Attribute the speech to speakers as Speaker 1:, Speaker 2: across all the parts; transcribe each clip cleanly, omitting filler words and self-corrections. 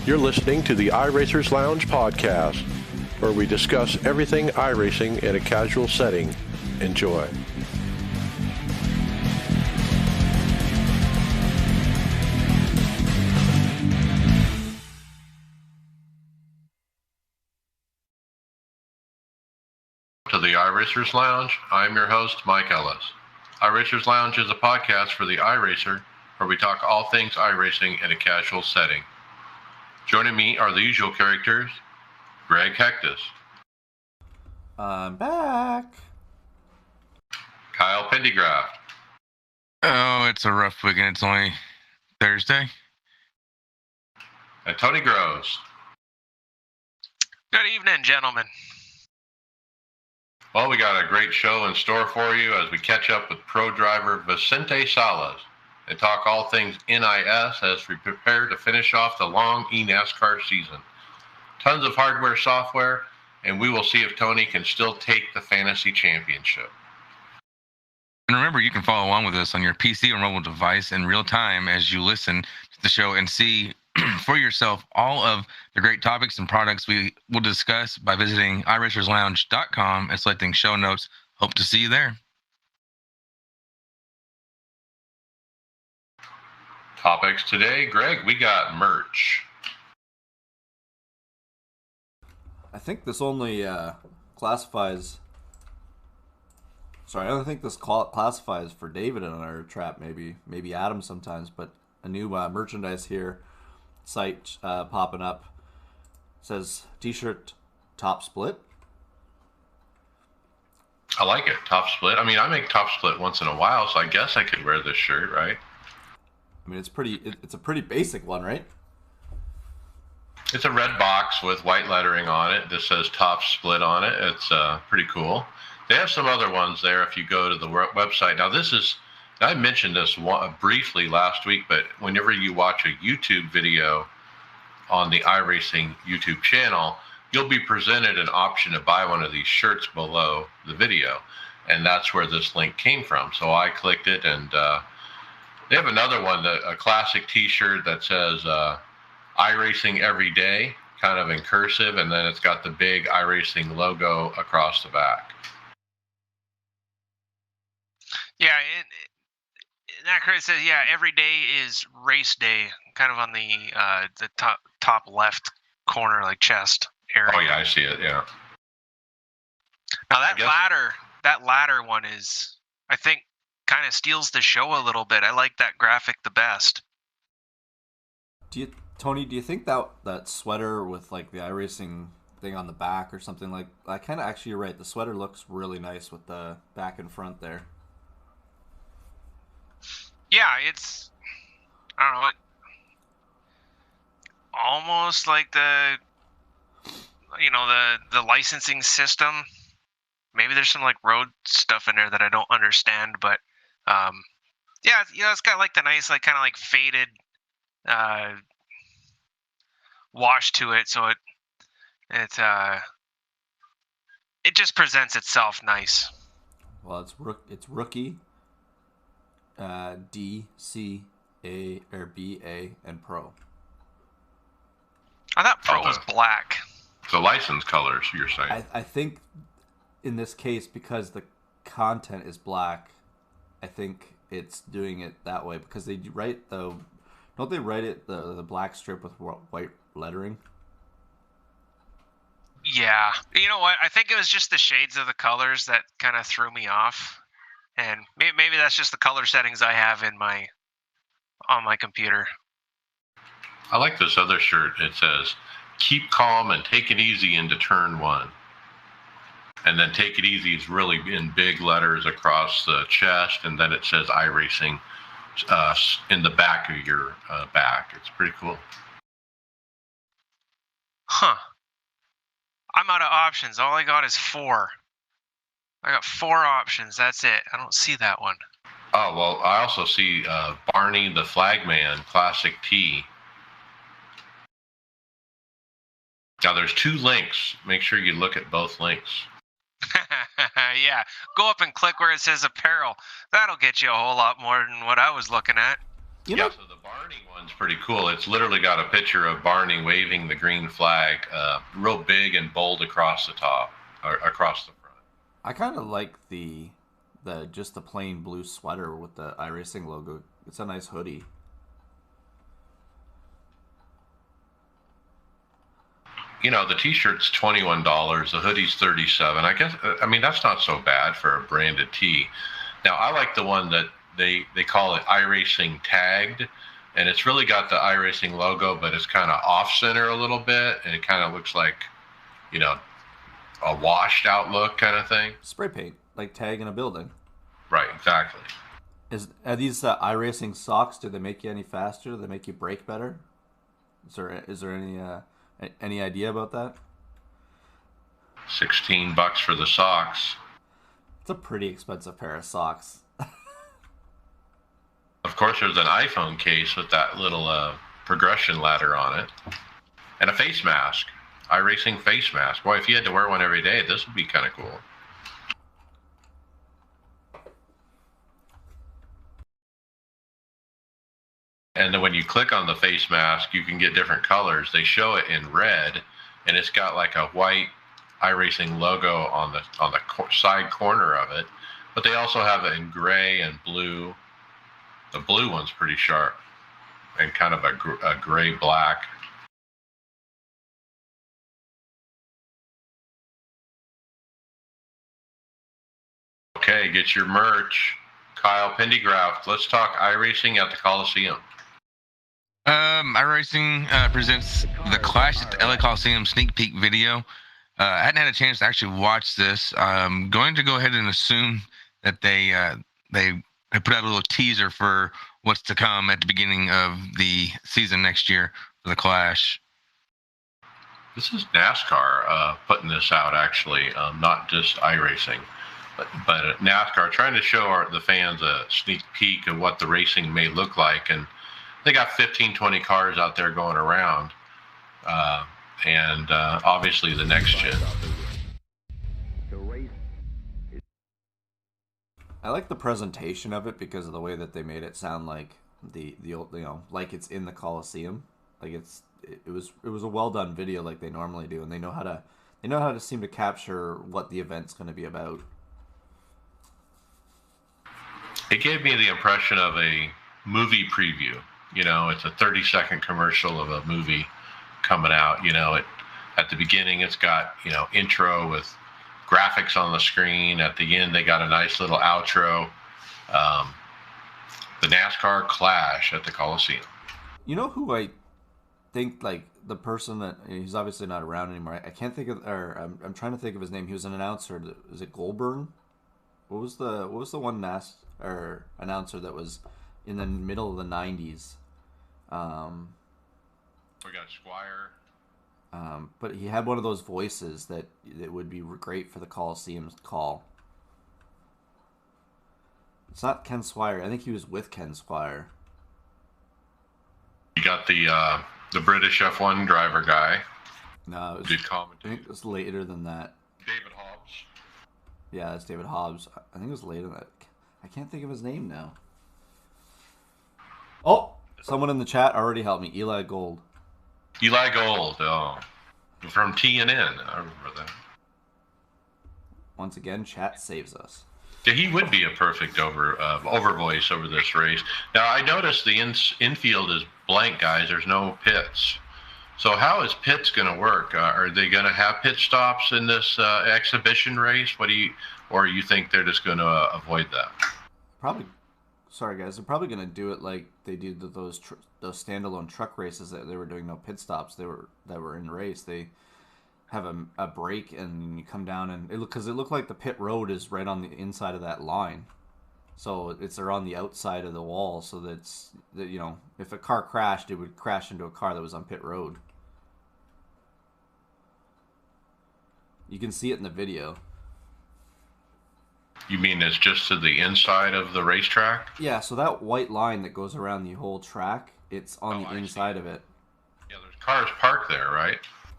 Speaker 1: You're listening to the iRacers Lounge podcast, where we discuss everything iRacing in a casual setting. Enjoy. To the iRacers Lounge, I'm your host, Mike Ellis. iRacers Lounge is a podcast for the iRacer, where we talk all things iRacing in a casual setting. Joining me are the usual characters, Greg Hectus.
Speaker 2: I'm back.
Speaker 1: Kyle Pendergraft.
Speaker 3: Oh, it's a rough weekend. It's only Thursday.
Speaker 1: And Tony Groves.
Speaker 4: Good evening, gentlemen.
Speaker 1: Well, we got a great show in store for you as we catch up with pro driver Vicente Salaz and talk all things NIS as we prepare to finish off the long eNASCAR season. Tons of hardware, software, and we will see if Tony can still take the fantasy championship.
Speaker 3: And remember, you can follow along with us on your PC or mobile device in real time as you listen to the show and see for yourself all of the great topics and products we will discuss by visiting iRacersLounge.com and selecting show notes. Hope to see you there.
Speaker 1: Topics today, Greg, we got merch.
Speaker 2: I think this only classifies... Sorry, I don't think this classifies for David in our trap, maybe Adam sometimes, but a new merchandise here site popping up. It says t-shirt top split.
Speaker 1: I like it, top split. I mean, I make top split once in a while, so I guess I could wear this shirt, right?
Speaker 2: I mean, it's a pretty basic one, right?
Speaker 1: It's a red box with white lettering on it. This says top split on it. It's pretty cool. They have some other ones there if you go to the website. Now, I mentioned this briefly last week, but whenever you watch a YouTube video on the iRacing YouTube channel, you'll be presented an option to buy one of these shirts below the video. And that's where this link came from. So I clicked it, and they have another one, a classic t-shirt that says iRacing every day, kind of in cursive, and then it's got the big iRacing logo across the back.
Speaker 4: Yeah, that Chris says, yeah, every day is race day, kind of on the top left corner, like chest area.
Speaker 1: Oh yeah, I see it. Yeah.
Speaker 4: Now that ladder one is, I think, kind of steals the show a little bit. I like that graphic the best.
Speaker 2: Tony, do you think that sweater with like the iRacing thing on the back or something like that, kind of actually, you're right, the sweater looks really nice with the back and front there.
Speaker 4: Yeah, it's, I don't know, almost like the licensing system. Maybe there's some like road stuff in there that I don't understand, but yeah, it's got like the nice, like kind of like faded wash to it, so it just presents itself nice.
Speaker 2: Well, it's rookie, D, C, A, or B, A, and Pro.
Speaker 4: I thought Pro was black.
Speaker 1: The license colors, you're saying?
Speaker 2: I think in this case, because the content is black, I think it's doing it that way because they write don't they write it the black strip with white lettering?
Speaker 4: Yeah, you know what? I think it was just the shades of the colors that kind of threw me off, and maybe that's just the color settings I have on my computer.
Speaker 1: I like this other shirt. It says, "Keep calm and take it easy into turn one." And then "take it easy" is really in big letters across the chest, and then it says iRacing in the back of your back. It's pretty cool.
Speaker 4: Huh. I'm out of options. All I got is 4. I got 4 options. That's it. I don't see that one.
Speaker 1: Oh, well, I also see Barney the Flagman Classic T. Now, there's 2 links. Make sure you look at both links.
Speaker 4: Yeah, go up and click where it says apparel. That'll get you a whole lot more than what I was looking at.
Speaker 2: You know,
Speaker 1: Yeah, so the Barney one's pretty cool. It's literally got a picture of Barney waving the green flag, real big and bold across the top, or across the front.
Speaker 2: I kind of like the just the plain blue sweater with the iRacing logo. It's a nice hoodie.
Speaker 1: You know, the T-shirt's $21, the hoodie's 37. I guess, I mean, that's not so bad for a branded tee. Now, I like the one that they call it iRacing tagged, and it's really got the iRacing logo, but it's kind of off center a little bit, and it kind of looks like, you know, a washed out look kind of thing.
Speaker 2: Spray paint, like tag in a building.
Speaker 1: Right, exactly.
Speaker 2: Are these iRacing socks? Do they make you any faster? Do they make you brake better? Is there any idea about that?
Speaker 1: $16 for the socks.
Speaker 2: It's a pretty expensive pair of socks.
Speaker 1: Of course, there's an iPhone case with that little progression ladder on it, and a face mask. iRacing face mask. Boy, if you had to wear one every day, this would be kind of cool. And then when you click on the face mask, you can get different colors. They show it in red, and it's got like a white iRacing logo on the side corner of it. But they also have it in gray and blue. The blue one's pretty sharp, and kind of a gray black. Okay, get your merch. Kyle Pendergraft, let's talk iRacing at the Coliseum.
Speaker 3: iRacing presents the Clash at the LA Coliseum sneak peek video. I hadn't had a chance to actually watch this. I'm going to go ahead and assume that they put out a little teaser for what's to come at the beginning of the season next year for the Clash.
Speaker 1: This is NASCAR putting this out, actually, not just iRacing, but NASCAR trying to show the fans a sneak peek of what the racing may look like. And they got 15, 20 cars out there going around, and obviously the next gen.
Speaker 2: I like the presentation of it because of the way that they made it sound like the old, like it's in the Coliseum. Like it was a well done video like they normally do, and they know how to seem to capture what the event's going to be about.
Speaker 1: It gave me the impression of a movie preview. You know, it's a 30-second commercial of a movie coming out. You know, at the beginning it's got, intro with graphics on the screen. At the end they got a nice little outro. The NASCAR Clash at the Coliseum.
Speaker 2: You know who I think, like, the person that, he's obviously not around anymore. I can't think of, or I'm trying to think of his name. He was an announcer. Is it Goldberg? What was the one announcer that was in the middle of the 90s?
Speaker 1: We got Squire.
Speaker 2: But he had one of those voices that would be great for the Coliseum's call. It's not Ken Swire. I think he was with Ken Swire.
Speaker 1: You got the British F1 driver guy.
Speaker 2: No, it was,
Speaker 1: did
Speaker 2: I
Speaker 1: commentate.
Speaker 2: think it was later than that.
Speaker 1: David Hobbs.
Speaker 2: Yeah, it's David Hobbs. I think it was later than that. I can't think of his name now. Oh, someone in the chat already helped me. Eli Gold.
Speaker 1: Eli Gold. Oh, from TNN. I remember that.
Speaker 2: Once again, chat saves us.
Speaker 1: Yeah, he would be a perfect over voice over this race. Now, I noticed the infield is blank, guys. There's no pits. So how is pits going to work? Are they going to have pit stops in this exhibition race? Or you think they're just going to avoid that?
Speaker 2: Probably. Sorry, guys. They're probably going to do it like they did those standalone truck races that they were doing no pit stops. That were in the race. They have a break and you come down and because it looked like the pit road is right on the inside of that line, so they're on the outside of the wall, so that if a car crashed, it would crash into a car that was on pit road. You can see it in the video.
Speaker 1: You mean it's just to the inside of the racetrack?
Speaker 2: Yeah, so that white line that goes around the whole track, it's on the inside of it.
Speaker 1: Yeah, there's cars parked there, right?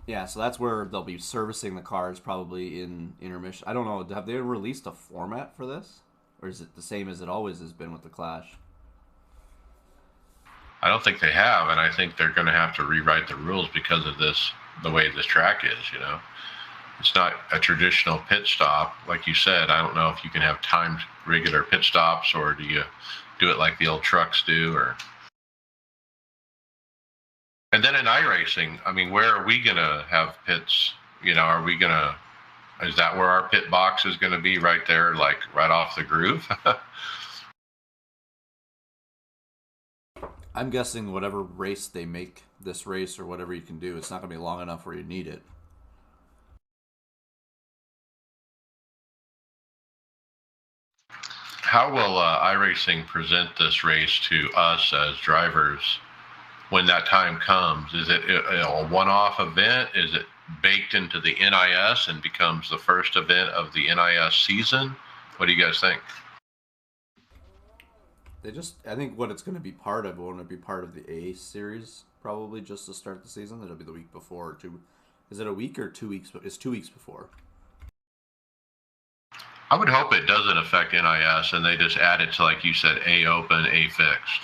Speaker 2: Yeah, so that's where they'll be servicing the cars probably in intermission. I don't know. Have they released a format for this? Or is it the same as it always has been with the Clash?
Speaker 1: I don't think they have, and I think they're going to have to rewrite the rules because of this, the way this track is. You know, it's not a traditional pit stop, like you said. I don't know if you can have timed regular pit stops, or do you do it like the old trucks do, or. And then in iRacing, I mean, where are we going to have pits? You know, are we going to, is that where our pit box is going to be, right there, like right off the groove?
Speaker 2: I'm guessing whatever race they make this race or whatever you can do, it's not going to be long enough where you need it.
Speaker 1: How will iRacing present this race to us as drivers when that time comes? Is it a one-off event? Is it baked into the NIS and becomes the first event of the NIS season? What do you guys think?
Speaker 2: I think what it's going to be part of, will it be part of the A series, probably just to start the season? It'll be the week before or two. Is it a week or 2 weeks? It's 2 weeks before.
Speaker 1: I would hope it doesn't affect NIS and they just add it to, like you said, A open, A fixed.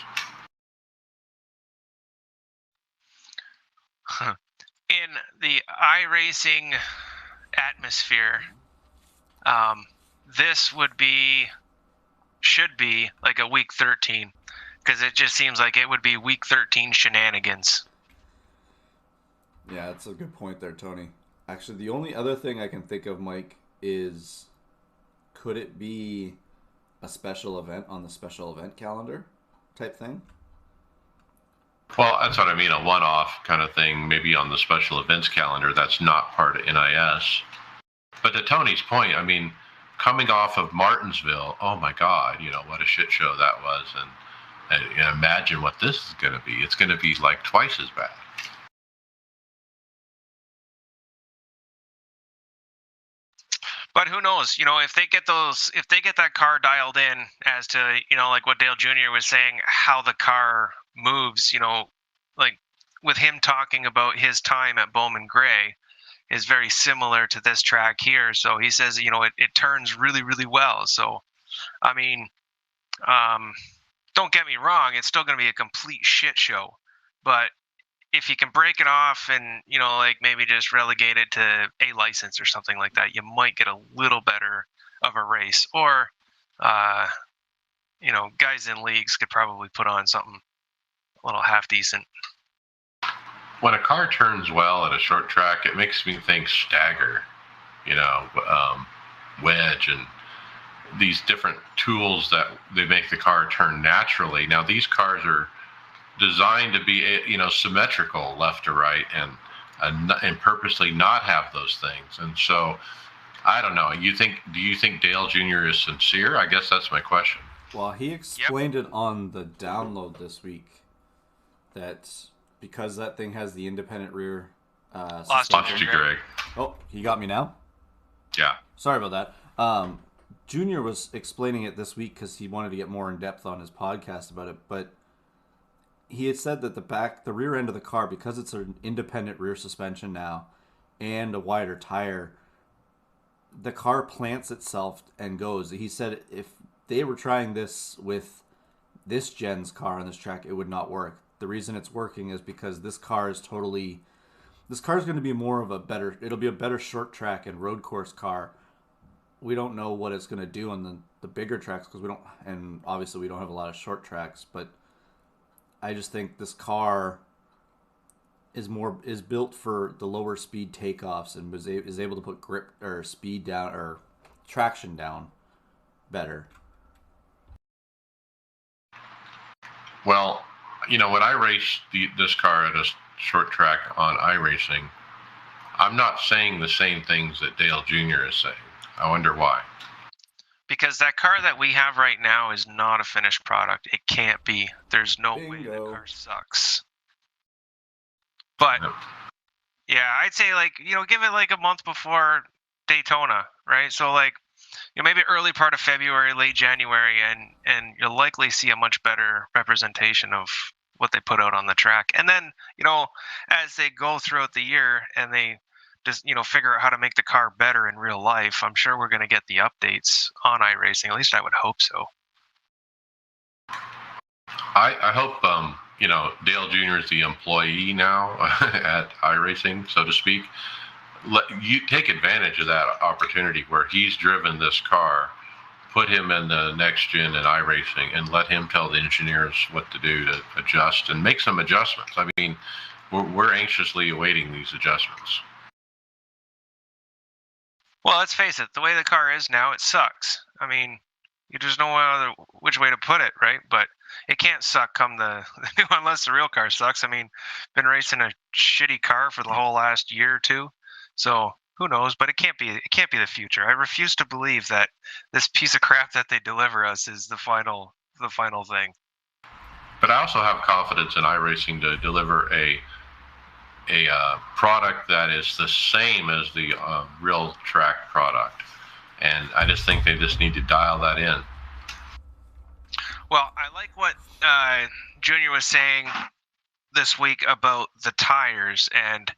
Speaker 4: In the iRacing atmosphere, this should be like a week 13, because it just seems like it would be week 13 shenanigans.
Speaker 2: Yeah, that's a good point there, Tony. Actually, the only other thing I can think of, Mike, is could it be a special event on the special event calendar type thing?
Speaker 1: Well, that's what I mean, a one-off kind of thing, maybe on the special events calendar that's not part of NIS. But to Tony's point, I mean, coming off of Martinsville, oh my God, you know, what a shit show that was. And imagine what this is going to be. It's going to be like twice as bad.
Speaker 4: But who knows? You know, if they get that car dialed in as to, you know, like what Dale Jr. was saying, how the car moves, you know, like with him talking about his time at Bowman Gray is very similar to this track here. So he says, you know, it turns really, really well. So, I mean, don't get me wrong, it's still going to be a complete shit show. But if you can break it off and, you know, like maybe just relegate it to a license or something like that, you might get a little better of a race. Or, you know, guys in leagues could probably put on something a little half decent.
Speaker 1: When a car turns well at a short track, it makes me think stagger, you know, wedge, and these different tools that they make the car turn naturally. Now, these cars are designed to be, you know, symmetrical left to right, and purposely not have those things. And so, I don't know. Do you think Dale Jr. is sincere? I guess that's my question.
Speaker 2: Well, he explained it on the download this week that because that thing has the independent rear
Speaker 1: Lost you, Greg.
Speaker 2: Oh, he got me now?
Speaker 1: Yeah.
Speaker 2: Sorry about that. Junior was explaining it this week because he wanted to get more in depth on his podcast about it, but he had said that the rear end of the car, because it's an independent rear suspension now and a wider tire, the car plants itself and goes. He said if they were trying this with this gen's car on this track, it would not work. The reason it's working is because this car is going to be it'll be a better short track and road course car. We don't know what it's going to do on the bigger tracks because and obviously we don't have a lot of short tracks, but I just think this car is built for the lower speed takeoffs and is able to put grip or speed down or traction down better.
Speaker 1: Well, you know, when I race this car at a short track on iRacing, I'm not saying the same things that Dale Jr. is saying. I wonder why.
Speaker 4: Because that car that we have right now is not a finished product. It can't be. There's no way that car sucks. But, yeah, I'd say, like, you know, give it like a month before Daytona, right? So, like, you know, maybe early part of February, late January, and you'll likely see a much better representation of what they put out on the track. And then, you know, as they go throughout the year and they just, you know, figure out how to make the car better in real life, I'm sure we're going to get the updates on iRacing. At least I would hope so.
Speaker 1: I hope Dale Jr. is the employee now at iRacing, so to speak. You take advantage of that opportunity where he's driven this car, put him in the next gen at iRacing, and let him tell the engineers what to do to adjust and make some adjustments. I mean, we're anxiously awaiting these adjustments.
Speaker 4: Well, let's face it, the way the car is now, it sucks. I mean, there's no other which way to put it, right? But it can't suck come the unless the real car sucks. I mean, been racing a shitty car for the whole last year or two, so who knows? But it can't be the future. I refuse to believe that this piece of crap that they deliver us is the final thing.
Speaker 1: But I also have confidence in iRacing to deliver a product that is the same as the real track product, and I just think they just need to dial that in.
Speaker 4: Well, I like what Junior was saying this week about the tires and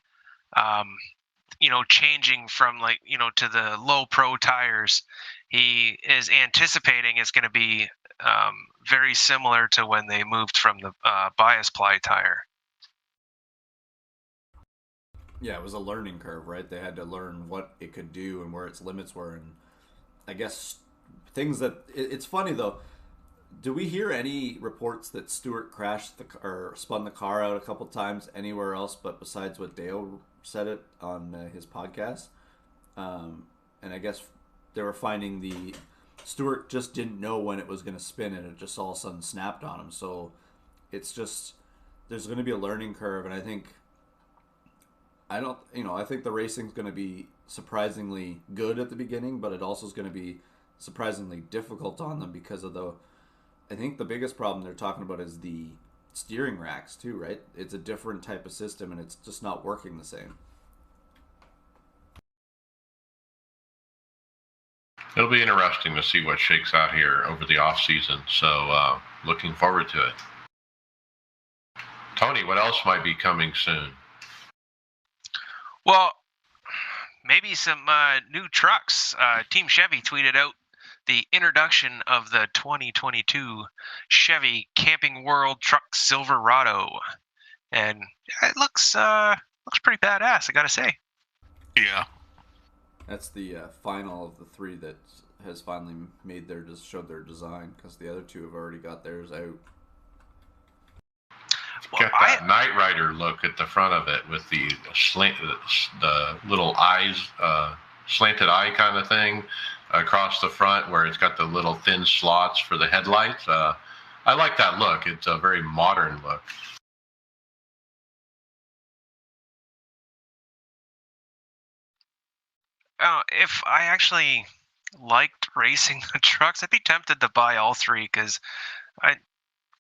Speaker 4: changing from to the low pro tires. He is anticipating it's going to be very similar to when they moved from the bias ply tire.
Speaker 2: Yeah, it was a learning curve, right? They had to learn what it could do and where its limits were, and I guess things that it's funny though. Do we hear any reports that Stewart crashed or spun the car out a couple times anywhere else but besides what Dale said it on his podcast? And I guess they were finding the Stewart just didn't know when it was going to spin and it just all of a sudden snapped on him. So it's just there's going to be a learning curve, and I think I think the racing's going to be surprisingly good at the beginning, but it also is going to be surprisingly difficult on them because of I think the biggest problem they're talking about is the steering racks too, right? It's a different type of system and it's just not working the same.
Speaker 1: It'll be interesting to see what shakes out here over the off season. So looking forward to it. Tony, what else might be coming soon?
Speaker 4: Well, maybe some new trucks. Team Chevy tweeted out the introduction of the 2022 Chevy Camping World Truck Silverado, and it looks pretty badass, I gotta say.
Speaker 3: Yeah,
Speaker 2: that's the final of the three that has finally showed their design, because the other two have already got theirs out.
Speaker 1: Got that Knight Rider look at the front of it with the little eyes, slanted eye kind of thing across the front, where it's got the little thin slots for the headlights. I like that look. It's a very modern look.
Speaker 4: If I actually liked racing the trucks, I'd be tempted to buy all three, because I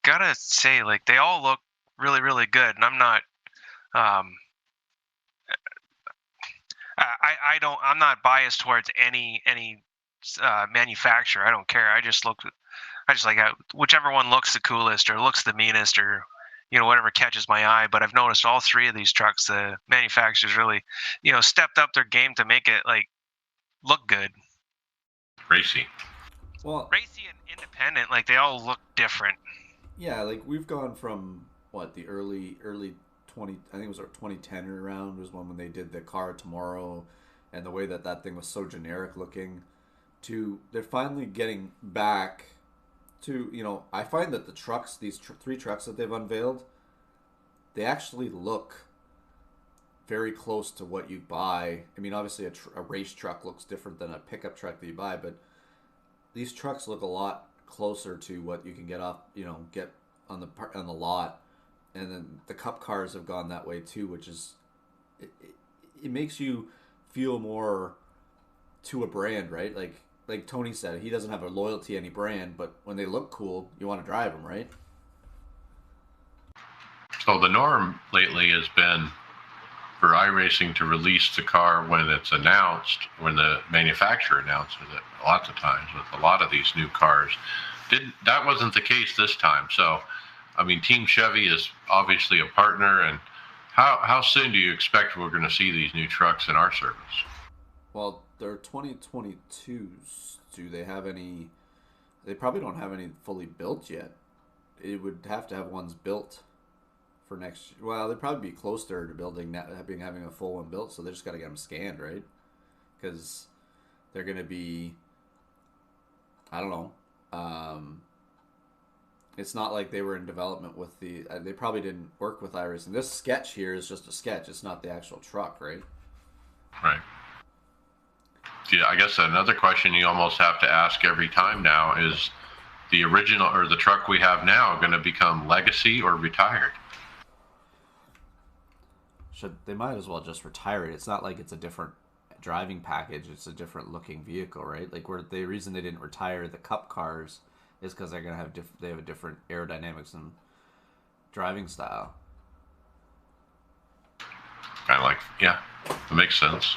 Speaker 4: gotta say, they all look really, really good, and I'm not I'm not biased towards any manufacturer. I don't care. I just like whichever one looks the coolest or looks the meanest, or whatever catches my eye. But I've noticed all three of these trucks, the manufacturers really stepped up their game to make it look good,
Speaker 1: racy
Speaker 4: and independent. They all look different.
Speaker 2: Yeah, we've gone from the early 20, I think it was our 2010 around was when they did the car tomorrow, and the way that thing was so generic looking, to they're finally getting back to I find that the trucks, these three trucks that they've unveiled, they actually look very close to what you buy. I mean, obviously a race truck looks different than a pickup truck that you buy, but these trucks look a lot closer to what you can get get on the lot. And then the cup cars have gone that way too, which is it makes you feel more to a brand, right? Like Tony said, he doesn't have a loyalty to any brand, but when they look cool, you want to drive them, right?
Speaker 1: So the norm lately has been for iRacing to release the car when it's announced, when the manufacturer announces it. Lots of times with a lot of these new cars, that wasn't the case this time. So, I mean, Team Chevy is obviously a partner, and how soon do you expect we're going to see these new trucks in our service?
Speaker 2: Well, they're 2022s. Do they have any? They probably don't have any fully built yet. It would have to have ones built for next. Well, they'd probably be closer to building having a full one built, so they just got to get them scanned, right? Because they're going to be, I don't know. It's not like they were in development with the. They probably didn't work with iRacing. This sketch here is just a sketch. It's not the actual truck, right?
Speaker 1: Right. Yeah, I guess another question you almost have to ask every time now is the original or the truck we have now going to become legacy or retired?
Speaker 2: They might as well just retire it. It's not like it's a different driving package. It's a different looking vehicle, right? Like the reason they didn't retire the Cup cars is because they're gonna have they have a different aerodynamics and driving style.
Speaker 1: Kind of like, yeah, that makes sense.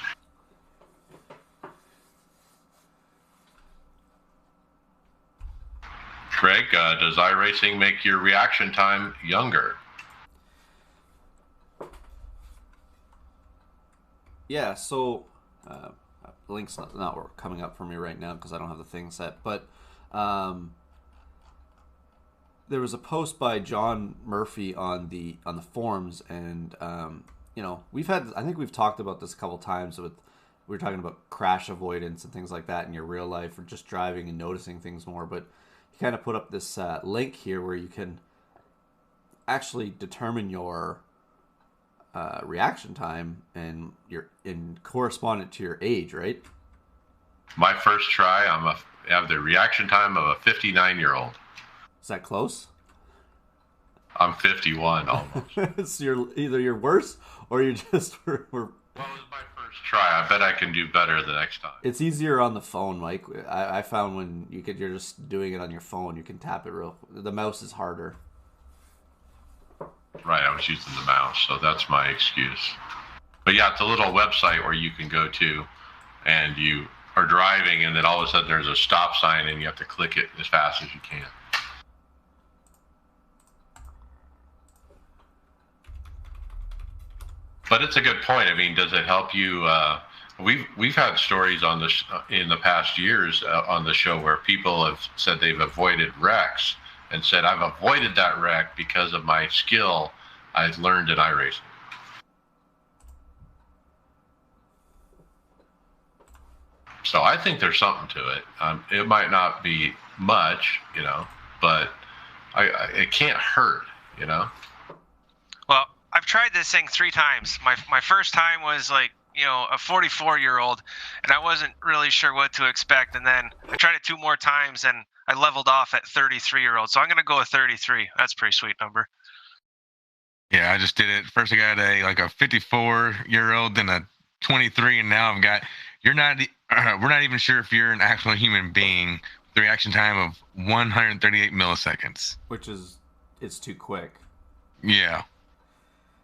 Speaker 1: Greg, does iRacing make your reaction time younger?
Speaker 2: Yeah, so link's not coming up for me right now because I don't have the thing set, but there was a post by John Murphy on the forums, and I think we've talked about this a couple times we were talking about crash avoidance and things like that in your real life, or just driving and noticing things more, but he kind of put up this link here where you can actually determine your reaction time and correspondent to your age, right?
Speaker 1: My first try, I have the reaction time of a 59-year-old.
Speaker 2: Is that close?
Speaker 1: I'm 51 almost.
Speaker 2: So you're worse, or you're just
Speaker 1: Well, it was my first try. I bet I can do better the next time.
Speaker 2: It's easier on the phone, Mike. I found when you're just doing it on your phone, you can tap it the mouse is harder.
Speaker 1: Right, I was using the mouse, so that's my excuse. But yeah, it's a little website where you can go to, and you are driving, and then all of a sudden there's a stop sign, and you have to click it as fast as you can. But it's a good point. I mean, does it help you? We've had stories on in the past years on the show where people have said they've avoided wrecks and said, I've avoided that wreck because of my skill I've learned in iRacing. So I think there's something to it. It might not be much, but it can't hurt,
Speaker 4: Well, I've tried this thing 3 times. My first time was like, a 44-year-old, and I wasn't really sure what to expect. And then I tried it 2 more times, and I leveled off at 33-year-old. So I'm going to go with 33. That's a pretty sweet number.
Speaker 3: Yeah, I just did it. First I got a 54-year-old, then a 23, and now I've got, we're not even sure if you're an actual human being. The reaction time of 138 milliseconds.
Speaker 2: Which it's too quick.
Speaker 3: Yeah.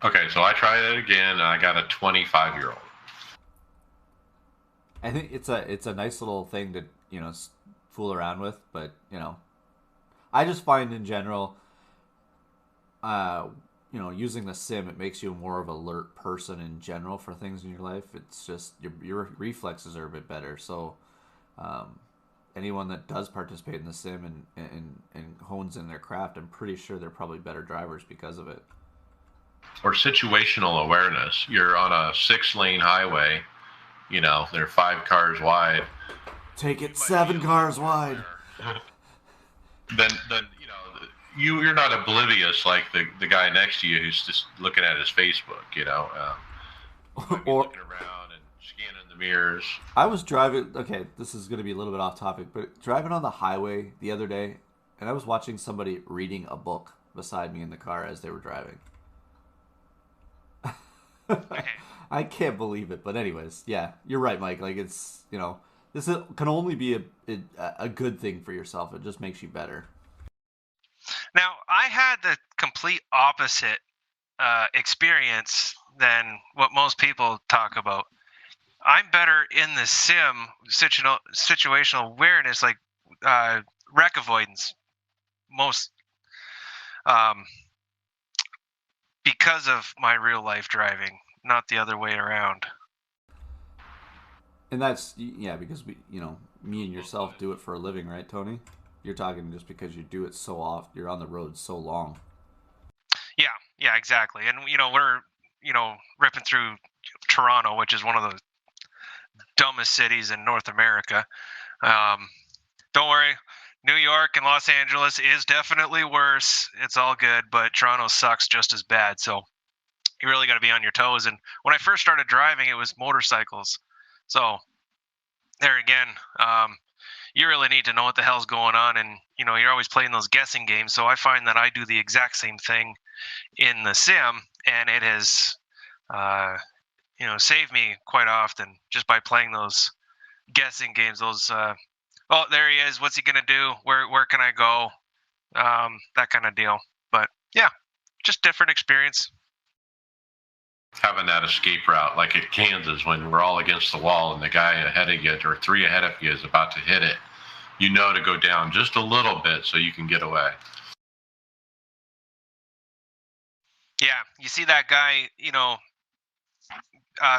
Speaker 1: Okay, so I tried it again, and I got a 25-year-old.
Speaker 2: I think it's a nice little thing to fool around with, but I just find in general, using the sim, it makes you more of an alert person in general for things in your life. It's just your reflexes are a bit better. So anyone that does participate in the sim and hones in their craft, I'm pretty sure they're probably better drivers because of it.
Speaker 1: Or situational awareness. You're on a 6-lane highway, they're 5 cars wide.
Speaker 2: Take it 7 cars wide.
Speaker 1: Then you're not oblivious like the guy next to you who's just looking at his Facebook, or looking around and scanning the mirrors.
Speaker 2: I was driving. Okay, this is going to be a little bit off topic, but driving on the highway the other day, and I was watching somebody reading a book beside me in the car as they were driving. I can't believe it, but anyways, yeah, you're right, Mike. Like it's this can only be a good thing for yourself. It just makes you better.
Speaker 4: Now, I had the complete opposite experience than what most people talk about. I'm better in the sim situational awareness, like wreck avoidance, most because of my real life driving, not the other way around.
Speaker 2: And that's because me and yourself do it for a living, right, Tony? You're talking just because you do it so often. You're on the road so long.
Speaker 4: Yeah, Yeah, exactly. And we're ripping through Toronto, which is one of the dumbest cities in North America. Don't worry, New York and Los Angeles is definitely worse. It's all good, but Toronto sucks just as bad. So you really got to be on your toes. And when I first started driving, it was motorcycles. So there again, you really need to know what the hell's going on. And you're always playing those guessing games. So I find that I do the exact same thing in the sim, and it has saved me quite often just by playing those guessing games. Those oh, there he is, what's he gonna do, where can I go, that kind of deal. But yeah, just different experience.
Speaker 1: Having that escape route, like at Kansas, when we're all against the wall and the guy ahead of you or 3 ahead of you is about to hit it, to go down just a little bit so you can get away.
Speaker 4: Yeah, you see that guy,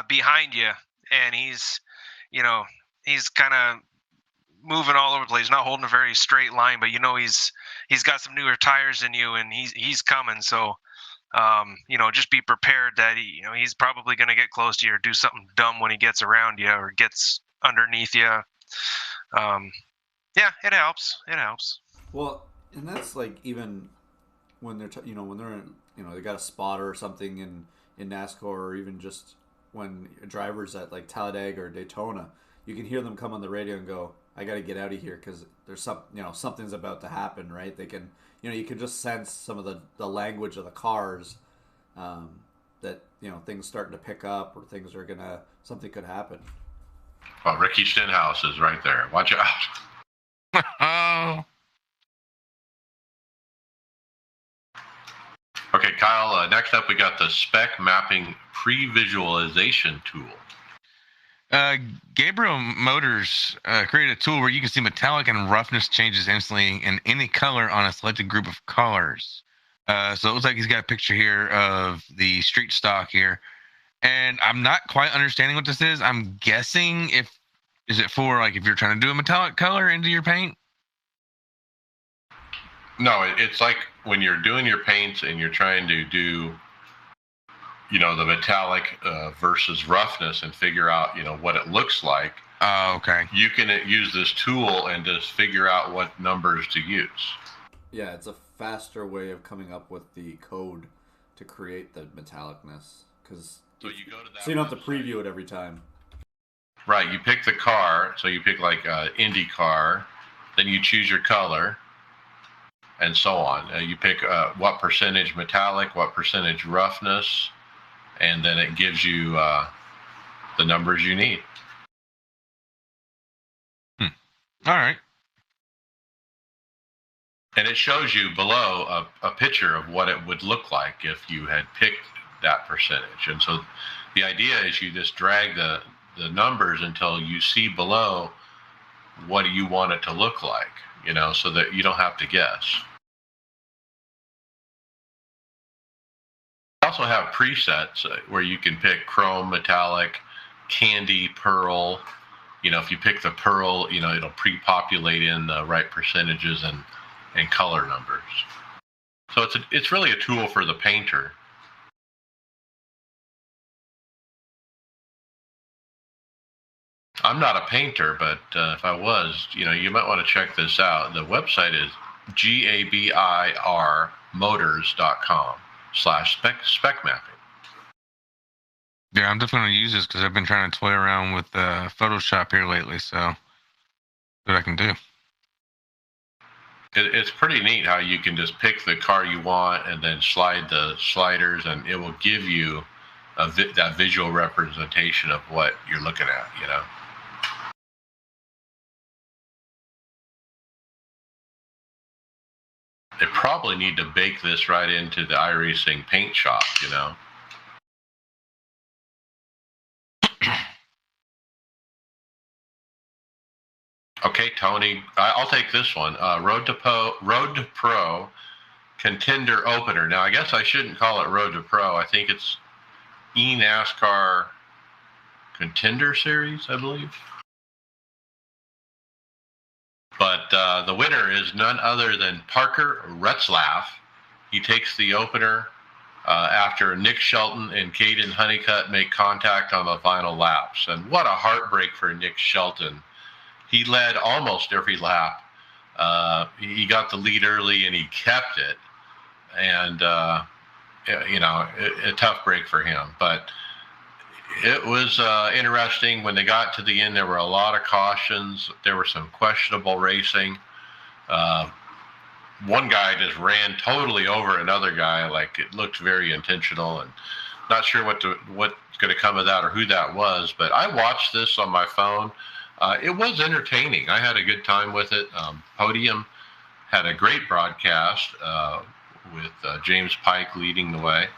Speaker 4: behind you, and he's kind of moving all over the place, not holding a very straight line, but he's got some newer tires than you, and he's coming. So just be prepared that he's probably going to get close to you or do something dumb when he gets around you or gets underneath you. Yeah, it helps.
Speaker 2: Well, and that's like even when they're when they're in, they got a spotter or something in NASCAR, or even just when drivers at like Talladega or Daytona, you can hear them come on the radio and go, "I got to get out of here because there's something's about to happen." Right? They can you can just sense some of the language of the cars, that things starting to pick up, or things are something could happen.
Speaker 1: Well, Ricky Stenhouse is right there. Watch out.
Speaker 3: Oh.
Speaker 1: Okay, Kyle, next up we got the Spec mapping pre-visualization tool.
Speaker 3: Gabriel Motors created a tool where you can see metallic and roughness changes instantly in any color on a selected group of colors. So it looks like he's got a picture here of the street stock here. And I'm not quite understanding what this is. I'm guessing is it for like if you're trying to do a metallic color into your paint?
Speaker 1: No, it's like when you're doing your paints and you're trying to do, the metallic versus roughness and figure out, what it looks like.
Speaker 3: Oh, okay.
Speaker 1: You can use this tool and just figure out what numbers to use.
Speaker 2: Yeah, it's a faster way of coming up with the code to create the metallicness, because
Speaker 1: so you go to that.
Speaker 2: So you don't have to preview it every time.
Speaker 1: Right. You pick the car. So you pick like Indy car, then you choose your color, and so on. You pick what percentage metallic, what percentage roughness, and then it gives you the numbers you need.
Speaker 3: All right.
Speaker 1: And it shows you below a picture of what it would look like if you had picked that percentage. And so the idea is you just drag the numbers until you see below what do you want it to look like, so that you don't have to guess. Also have presets where you can pick chrome, metallic, candy, pearl. If you pick the pearl, it'll pre-populate in the right percentages and color numbers. So it's really a tool for the painter. I'm not a painter, but if I was, you might want to check this out. The website is gabirmotors.com/spec mapping.
Speaker 3: Yeah, I'm definitely going to use this because I've been trying to toy around with Photoshop here lately, so what I can do.
Speaker 1: It's pretty neat how you can just pick the car you want and then slide the sliders, and it will give you that visual representation of what you're looking at, They probably need to bake this right into the iRacing paint shop, Okay, Tony, I'll take this one. Road to Pro Contender opener. Now, I guess I shouldn't call it Road to Pro. I think it's eNASCAR Contender Series, I believe. But the winner is none other than Parker Retzlaff. He takes the opener. after Nick Shelton and Caden Honeycutt make contact on the final laps. And what a heartbreak for Nick Shelton. He led almost every lap. He got the lead early and he kept it. And, a tough break for him. But it was interesting. When they got to the end, there were a lot of cautions. There was some questionable racing. One guy just ran totally over another guy, like it looked very intentional, and not sure what's going to come of that or who that was. But I watched this on my phone. It was entertaining. I had a good time with it. Podium had a great broadcast with James Pike leading the way.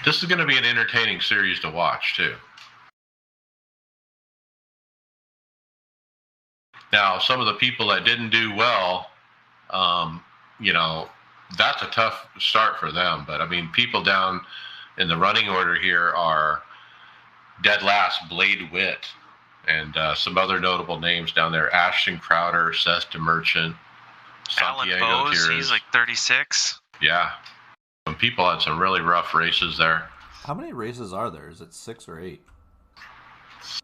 Speaker 1: This is going to be an entertaining series to watch, too. Now, some of the people that didn't do well, that's a tough start for them. But, I mean, people down in the running order here are dead last Blade Witt and some other notable names down there. Ashton Crowder, Seth DeMerchant, Santiago
Speaker 4: Alan Bose,
Speaker 1: Tiers.
Speaker 4: he's like 36.
Speaker 1: Yeah. Some people had some really rough races there.
Speaker 2: How many races are there? Is it 6 or 8?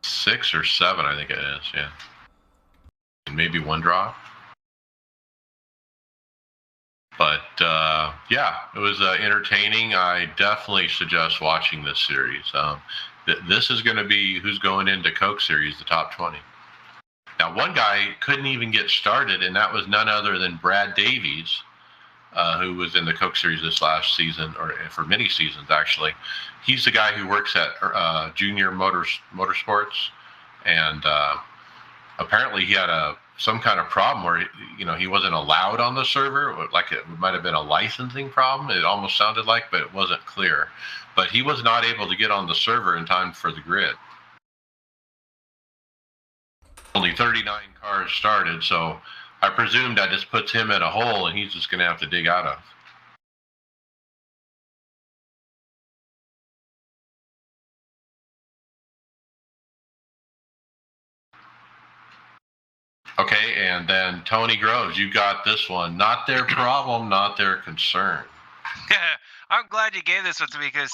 Speaker 1: 6 or 7, I think it is, yeah. And maybe one draw. But, it was entertaining. I definitely suggest watching this series. This is going to be who's going into Coke Series, the top 20. Now, one guy couldn't even get started, and that was none other than Brad Davies, who was in the Coke Series this last season, or for many seasons, actually. He's the guy who works at Junior Motorsports, and apparently he had some kind of problem where he wasn't allowed on the server. Like it might have been a licensing problem. It almost sounded like, but it wasn't clear. But he was not able to get on the server in time for the grid. Only 39 cars started, so I presume that just puts him in a hole, and he's just going to have to dig out of. Okay, and then Tony Groves, you got this one. Not their problem, not their concern.
Speaker 4: I'm glad you gave this one to me because,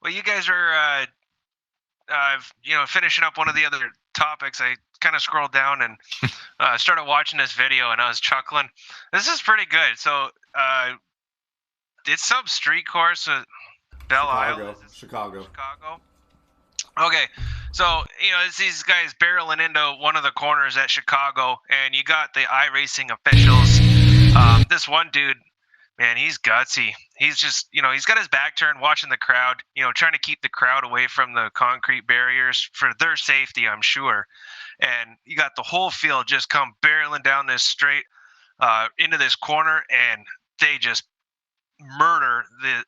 Speaker 4: you guys are, finishing up one of the other topics. I kind of scrolled down and started watching this video, and I was chuckling. This is pretty good. So, it's some street course at Belle Isle.
Speaker 2: Chicago.
Speaker 4: Okay, so it's these guys barreling into one of the corners at Chicago, and you got the iRacing officials. This one dude, man, he's gutsy. He's just, he's got his back turned, watching the crowd. Trying to keep the crowd away from the concrete barriers for their safety, I'm sure. And you got the whole field just come barreling down this straight into this corner, and they just murder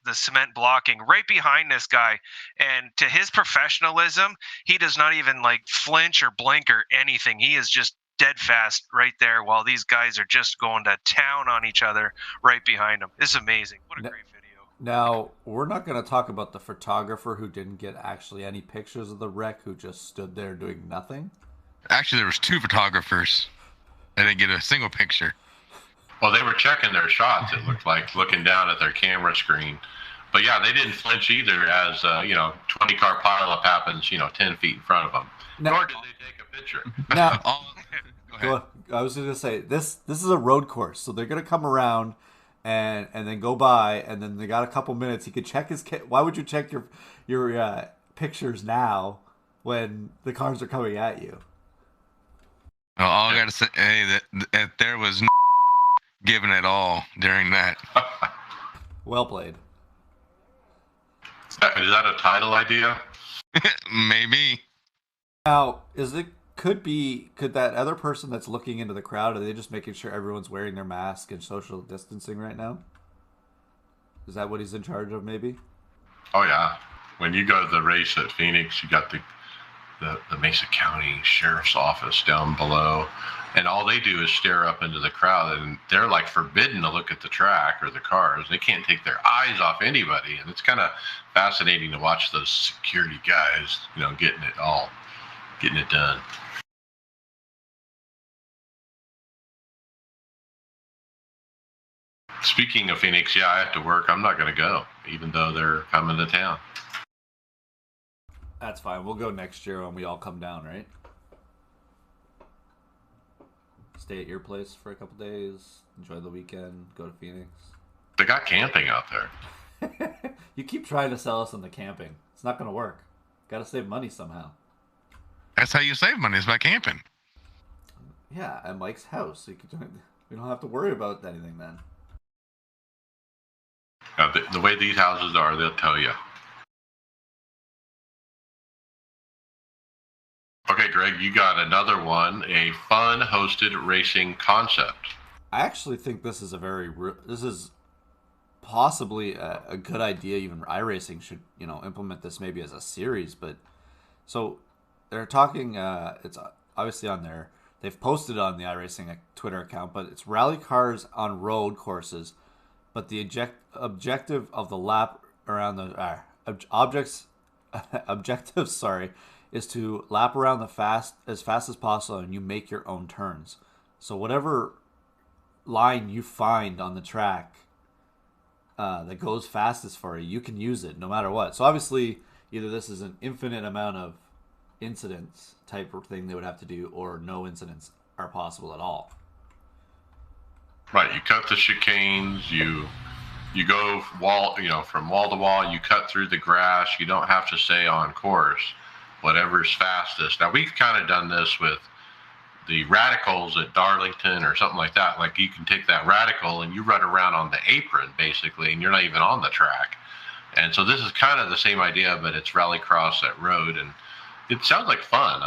Speaker 4: the cement blocking right behind this guy. And to his professionalism, he does not even flinch or blink or anything. He is just dead fast right there while these guys are just going to town on each other right behind him. It's amazing. What a great video.
Speaker 2: Now, we're not going to talk about the photographer who didn't get actually any pictures of the wreck, who just stood there doing nothing.
Speaker 3: Actually, there was 2 photographers. They didn't get a single picture.
Speaker 1: Well, they were checking their shots, it looked like, looking down at their camera screen. But, yeah, they didn't flinch either as, 20-car pileup happens, 10 feet in front of them. Nor did they take a picture.
Speaker 2: Now,
Speaker 3: Go ahead.
Speaker 2: I was going to say, this is a road course, so they're going to come around and then go by, and then they got a couple minutes. He could check his why would you check your pictures now when the cars are coming at you?
Speaker 3: Well, all I got to say that there was no given at all during that.
Speaker 2: Well played.
Speaker 1: Is that a title idea?
Speaker 3: Maybe.
Speaker 2: Now, could that other person that's looking into the crowd, are they just making sure everyone's wearing their mask and social distancing right now? Is that what he's in charge of, maybe?
Speaker 1: Oh, yeah. When you go to the race at Phoenix, you got the Mesa County Sheriff's Office down below, and all they do is stare up into the crowd, and they're forbidden to look at the track or the cars. They can't take their eyes off anybody, and it's kind of fascinating to watch those security guys, getting it done. Speaking of Phoenix, yeah, I have to work. I'm not going to go, even though they're coming to town.
Speaker 2: That's fine. We'll go next year when we all come down, right? Stay at your place for a couple days, enjoy the weekend, go to Phoenix.
Speaker 1: They got camping out there.
Speaker 2: You keep trying to sell us on the camping. It's not going to work. Got to save money somehow.
Speaker 3: That's how you save money, is by camping.
Speaker 2: Yeah, at Mike's house. We don't have to worry about anything then.
Speaker 1: The way these houses are, they'll tell you. Okay, Greg, you got another one, a fun hosted racing concept.
Speaker 2: I actually think this is this is possibly a good idea. Even iRacing should, implement this maybe as a series. But so they're talking. It's obviously on there. They've posted on the iRacing Twitter account, but it's rally cars on road courses. But the objective of the lap around the objective, is to lap around as fast as possible, and you make your own turns. So whatever line you find on the track that goes fastest for you, you can use it no matter what. So obviously, either this is an infinite amount of incidents type of thing they would have to do, or no incidents are possible at all.
Speaker 1: Right, you cut the chicanes, you go from wall to wall, you cut through the grass, you don't have to stay on course, whatever's fastest. Now, we've kind of done this with the radicals at Darlington or something like that. Like, you can take that radical and you run around on the apron, basically, and you're not even on the track. And so this is kind of the same idea, but it's rallycross at road, and it sounds like fun.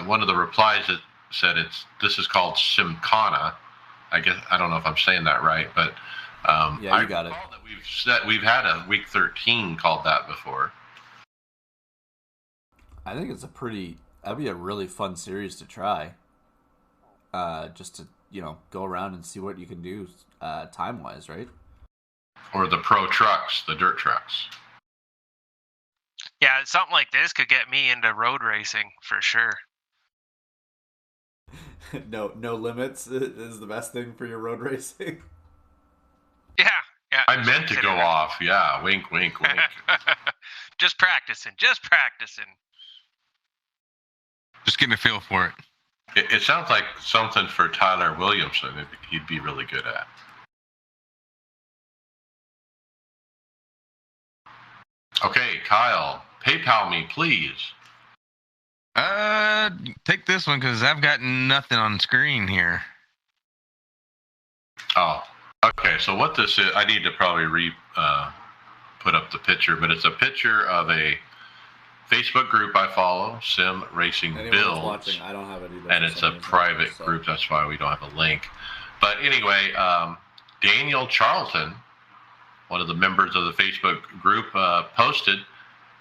Speaker 1: One of the replies that said this is called Simkhana. I guess I don't know if I'm saying that right, but
Speaker 2: yeah, you got it.
Speaker 1: That we've had a week 13 called that before.
Speaker 2: I think that'd be a really fun series to try. Just to go around and see what you can do time wise, right?
Speaker 1: Or the pro trucks, the dirt trucks.
Speaker 4: Yeah, something like this could get me into road racing for sure.
Speaker 2: No limits is the best thing for your road racing.
Speaker 4: Yeah.
Speaker 1: I meant to go off. Yeah, wink, wink, wink.
Speaker 4: Just practicing.
Speaker 3: Just getting a feel for it.
Speaker 1: It sounds like something for Tyler Williamson. He'd be really good at. Okay, Kyle, PayPal me, please.
Speaker 3: Take this one because I've got nothing on screen here.
Speaker 1: Oh, okay. So what this is, I need to probably put up the picture, but it's a picture of a Facebook group I follow, Sim Racing Builds.
Speaker 2: Watching, I don't have it either.
Speaker 1: And it's a private group. That's why we don't have a link. But anyway, Daniel Charlton, one of the members of the Facebook group, posted,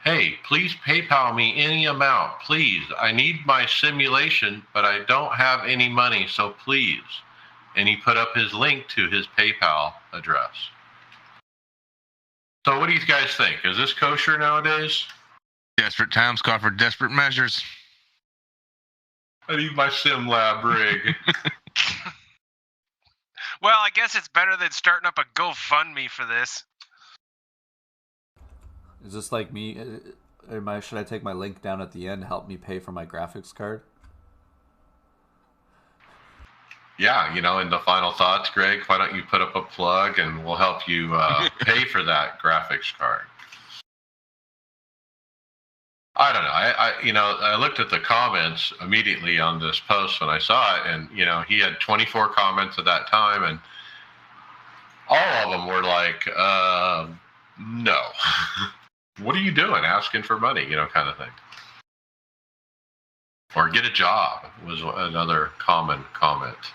Speaker 1: "Hey, please PayPal me any amount, please. I need my simulation, but I don't have any money, so please." And he put up his link to his PayPal address. So what do you guys think? Is this kosher nowadays?
Speaker 3: Desperate times call for desperate measures.
Speaker 1: I need my sim lab rig.
Speaker 4: Well, I guess it's better than starting up a GoFundMe for this.
Speaker 2: Is this like me? Should I take my link down at the end to help me pay for my graphics card?
Speaker 1: Yeah, in the final thoughts, Greg, why don't you put up a plug and we'll help you pay for that graphics card? I don't know. I looked at the comments immediately on this post when I saw it, and he had 24 comments at that time, and all of them were like, "No, what are you doing? Asking for money?" Kind of thing. Or get a job was another common comment.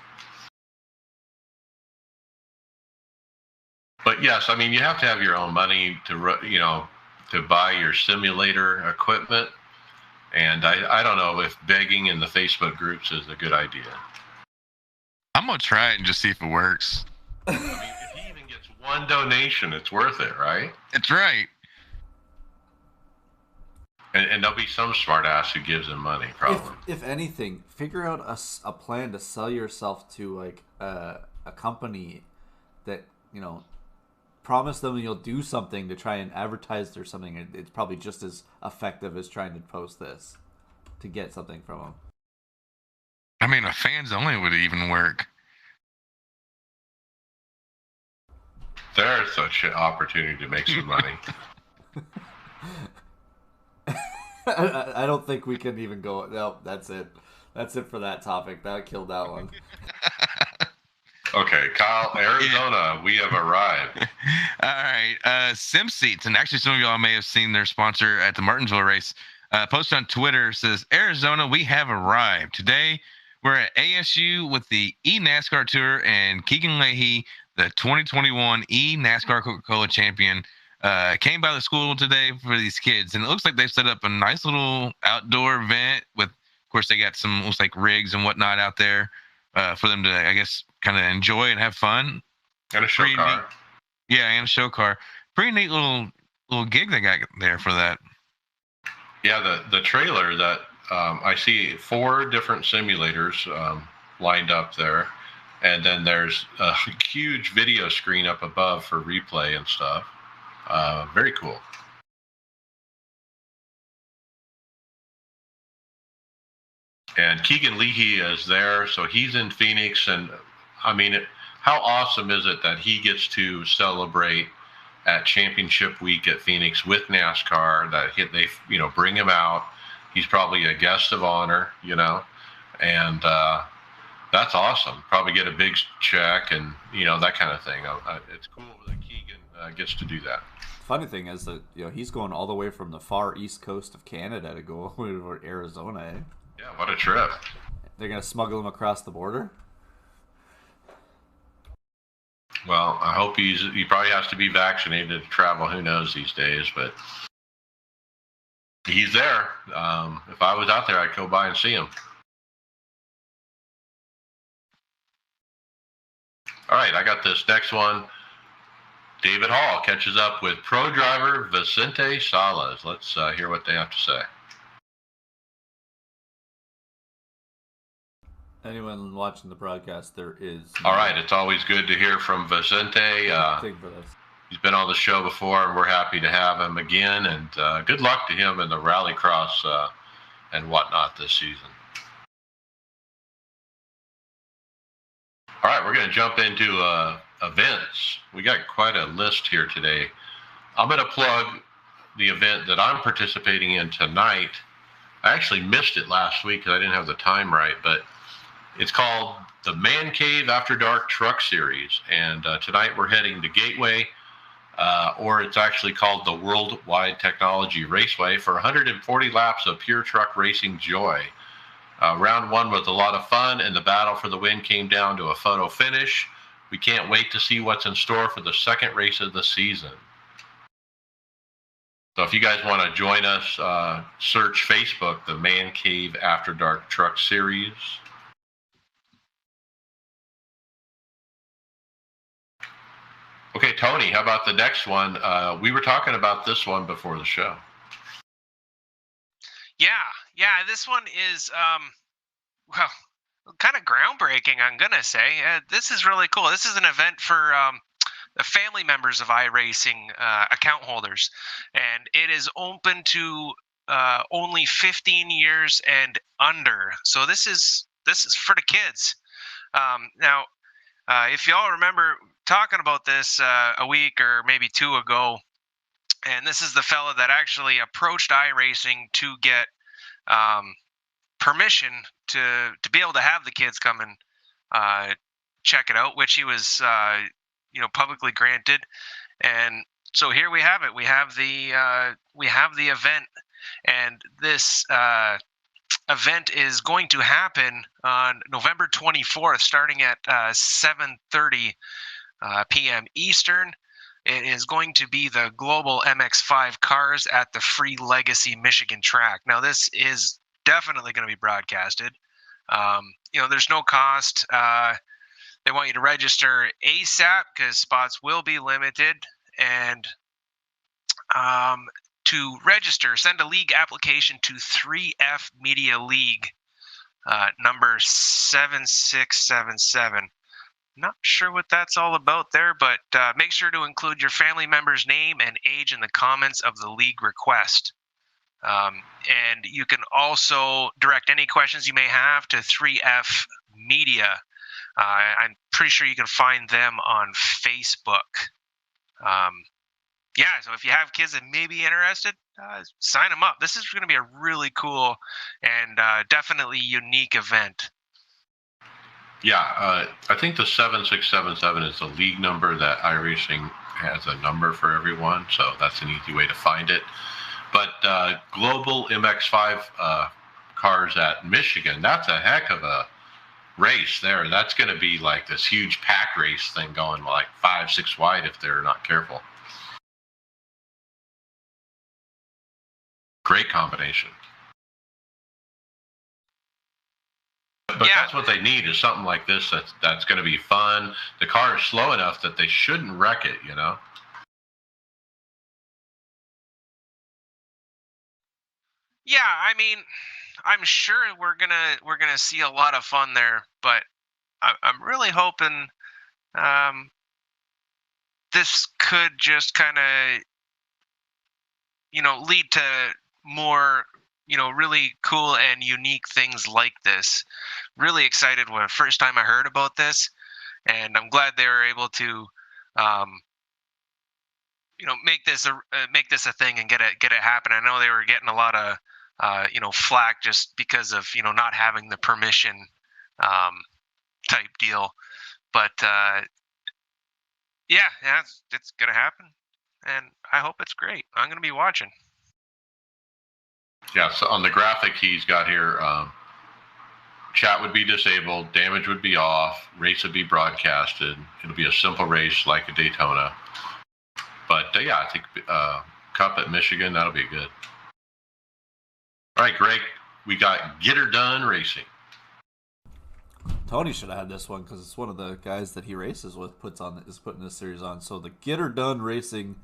Speaker 1: But yes, I mean, you have to have your own money to buy your simulator equipment. And I don't know if begging in the Facebook groups is a good idea.
Speaker 3: I'm going to try it and just see if it works.
Speaker 1: I mean, if he even gets one donation, it's worth it, right?
Speaker 3: It's right.
Speaker 1: And there'll be some smart ass who gives him money, probably.
Speaker 2: If anything, figure out a plan to sell yourself to like a company that, promise them you'll do something to try and advertise or something. It's probably just as effective as trying to post this to get something from them.
Speaker 3: I mean, a fans only would even work.
Speaker 1: There's such an opportunity to make some money.
Speaker 2: I don't think we can even go. No, that's it. That's it for that topic. That killed that one.
Speaker 1: Okay, Kyle, Arizona, we have arrived.
Speaker 3: All right, Sim Seats, and actually some of y'all may have seen their sponsor at the Martinsville race. Posted on Twitter says, Arizona, we have arrived. Today, we're at ASU with the eNASCAR Tour, and Keegan Leahy, the 2021 eNASCAR Coca-Cola champion, came by the school today for these kids. And it looks like they've set up a nice little outdoor event with, of course, they got some, looks like rigs and whatnot out there for them to, I guess, kind of enjoy and have fun.
Speaker 1: And a show
Speaker 3: Pretty
Speaker 1: car.
Speaker 3: neat. Yeah, and a show car. Pretty neat little gig they got there for that.
Speaker 1: Yeah, the trailer that I see 4 different simulators lined up there, and then there's a huge video screen up above for replay and stuff. Very cool. And Keegan Leahy is there, so he's in Phoenix, and I mean, how awesome is it that he gets to celebrate at Championship Week at Phoenix with NASCAR? That they bring him out. He's probably a guest of honor, and that's awesome. Probably get a big check and that kind of thing. It's cool that Keegan gets to do that.
Speaker 2: Funny thing is that he's going all the way from the far east coast of Canada to go over to Arizona. Eh?
Speaker 1: Yeah, what a trip!
Speaker 2: They're gonna smuggle him across the border.
Speaker 1: Well, I hope he probably has to be vaccinated to travel. Who knows these days, but he's there. If I was out there, I'd go by and see him. All right, I got this next one. David Hall catches up with pro driver Vicente Salaz. Let's hear what they have to say.
Speaker 2: Anyone watching the broadcast, there is.
Speaker 1: All right, it's always good to hear from Vicente. He's been on the show before, and we're happy to have him again. And good luck to him in the Rallycross and whatnot this season. All right, we're going to jump into events. We got quite a list here today. I'm going to plug the event that I'm participating in tonight. I actually missed it last week because I didn't have the time right, but it's called the Man Cave After Dark Truck Series. And tonight we're heading to Gateway, or it's actually called the Worldwide Technology Raceway, for 140 laps of pure truck racing joy. Round 1 was a lot of fun, and the battle for the win came down to a photo finish. We can't wait to see what's in store for the second race of the season. So if you guys want to join us, search Facebook, the Man Cave After Dark Truck Series. Okay, Tony, how about the next one? We were talking about this one before the show.
Speaker 4: Yeah, this one is, well, kind of groundbreaking, I'm going to say. This is really cool. This is an event for the family members of iRacing account holders, and it is open to only 15 years and under. So this is for the kids. Now, if y'all remember talking about this a week or maybe 2 ago, and this is the fella that actually approached iRacing to get permission to be able to have the kids come and check it out, which he was publicly granted. And so here we have it. We have the event, and this event is going to happen on November 24th, starting at 7:30 p.m. Eastern. It is going to be the Global MX5 cars at the Free Legacy Michigan track. Now, this is definitely going to be broadcasted. There's no cost. They want you to register ASAP because spots will be limited. And to register, send a league application to 3F Media League, number 7677. Not sure what that's all about there, but make sure to include your family member's name and age in the comments of the league request. And you can also direct any questions you may have to 3F Media. I'm pretty sure you can find them on Facebook. Yeah, so if you have kids that may be interested, sign them up. This is going to be a really cool and definitely unique event.
Speaker 1: Yeah, I think the 7677 is the league number that iRacing has a number for everyone, so that's an easy way to find it. But Global MX5 cars at Michigan, that's a heck of a race there. That's going to be like this huge pack race thing going like 5-6 wide if they're not careful. Great combination. But
Speaker 4: Yeah.
Speaker 1: that's what they need is something like this that's going to be fun. The car is slow enough that they shouldn't wreck it, you know?
Speaker 4: Yeah, I mean, I'm sure we're gonna see a lot of fun there, but I'm really hoping this could just kind of lead to more really cool and unique things like this. Really excited when first time I heard about this, and I'm glad they were able to um, make this a thing and get it happen. I know they were getting a lot of flack just because of not having the permission um, type deal, but yeah, it's gonna happen, and I hope it's great. I'm gonna be watching.
Speaker 1: Yeah, so on the graphic he's got here, chat would be disabled, damage would be off, race would be broadcasted. It'll be a simple race like a Daytona. But yeah, I think Cup at Michigan, that'll be good. All right, Greg, we got Get Her Done Racing.
Speaker 2: Tony should have had this one because it's one of the guys that he races with is putting this series on. So the Get Her Done Racing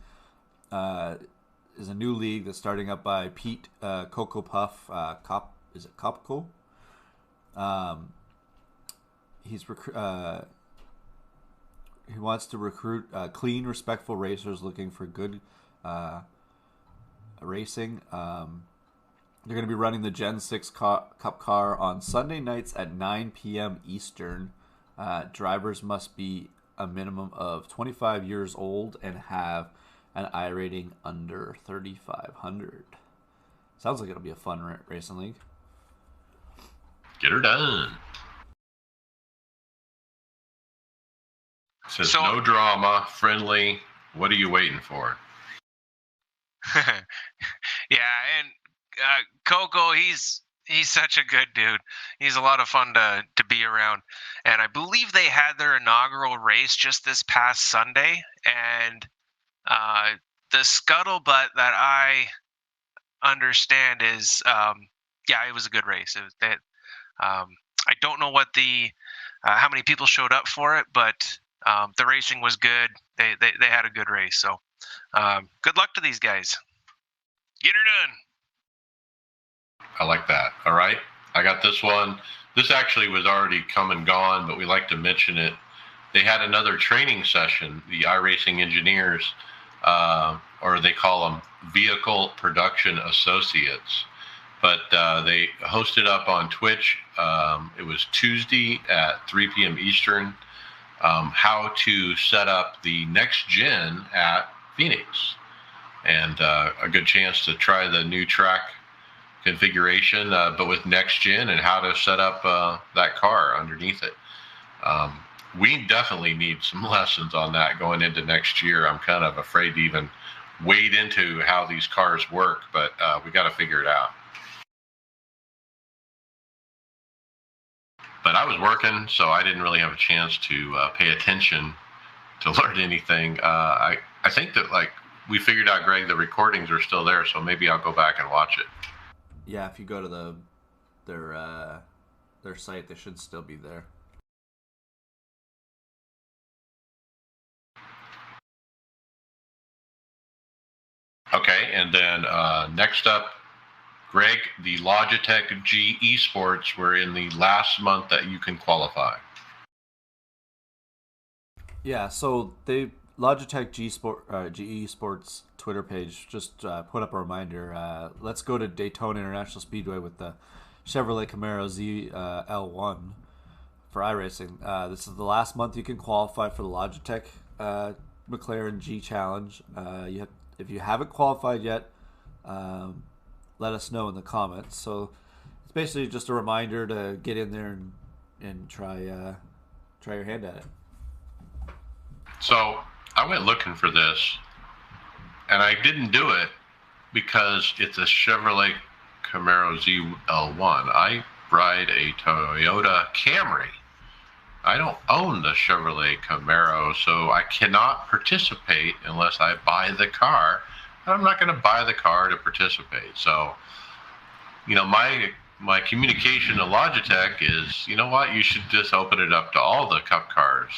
Speaker 2: is a new league that's starting up by Pete Coco Puff is it Kopko? He wants to recruit clean, respectful racers looking for good racing. They're going to be running the Gen 6 Cup car on Sunday nights at 9 p.m. Eastern. Drivers must be a minimum of 25 years old and have an I rating under 3,500. Sounds like it'll be a fun racing league.
Speaker 1: Get her done. It says no drama, friendly. What are you waiting for?
Speaker 4: Yeah, and Coco, he's such a good dude. He's a lot of fun to be around. And I believe they had their inaugural race just this past Sunday. And the scuttlebutt that I understand is, yeah, it was a good race. I don't know what how many people showed up for it, but the racing was good. They had a good race. So good luck to these guys. Get her done.
Speaker 1: I like that. All right. I got this one. This actually was already come and gone, but we like to mention it. They had another training session, the iRacing engineers, or they call them Vehicle Production Associates. But they hosted up on Twitch. It was Tuesday at 3 p.m. Eastern. How to set up the next gen at Phoenix. And a good chance to try the new track configuration, but with next gen and how to set up that car underneath it. We definitely need some lessons on that going into next year. I'm kind of afraid to even wade into how these cars work, but we got to figure it out. But I was working, so I didn't really have a chance to pay attention to learn anything. I think that we figured out, Greg, the recordings are still there, so maybe I'll go back and watch it.
Speaker 2: Yeah, if you go to their site, they should still be there.
Speaker 1: Okay, and then next up, Greg, the Logitech G Esports were in the last month that you can qualify.
Speaker 2: Yeah, so Logitech GE Sports Twitter page just put up a reminder. Let's go to Daytona International Speedway with the Chevrolet Camaro ZL1 for iRacing. This is the last month you can qualify for the Logitech McLaren G Challenge. If you haven't qualified yet, let us know in the comments. So it's basically just a reminder to get in there and try your hand at it.
Speaker 1: So I went looking for this, and I didn't do it because it's a Chevrolet Camaro ZL1. I ride a Toyota Camry. I don't own the Chevrolet Camaro, so I cannot participate unless I buy the car. And I'm not going to buy the car to participate. So, my communication to Logitech is, you know what, you should just open it up to all the Cup cars.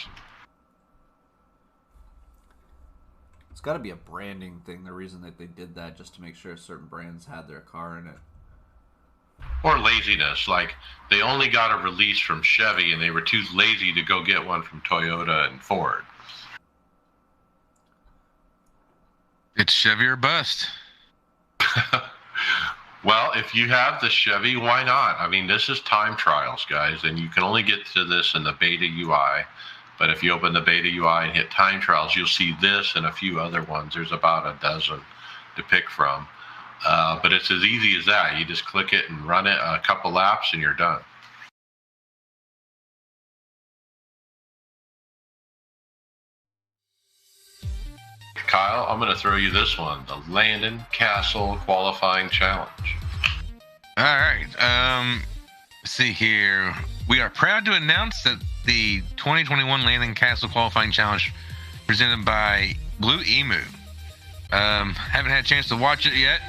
Speaker 2: It's got to be a branding thing, the reason that they did that, just to make sure certain brands had their car in it.
Speaker 1: Or laziness, like they only got a release from Chevy and they were too lazy to go get one from Toyota and Ford.
Speaker 3: It's Chevy or bust.
Speaker 1: Well, if you have the Chevy, why not? I mean, this is time trials, guys, and you can only get to this in the beta UI. But if you open the beta UI and hit time trials, you'll see this and a few other ones. There's about a dozen to pick from. But it's as easy as that. You just click it and run it a couple laps and you're done. Kyle, I'm going to throw you this one, the Landon Castle Qualifying Challenge.
Speaker 3: All right. Let's see here. We are proud to announce that the 2021 Landon Castle Qualifying Challenge presented by Blue Emu. Haven't had a chance to watch it yet,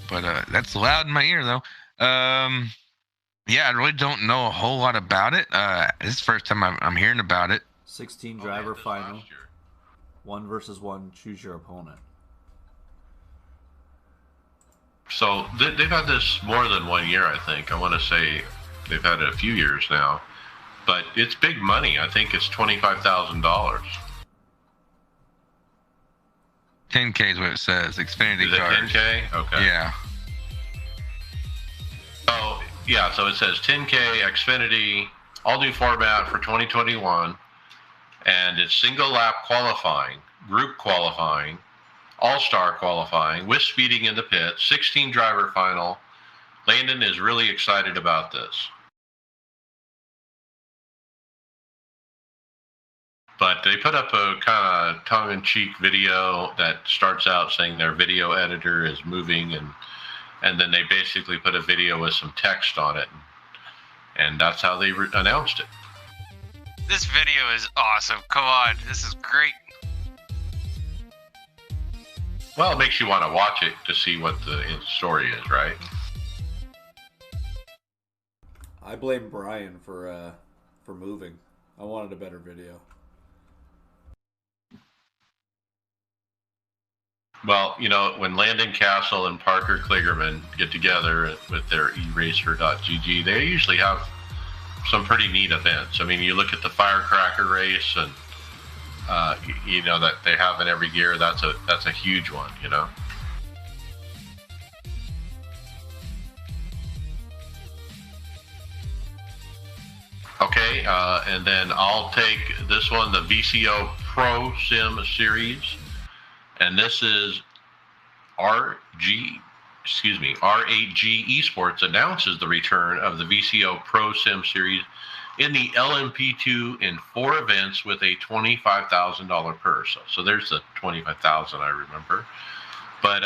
Speaker 3: but that's loud in my ear, though. Yeah, I really don't know a whole lot about it. This is the first time I'm hearing about it.
Speaker 2: 16 driver final. 1 versus 1. Choose your opponent.
Speaker 1: So they've had this more than 1 year, I think. I want to say they've had it a few years now. But it's big money. I think it's $25,000.
Speaker 3: 10K is what it says. Xfinity
Speaker 1: Is it
Speaker 3: cars.
Speaker 1: 10K? Okay.
Speaker 3: Yeah.
Speaker 1: Oh, yeah. So it says 10K Xfinity, all new format for 2021. And it's single lap qualifying, group qualifying, all-star qualifying, with speeding in the pit, 16 driver final. Landon is really excited about this. But they put up a kind of tongue-in-cheek video that starts out saying their video editor is moving, and then they basically put a video with some text on it. And that's how they announced it.
Speaker 4: This video is awesome. Come on, this is great.
Speaker 1: Well, it makes you want to watch it to see what the story is, right?
Speaker 2: I blame Brian for moving. I wanted a better video.
Speaker 1: Well, when Landon Castle and Parker Kligerman get together with their iRacer.gg, they usually have some pretty neat events. I mean, you look at the firecracker race, and that they have in every year. That's a huge one. Okay, and then I'll take this one, the VCO Pro Sim Series, and this is R8G Esports announces the return of the VCO Pro Sim Series in the LMP2 in 4 events with a $25,000 purse. So there's the $25,000 I remember. But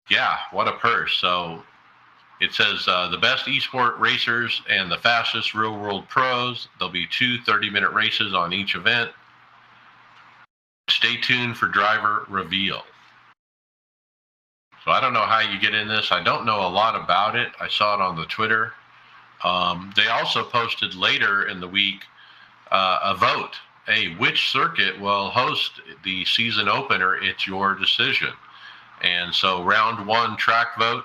Speaker 1: yeah, what a purse. So it says the best esport racers and the fastest real-world pros. There'll be 2 30-minute races on each event. Stay tuned for driver reveal. So I don't know how you get in this. I don't know a lot about it. I saw it on the Twitter. They also posted later in the week a vote. Hey, which circuit will host the season opener? It's your decision. And so round 1 track vote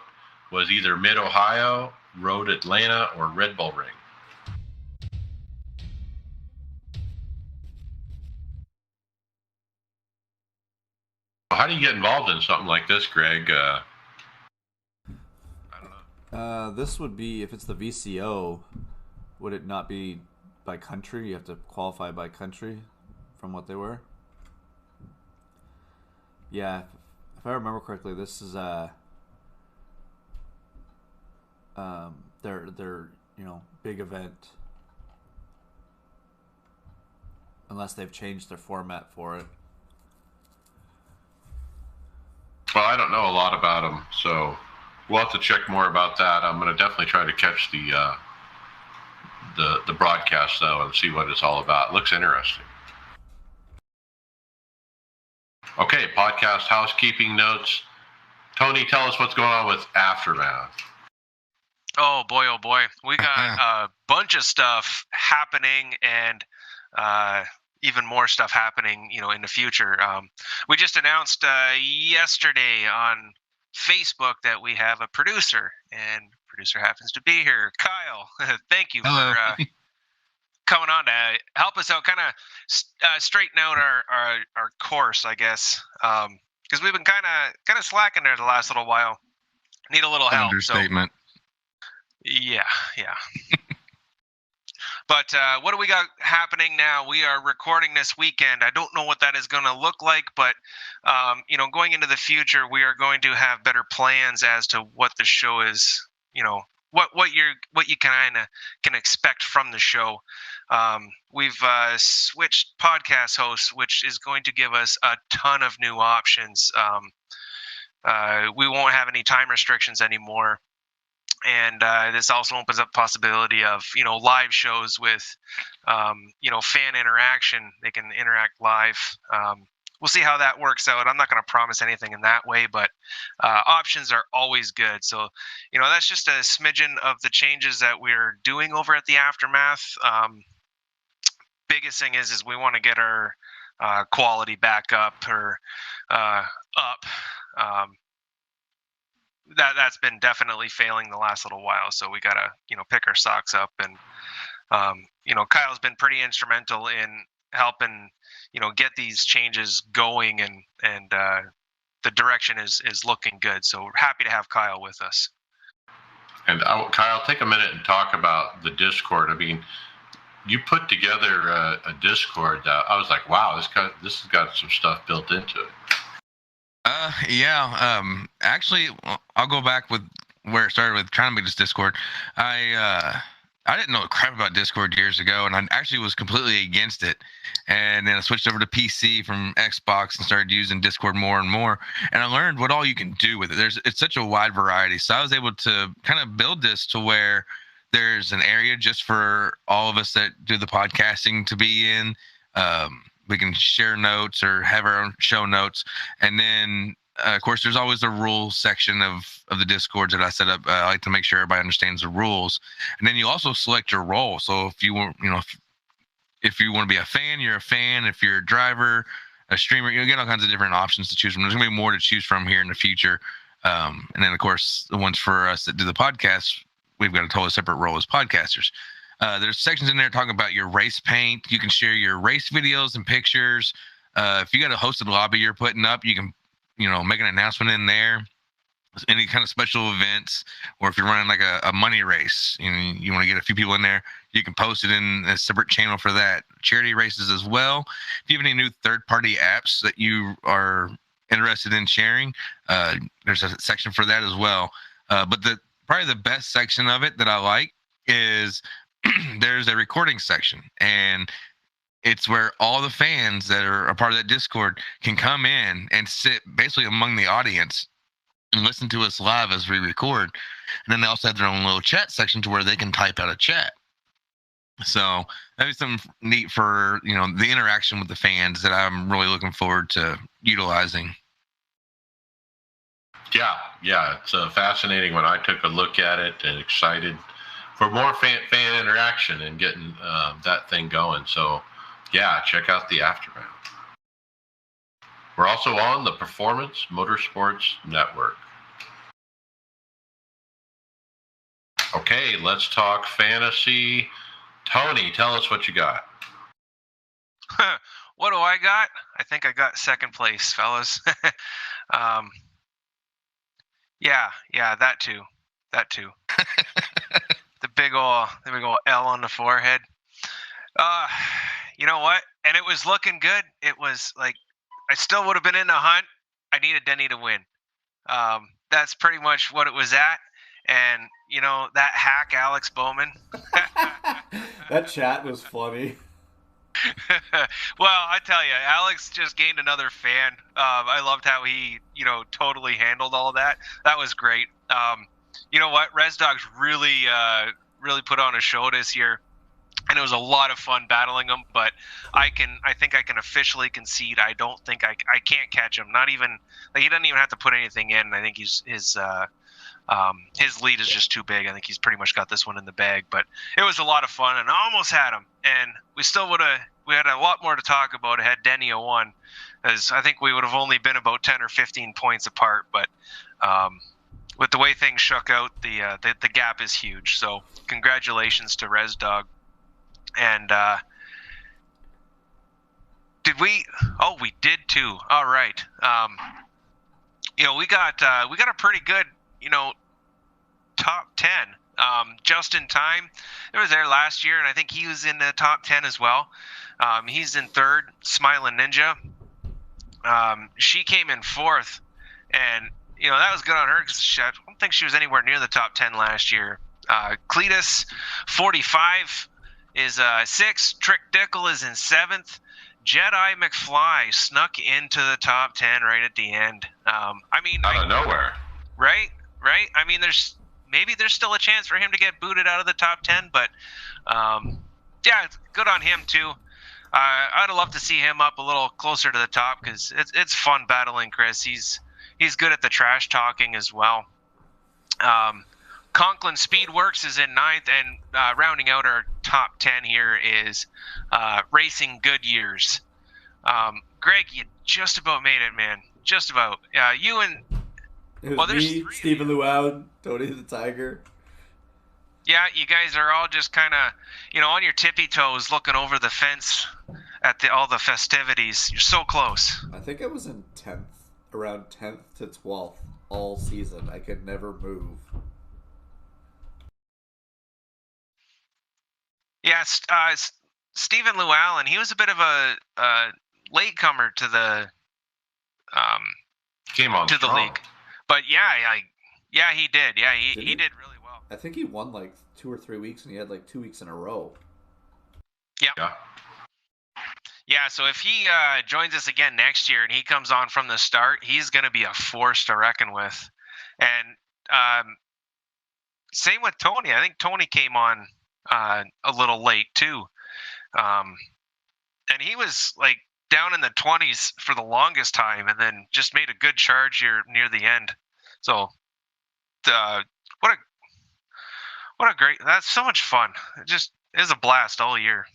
Speaker 1: was either Mid-Ohio, Road Atlanta, or Red Bull Ring. Well, how do you get involved in something like this, Greg? I don't know.
Speaker 2: This would be, if it's the VCO, would it not be by country? You have to qualify by country from what they were? Yeah, if I remember correctly, this is their big event, unless they've changed their format for it.
Speaker 1: Well, I don't know a lot about them, so we'll have to check more about that. I'm going to definitely try to catch the broadcast though and see what it's all about. It looks interesting. Okay, podcast housekeeping notes. Tony, tell us what's going on with Aftermath.
Speaker 4: Oh boy, we got a bunch of stuff happening, and even more stuff happening, in the future. We just announced yesterday on Facebook that we have a producer, and producer happens to be here, Kyle. Thank you for coming on to help us out, kind of straighten out our course, I guess, because we've been kind of slacking there the last little while. Need a little help.
Speaker 3: Understatement.
Speaker 4: So, yeah. But what do we got happening now? We are recording this weekend. I don't know what that is going to look like, but going into the future, we are going to have better plans as to what the show is. What you kind of can expect from the show. We've switched podcast hosts, which is going to give us a ton of new options. We won't have any time restrictions anymore. And this also opens up possibility of, live shows with, fan interaction. They can interact live. We'll see how that works out. I'm not going to promise anything in that way, but options are always good. So, that's just a smidgen of the changes that we're doing over at the Aftermath. Biggest thing is we want to get our quality back up or up. That's been definitely failing the last little while, so we gotta pick our socks up, and Kyle's been pretty instrumental in helping get these changes going, and the direction is looking good, so we're happy to have Kyle with us.
Speaker 1: And Kyle, take a minute and talk about the Discord. I mean, you put together a Discord that I was like, wow, this has got some stuff built into it.
Speaker 3: Actually, I'll go back with where it started with trying to make this Discord. I didn't know crap about Discord years ago, and I actually was completely against it. And then I switched over to PC from Xbox and started using Discord more and more. And I learned what all you can do with it. It's such a wide variety. So I was able to kind of build this to where there's an area just for all of us that do the podcasting to be in. We can share notes or have our own show notes. And then, of course, there's always a rules section of the Discords that I set up. I like to make sure everybody understands the rules. And then you also select your role. So if you want, if you want to be a fan, you're a fan. If you're a driver, a streamer, you'll get all kinds of different options to choose from. There's going to be more to choose from here in the future. And then, of course, the ones for us that do the podcast, we've got a totally separate role as podcasters. There's sections in there talking about your race paint. You can share your race videos and pictures. If you got a hosted lobby you're putting up, you can, make an announcement in there. Any kind of special events, or if you're running like a money race, you want to get a few people in there, you can post it in a separate channel for that. Charity races as well. If you have any new third-party apps that you are interested in sharing, there's a section for that as well. But probably the best section of it that I like is there's a recording section, and it's where all the fans that are a part of that Discord can come in and sit basically among the audience and listen to us live as we record. And then they also have their own little chat section to where they can type out a chat. So that'd be something neat for, the interaction with the fans that I'm really looking forward to utilizing.
Speaker 1: Yeah, it's fascinating when I took a look at it, and excited for more fan interaction and getting that thing going. So, yeah, check out the Aftermath. We're also on the Performance Motorsports Network. Okay, let's talk fantasy. Tony, tell us what you got.
Speaker 4: What do I got? I think I got second place, fellas. Yeah, that too. The big ol' L on the forehead. You know what? And it was looking good. It was like I still would have been in the hunt. I needed Denny to win. That's pretty much what it was at. And that hack Alex Bowman.
Speaker 2: That chat was funny.
Speaker 4: Well, I tell you, Alex just gained another fan. I loved how he, totally handled all that. That was great. You know what? Res Dogs really put on a show this year, and it was a lot of fun battling him. But I think I can officially concede. I don't think I can't catch him. Not even he doesn't even have to put anything in. I think his lead is just too big. I think he's pretty much got this one in the bag. But it was a lot of fun, and I almost had him. And we had a lot more to talk about had Denny won, as I think we would have only been about 10 or 15 points apart. But with the way things shook out, the gap is huge. So congratulations to Res Dog. And did we? Oh, we did too. All right. We got a pretty good, top 10. Just in time. It was there last year, and I think he was in the top 10 as well. He's in third. Smiling Ninja. She came in fourth, and that was good on her because I don't think she was anywhere near the top 10 last year. Cletus, 45, is sixth. Trick Dickle is in seventh. Jedi McFly snuck into the top 10 right at the end. Out
Speaker 1: of nowhere.
Speaker 4: Right. I mean, there's still a chance for him to get booted out of the top 10, but yeah, good on him too. I'd love to see him up a little closer to the top because it's fun battling Chris. He's good at the trash talking as well. Conklin Speedworks is in ninth, and rounding out our top 10 here is Racing Good Years. Greg, you just about made it, man. Just about. You and
Speaker 2: it was me, Stephen Luau, Tony the Tiger.
Speaker 4: Yeah, you guys are all just kind of, on your tippy toes looking over the fence at all the festivities. You're so close.
Speaker 2: I think I was in 10th, around 10th to 12th all season. I could never move.
Speaker 4: Yeah, Stephen Llewellyn, he was a bit of a latecomer to the the league. But yeah, he did. Yeah, he did really well.
Speaker 2: I think he won like 2 or 3 weeks, and he had like 2 weeks in a row.
Speaker 1: Yeah.
Speaker 4: Yeah, so if he joins us again next year and he comes on from the start, he's going to be a force to reckon with. And same with Tony. I think Tony came on a little late too. And he was like down in the 20s for the longest time, and then just made a good charge here near the end. So what a great, that's so much fun. It just is a blast all year.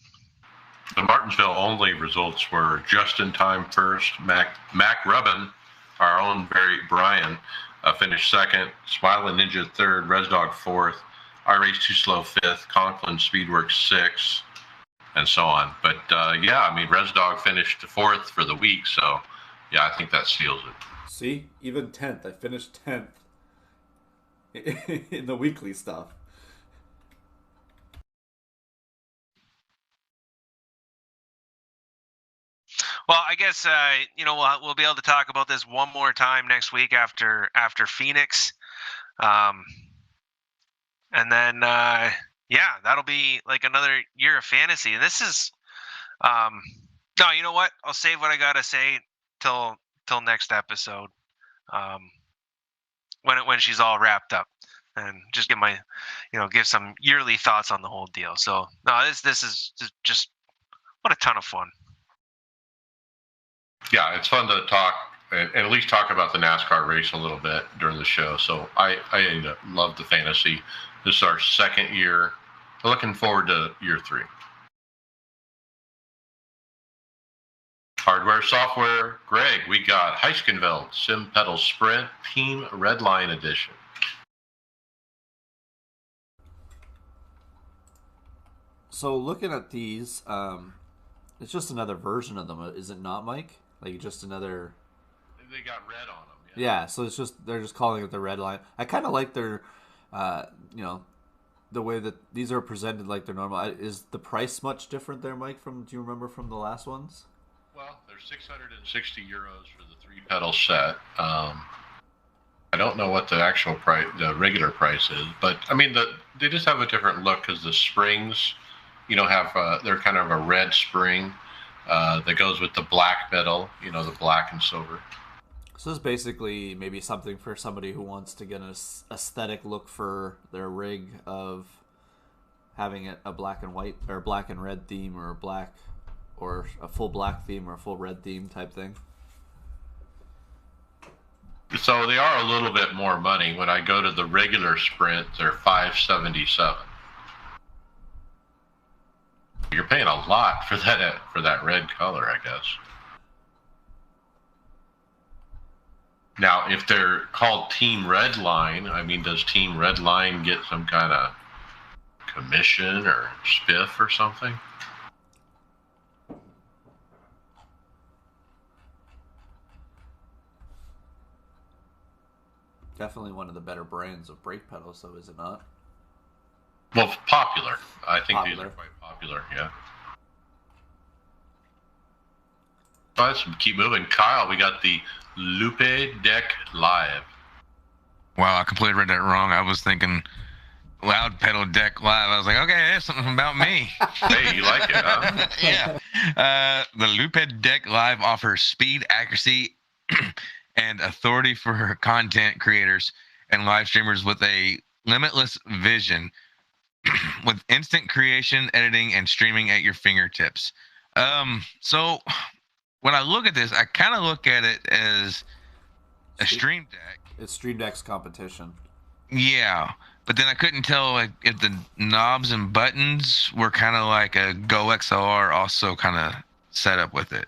Speaker 1: The Martinsville only results were just in time first. Mac Rubin, our own Brian, finished second. Smiling Ninja third. Res Dog fourth. iRace Too Slow fifth. Conklin Speedworks sixth, and so on. But Res Dog finished fourth for the week. So yeah, I think that seals it.
Speaker 2: See, even 10th. I finished 10th in the weekly stuff.
Speaker 4: Well, I guess we'll be able to talk about this one more time next week after Phoenix, and then that'll be like another year of fantasy. And this is no, you know what? I'll save what I gotta say till next episode, when she's all wrapped up, and just give some yearly thoughts on the whole deal. So no, this is just what a ton of fun.
Speaker 1: Yeah, it's fun to talk and at least talk about the NASCAR race a little bit during the show. So I love the fantasy. This is our second year. Looking forward to year 3. Hardware, software, Greg, we got Heiskenveld, Sim Pedal Sprint, Team Redline Edition.
Speaker 2: So looking at these, It's just another version of them, is it not, Mike? Like just another.
Speaker 1: They got red on them.
Speaker 2: Yeah, so it's just they're just calling it the red line. I kind of like their, you know, the way that these are presented like they're normal. Is the price much different there, Mike? Do you remember from the last ones?
Speaker 1: Well, they're 660 euros for the 3-pedal set. I don't know what the actual price, the regular price is, but I mean, they just have a different look because the springs, have they're kind of a red spring that goes with the black pedal, the black and silver.
Speaker 2: So this is basically maybe something for somebody who wants to get an aesthetic look for their rig of having it a black and white or black and red theme or a full black theme or a full red theme type thing.
Speaker 1: So they are a little bit more money. When I go to the regular Sprint, they're $577. You're paying a lot for that red color, I guess. Now, if they're called Team Redline, I mean, does Team Redline get some kind of commission or spiff or something?
Speaker 2: Definitely one of the better brands of brake pedals, though, is it not?
Speaker 1: Well, popular. I think
Speaker 2: popular.
Speaker 1: These are quite popular, yeah. Let's keep moving. Kyle, we got the Loophead Deck Live.
Speaker 3: Wow, I completely read that wrong. I was thinking Loud Pedal Deck Live. I was like, okay, that's something about me.
Speaker 1: Hey, you like it, huh?
Speaker 3: Yeah. The Loophead Deck Live offers speed, accuracy, and authority for content creators and live streamers with a limitless vision with instant creation, editing, and streaming at your fingertips. So when I look at this, I kind of look at it as a Stream Deck.
Speaker 2: It's Stream Deck's competition.
Speaker 3: Yeah, but then I couldn't tell if the knobs and buttons were kind of like a Go XLR also kind of set up with it.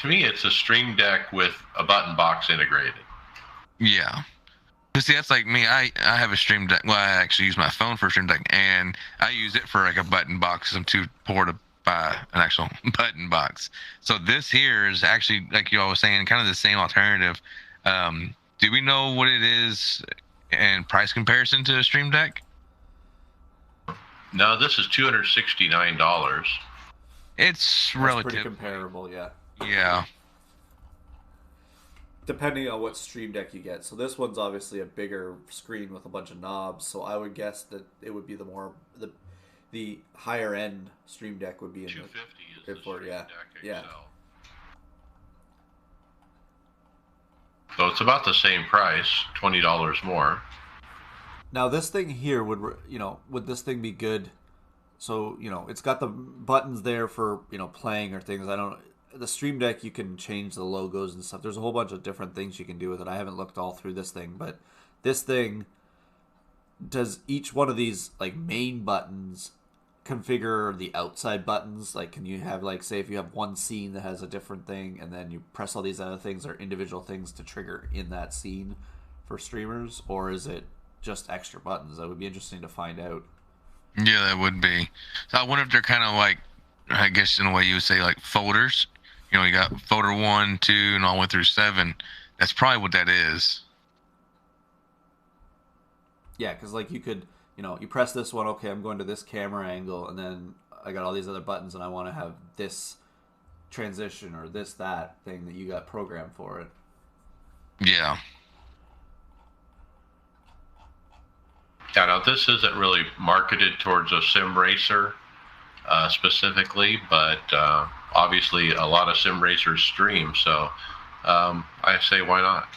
Speaker 1: To me, it's a Stream Deck with a button box integrated.
Speaker 3: Yeah. But see, that's like me. I have a Stream Deck. Well, I actually use my phone for a Stream Deck, and I use it for like a button box. I'm too poor to buy an actual button box. So this here is actually, like you all was saying, kind of the same alternative. Do we know what it is in price comparison to a Stream Deck?
Speaker 1: No, this is $269.
Speaker 3: It's relatively
Speaker 2: pretty comparable, yeah.
Speaker 3: Yeah.
Speaker 2: Depending on what Stream Deck you get. So this one's obviously a bigger screen with a bunch of knobs. So I would guess that it would be the higher end Stream Deck would be in
Speaker 1: 250 is the
Speaker 2: for,
Speaker 1: Stream
Speaker 2: yeah.
Speaker 1: Deck XL.
Speaker 2: Yeah.
Speaker 1: So it's about the same price, $20 more.
Speaker 2: Now this thing here would this thing be good? So, it's got the buttons there for, playing or things. The Stream Deck, you can change the logos and stuff. There's a whole bunch of different things you can do with it. I haven't looked all through this thing, but this thing, does each one of these like main buttons configure the outside buttons? Like, can you have, like, say if you have one scene that has a different thing and then you press all these other things or individual things to trigger in that scene for streamers, or is it just extra buttons? That would be interesting to find out.
Speaker 3: Yeah, that would be. So I wonder if they're kind of like, I guess in a way you would say, like folders. You got folder 1, 2, and all the way through 7. That's probably what that is.
Speaker 2: Yeah, because like you could, you press this one, okay, I'm going to this camera angle, and then I got all these other buttons, and I want to have this transition or that thing that you got programmed for it.
Speaker 3: Yeah.
Speaker 1: Yeah, now this isn't really marketed towards a sim racer specifically, but obviously a lot of sim racers stream, so I say why not?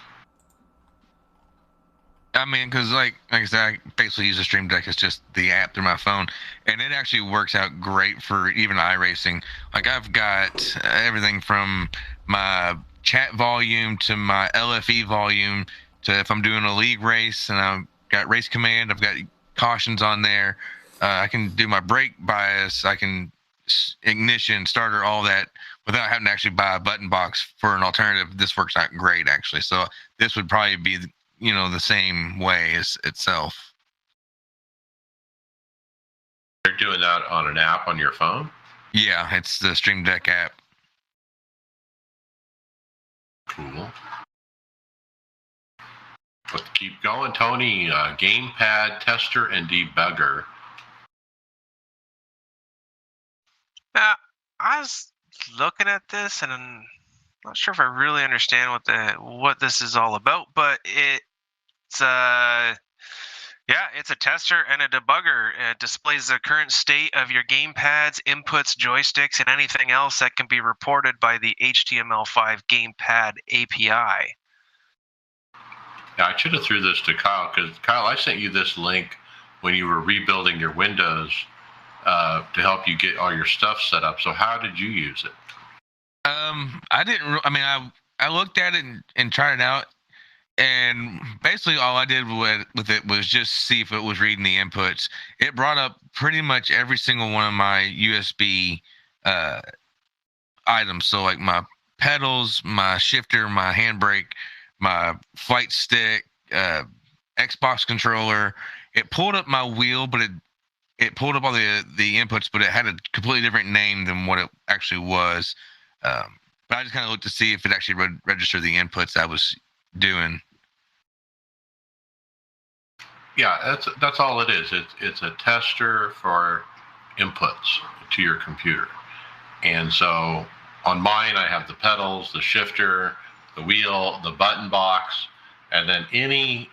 Speaker 3: I mean, because like I said, I basically use a Stream Deck. It's just the app through my phone, and it actually works out great for even iRacing. Like, I've got everything from my chat volume to my LFE volume to if I'm doing a league race and I've got race command, I've got cautions on there. I can do my brake bias, I can ignition, starter, all that without having to actually buy a button box for an alternative. This works out great, actually. So this would probably be, the same way as itself.
Speaker 1: You're doing that on an app on your phone?
Speaker 3: Yeah, it's the Stream Deck app.
Speaker 1: Cool. Let's keep going, Tony. Gamepad, tester, and debugger.
Speaker 4: Now, I was looking at this, and I'm not sure if I really understand what this is all about. But it's yeah, it's a tester and a debugger. It displays the current state of your gamepads, inputs, joysticks, and anything else that can be reported by the HTML5 Gamepad API.
Speaker 1: Yeah, I should have threw this to Kyle because Kyle, I sent you this link when you were rebuilding your Windows to help you get all your stuff set up. So how did you use it?
Speaker 3: I didn't. I mean, I looked at it and tried it out, and basically all I did with it was just see if it was reading the inputs. It brought up pretty much every single one of my USB items. So like my pedals, my shifter, my handbrake, my flight stick, Xbox controller. It pulled up my wheel, but it pulled up all the inputs, but it had a completely different name than what it actually was. But I just kind of looked to see if it actually registered the inputs I was doing.
Speaker 1: Yeah, that's all it is. It's a tester for inputs to your computer. And so on mine, I have the pedals, the shifter, the wheel, the button box, and then any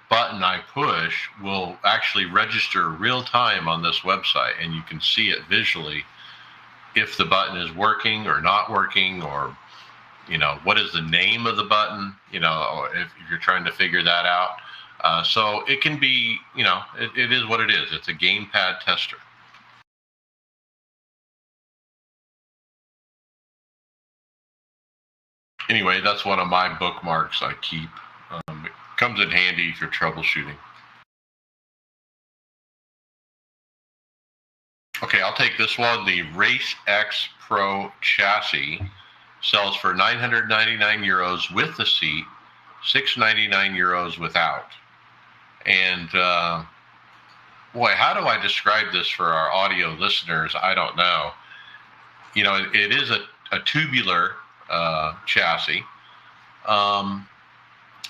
Speaker 1: button I push will actually register real time on this website, and you can see it visually if the button is working or not working, or what is the name of the button, or if you're trying to figure that out. So it can be, it is what it is. It's a gamepad tester. Anyway, that's one of my bookmarks I keep. It comes in handy if you're troubleshooting. Okay, I'll take this one. The Race X Pro chassis sells for 999 euros with the seat, 699 euros without. And boy, how do I describe this for our audio listeners? I don't know. It is a tubular chassis.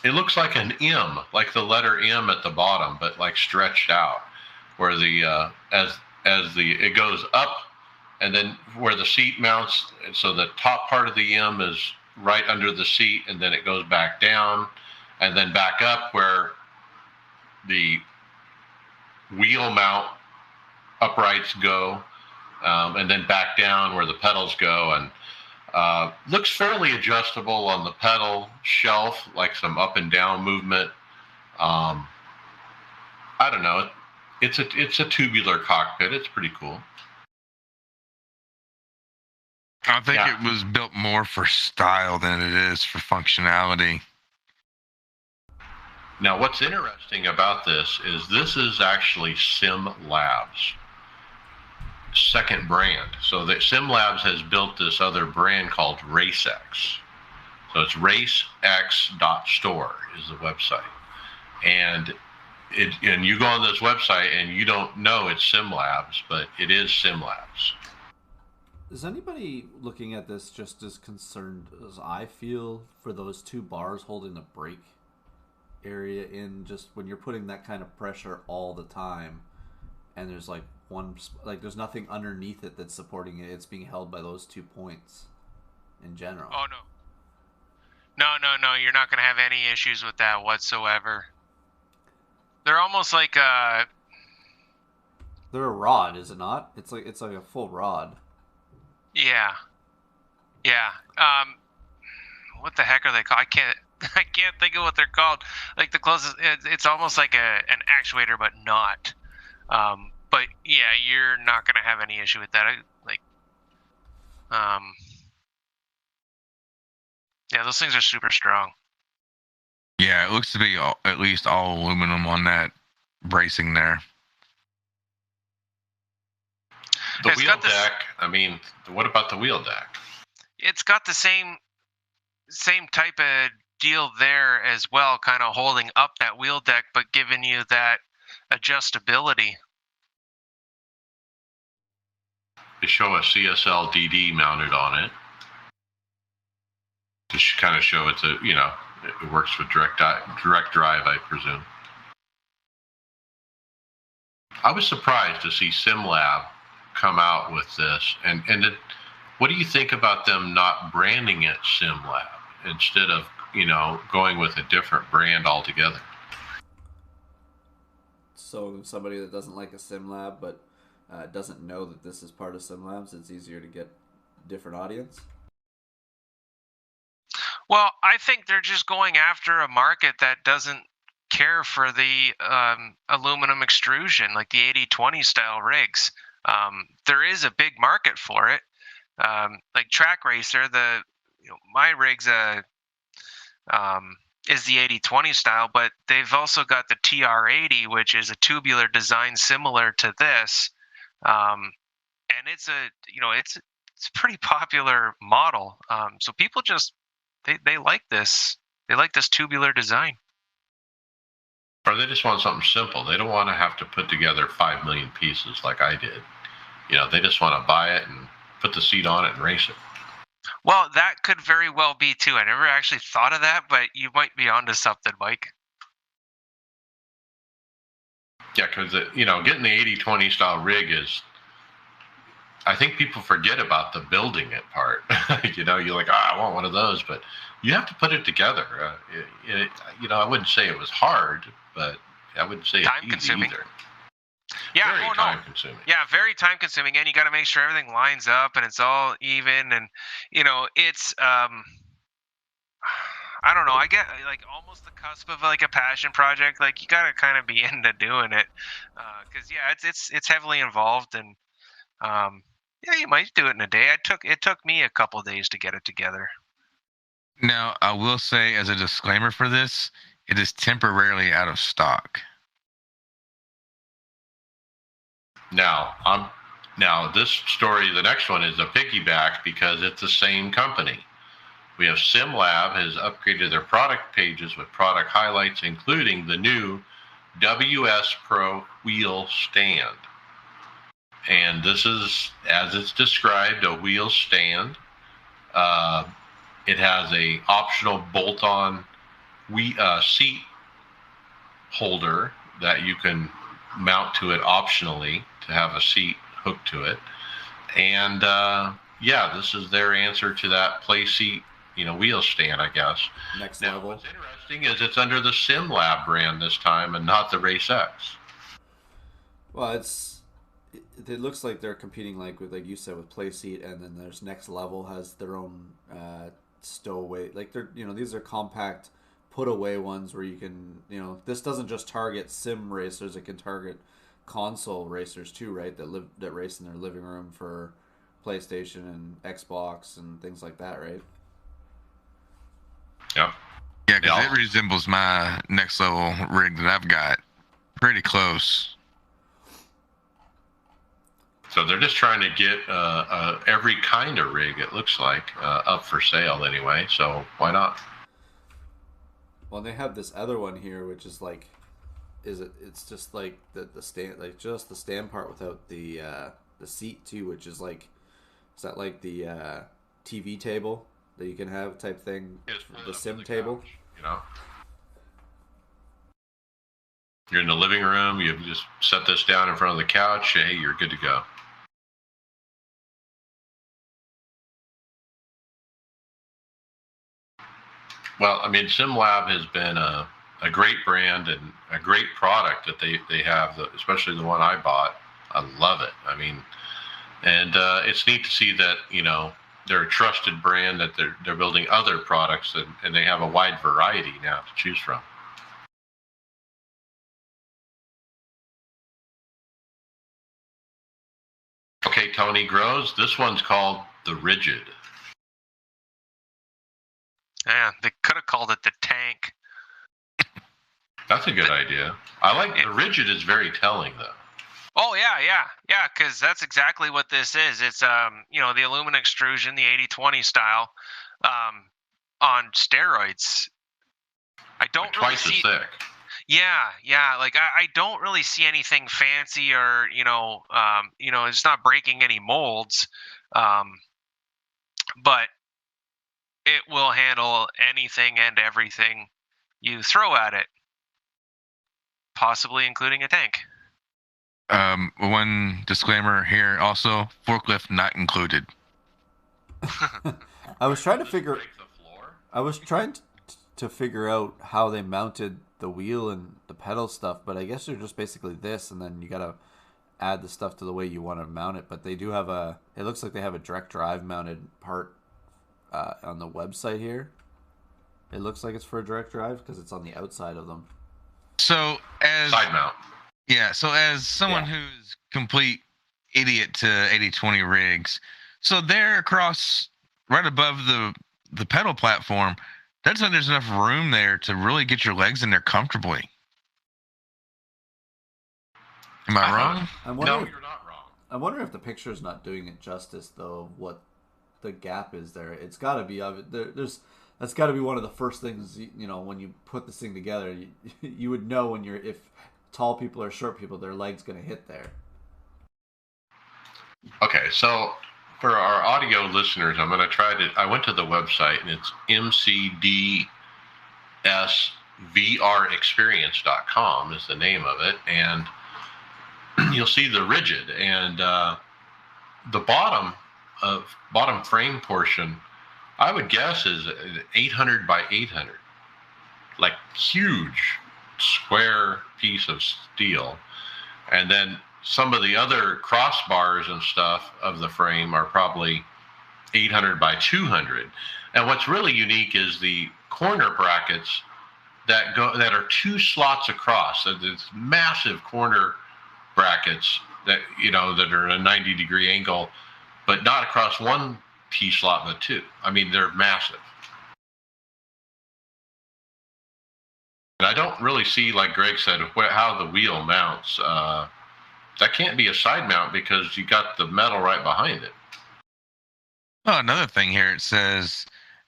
Speaker 1: It looks like an M, like the letter M at the bottom, but like stretched out, where the it goes up, and then where the seat mounts. So the top part of the M is right under the seat, and then it goes back down, and then back up where the wheel mount uprights go, and then back down where the pedals go, and looks fairly adjustable on the pedal shelf, like some up and down movement. I don't know. It's a tubular cockpit. It's pretty cool.
Speaker 3: I think it was built more for style than it is for functionality.
Speaker 1: Now, what's interesting about this is actually Sim Labs' second brand. So that Sim Labs has built this other brand called RaceX. So it's racex.store is the website. And you go on this website and you don't know it's Sim Labs, but it is Sim Labs.
Speaker 2: Is anybody looking at this just as concerned as I feel for those two bars holding the brake area in, just when you're putting that kind of pressure all the time, and there's there's nothing underneath it that's supporting it? It's being held by those 2 points in general.
Speaker 4: Oh, no, you're not going to have any issues with that whatsoever. They're almost like
Speaker 2: they're a rod, is it not? It's like a full rod.
Speaker 4: Yeah. What the heck are they called? I can't think of what they're called. Like the closest, it's almost like an actuator, but not. But yeah, you're not gonna have any issue with that. Yeah, those things are super strong.
Speaker 3: Yeah, it looks to be at least all aluminum on that bracing there.
Speaker 1: The wheel deck. I mean, what about the wheel deck?
Speaker 4: It's got the same type of deal there as well, kind of holding up that wheel deck, but giving you that adjustability.
Speaker 1: They show a CSL DD mounted on it to kind of show it's it works with direct drive, I presume. I was surprised to see SimLab come out with this, and what do you think about them not branding it SimLab instead of going with a different brand altogether?
Speaker 2: So somebody that doesn't like a SimLab but doesn't know that this is part of SimLabs, it's easier to get different audience.
Speaker 4: Well, I think they're just going after a market that doesn't care for the aluminum extrusion, like the 80/20 style rigs. There is a big market for it. Like Track Racer, my rig's is the 80/20 style, but they've also got the TR80, which is a tubular design similar to this, and it's a pretty popular model. So people just they like this. They like this tubular design.
Speaker 1: Or they just want something simple. They don't want to have to put together 5 million pieces like I did. They just want to buy it and put the seat on it and race it.
Speaker 4: Well, that could very well be too. I never actually thought of that, but you might be onto something, Mike.
Speaker 1: Yeah, because getting the 80/20 style rig is, I think people forget about the building it part. You're like, I want one of those, but you have to put it together. I wouldn't say it was hard, but I wouldn't say it's easy either.
Speaker 4: Yeah,
Speaker 1: very time consuming.
Speaker 4: Yeah, very time consuming, and you got to make sure everything lines up and it's all even, and it's I don't know. I get like almost the cusp of like a passion project. Like you got to kind of be into doing it, because it's heavily involved, and yeah, you might do it in a day. It took me a couple days to get it together.
Speaker 3: Now, I will say as a disclaimer for this, it is temporarily out of stock.
Speaker 1: Now, this story, the next one is a piggyback because it's the same company. We have SimLab has upgraded their product pages with product highlights, including the new WS Pro wheel stand. And this is, as it's described, a wheel stand. It has a optional bolt-on seat holder that you can mount to it optionally to have a seat hooked to it. And this is their answer to that play seat, wheel stand, I guess.
Speaker 2: Next level.
Speaker 1: What's interesting is it's under the SimLab brand this time and not the Race X.
Speaker 2: Well, it looks like they're competing like you said with Playseat, and then there's Next Level has their own stowaway. Like these are compact put away ones where you can this doesn't just target sim racers, it can target console racers too, right? That race in their living room for PlayStation and Xbox and things like that, right?
Speaker 1: Yeah.
Speaker 3: Yeah, because it resembles my Next Level rig that I've got. Pretty close.
Speaker 1: So they're just trying to get every kind of rig, it looks like, up for sale anyway. So why not?
Speaker 2: Well, they have this other one here, which is like, it's just like the stand, like just the stand part without the seat too, which is like, is that like the TV table that you can have type thing, the sim table?
Speaker 1: Couch, You're in the living room, you just set this down in front of the couch, hey, you're good to go. Well, I mean, SimLab has been a great brand and a great product that they have, especially the one I bought. I love it. I mean, and it's neat to see that, they're a trusted brand, that they're building other products, and they have a wide variety now to choose from. Okay, Tony Groves, this one's called the Rigid.
Speaker 4: Yeah, they could have called it the Tank.
Speaker 1: That's a good idea. I like the Rigid is very telling though.
Speaker 4: Oh yeah, because that's exactly what this is. It's the aluminum extrusion, the 80/20 style, on steroids. I don't
Speaker 1: twice
Speaker 4: really see,
Speaker 1: as thick.
Speaker 4: Yeah. Like I don't really see anything fancy or it's not breaking any molds, but it will handle anything and everything you throw at it, possibly including a tank.
Speaker 3: One disclaimer here also, forklift not included.
Speaker 2: I was trying to figure.
Speaker 1: Break the floor.
Speaker 2: I was trying to figure out how they mounted the wheel and the pedal stuff, but I guess they're just basically this, and then you gotta add the stuff to the way you want to mount it. But they do have a. It looks like they have a direct drive mounted part on the website here. It looks like it's for a direct drive because it's on the outside of them.
Speaker 3: So as
Speaker 1: Side mount.
Speaker 3: Yeah, so as someone who's complete idiot to 80/20 rigs, so they're across right above the pedal platform. That's when there's enough room there to really get your legs in there comfortably. Am I wrong?
Speaker 1: No, you're not wrong.
Speaker 2: I'm wondering if the picture's not doing it justice, though. What the gap is there? It's got to be that's got to be one of the first things when you put this thing together. You would know if tall people or short people, their legs going to hit there.
Speaker 1: Okay, so for our audio listeners, I'm going to I went to the website, and it's mcdsvrexperience.com is the name of it, and you'll see the rigid, and the bottom frame portion, I would guess, is 800 by 800, like huge square piece of steel. And then some of the other crossbars and stuff of the frame are probably 800 by 200. And what's really unique is the corner brackets that are 2 slots across. So there's massive corner brackets that are at a 90-degree angle, but not across one T slot, but 2. I mean, they're massive. And I don't really see, like Greg said, how the wheel mounts. That can't be a side mount because you got the metal right behind it.
Speaker 3: Oh, another thing here, it says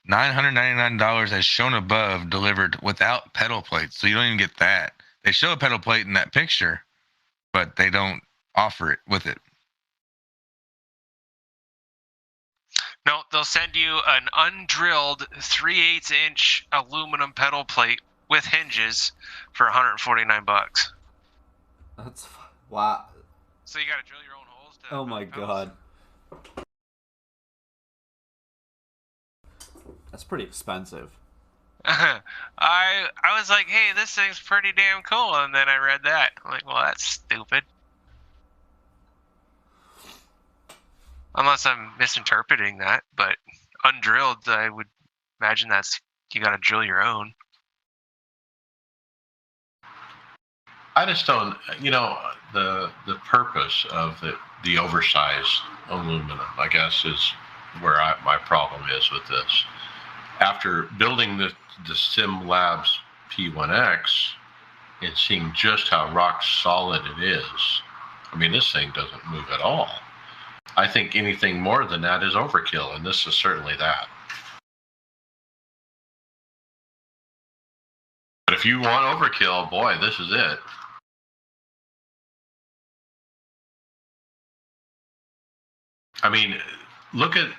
Speaker 3: $999 as shown above, delivered without pedal plates. So you don't even get that. They show a pedal plate in that picture, but they don't offer it with it.
Speaker 4: No, they'll send you an undrilled 3/8-inch aluminum pedal plate with hinges for $149.
Speaker 2: That's wow.
Speaker 4: So you got to drill your own holes.
Speaker 2: Oh my god. That's pretty expensive.
Speaker 4: I was like, hey, this thing's pretty damn cool, and then I read that. I'm like, well, that's stupid. Unless I'm misinterpreting that, but undrilled, I would imagine you got to drill your own.
Speaker 1: I just don't, the purpose of the oversized aluminum, I guess, is where my problem is with this. After building the Sim Labs P1X and seeing just how rock solid it is, I mean, this thing doesn't move at all. I think anything more than that is overkill, and this is certainly that. But if you want overkill, boy, this is it. I mean, look at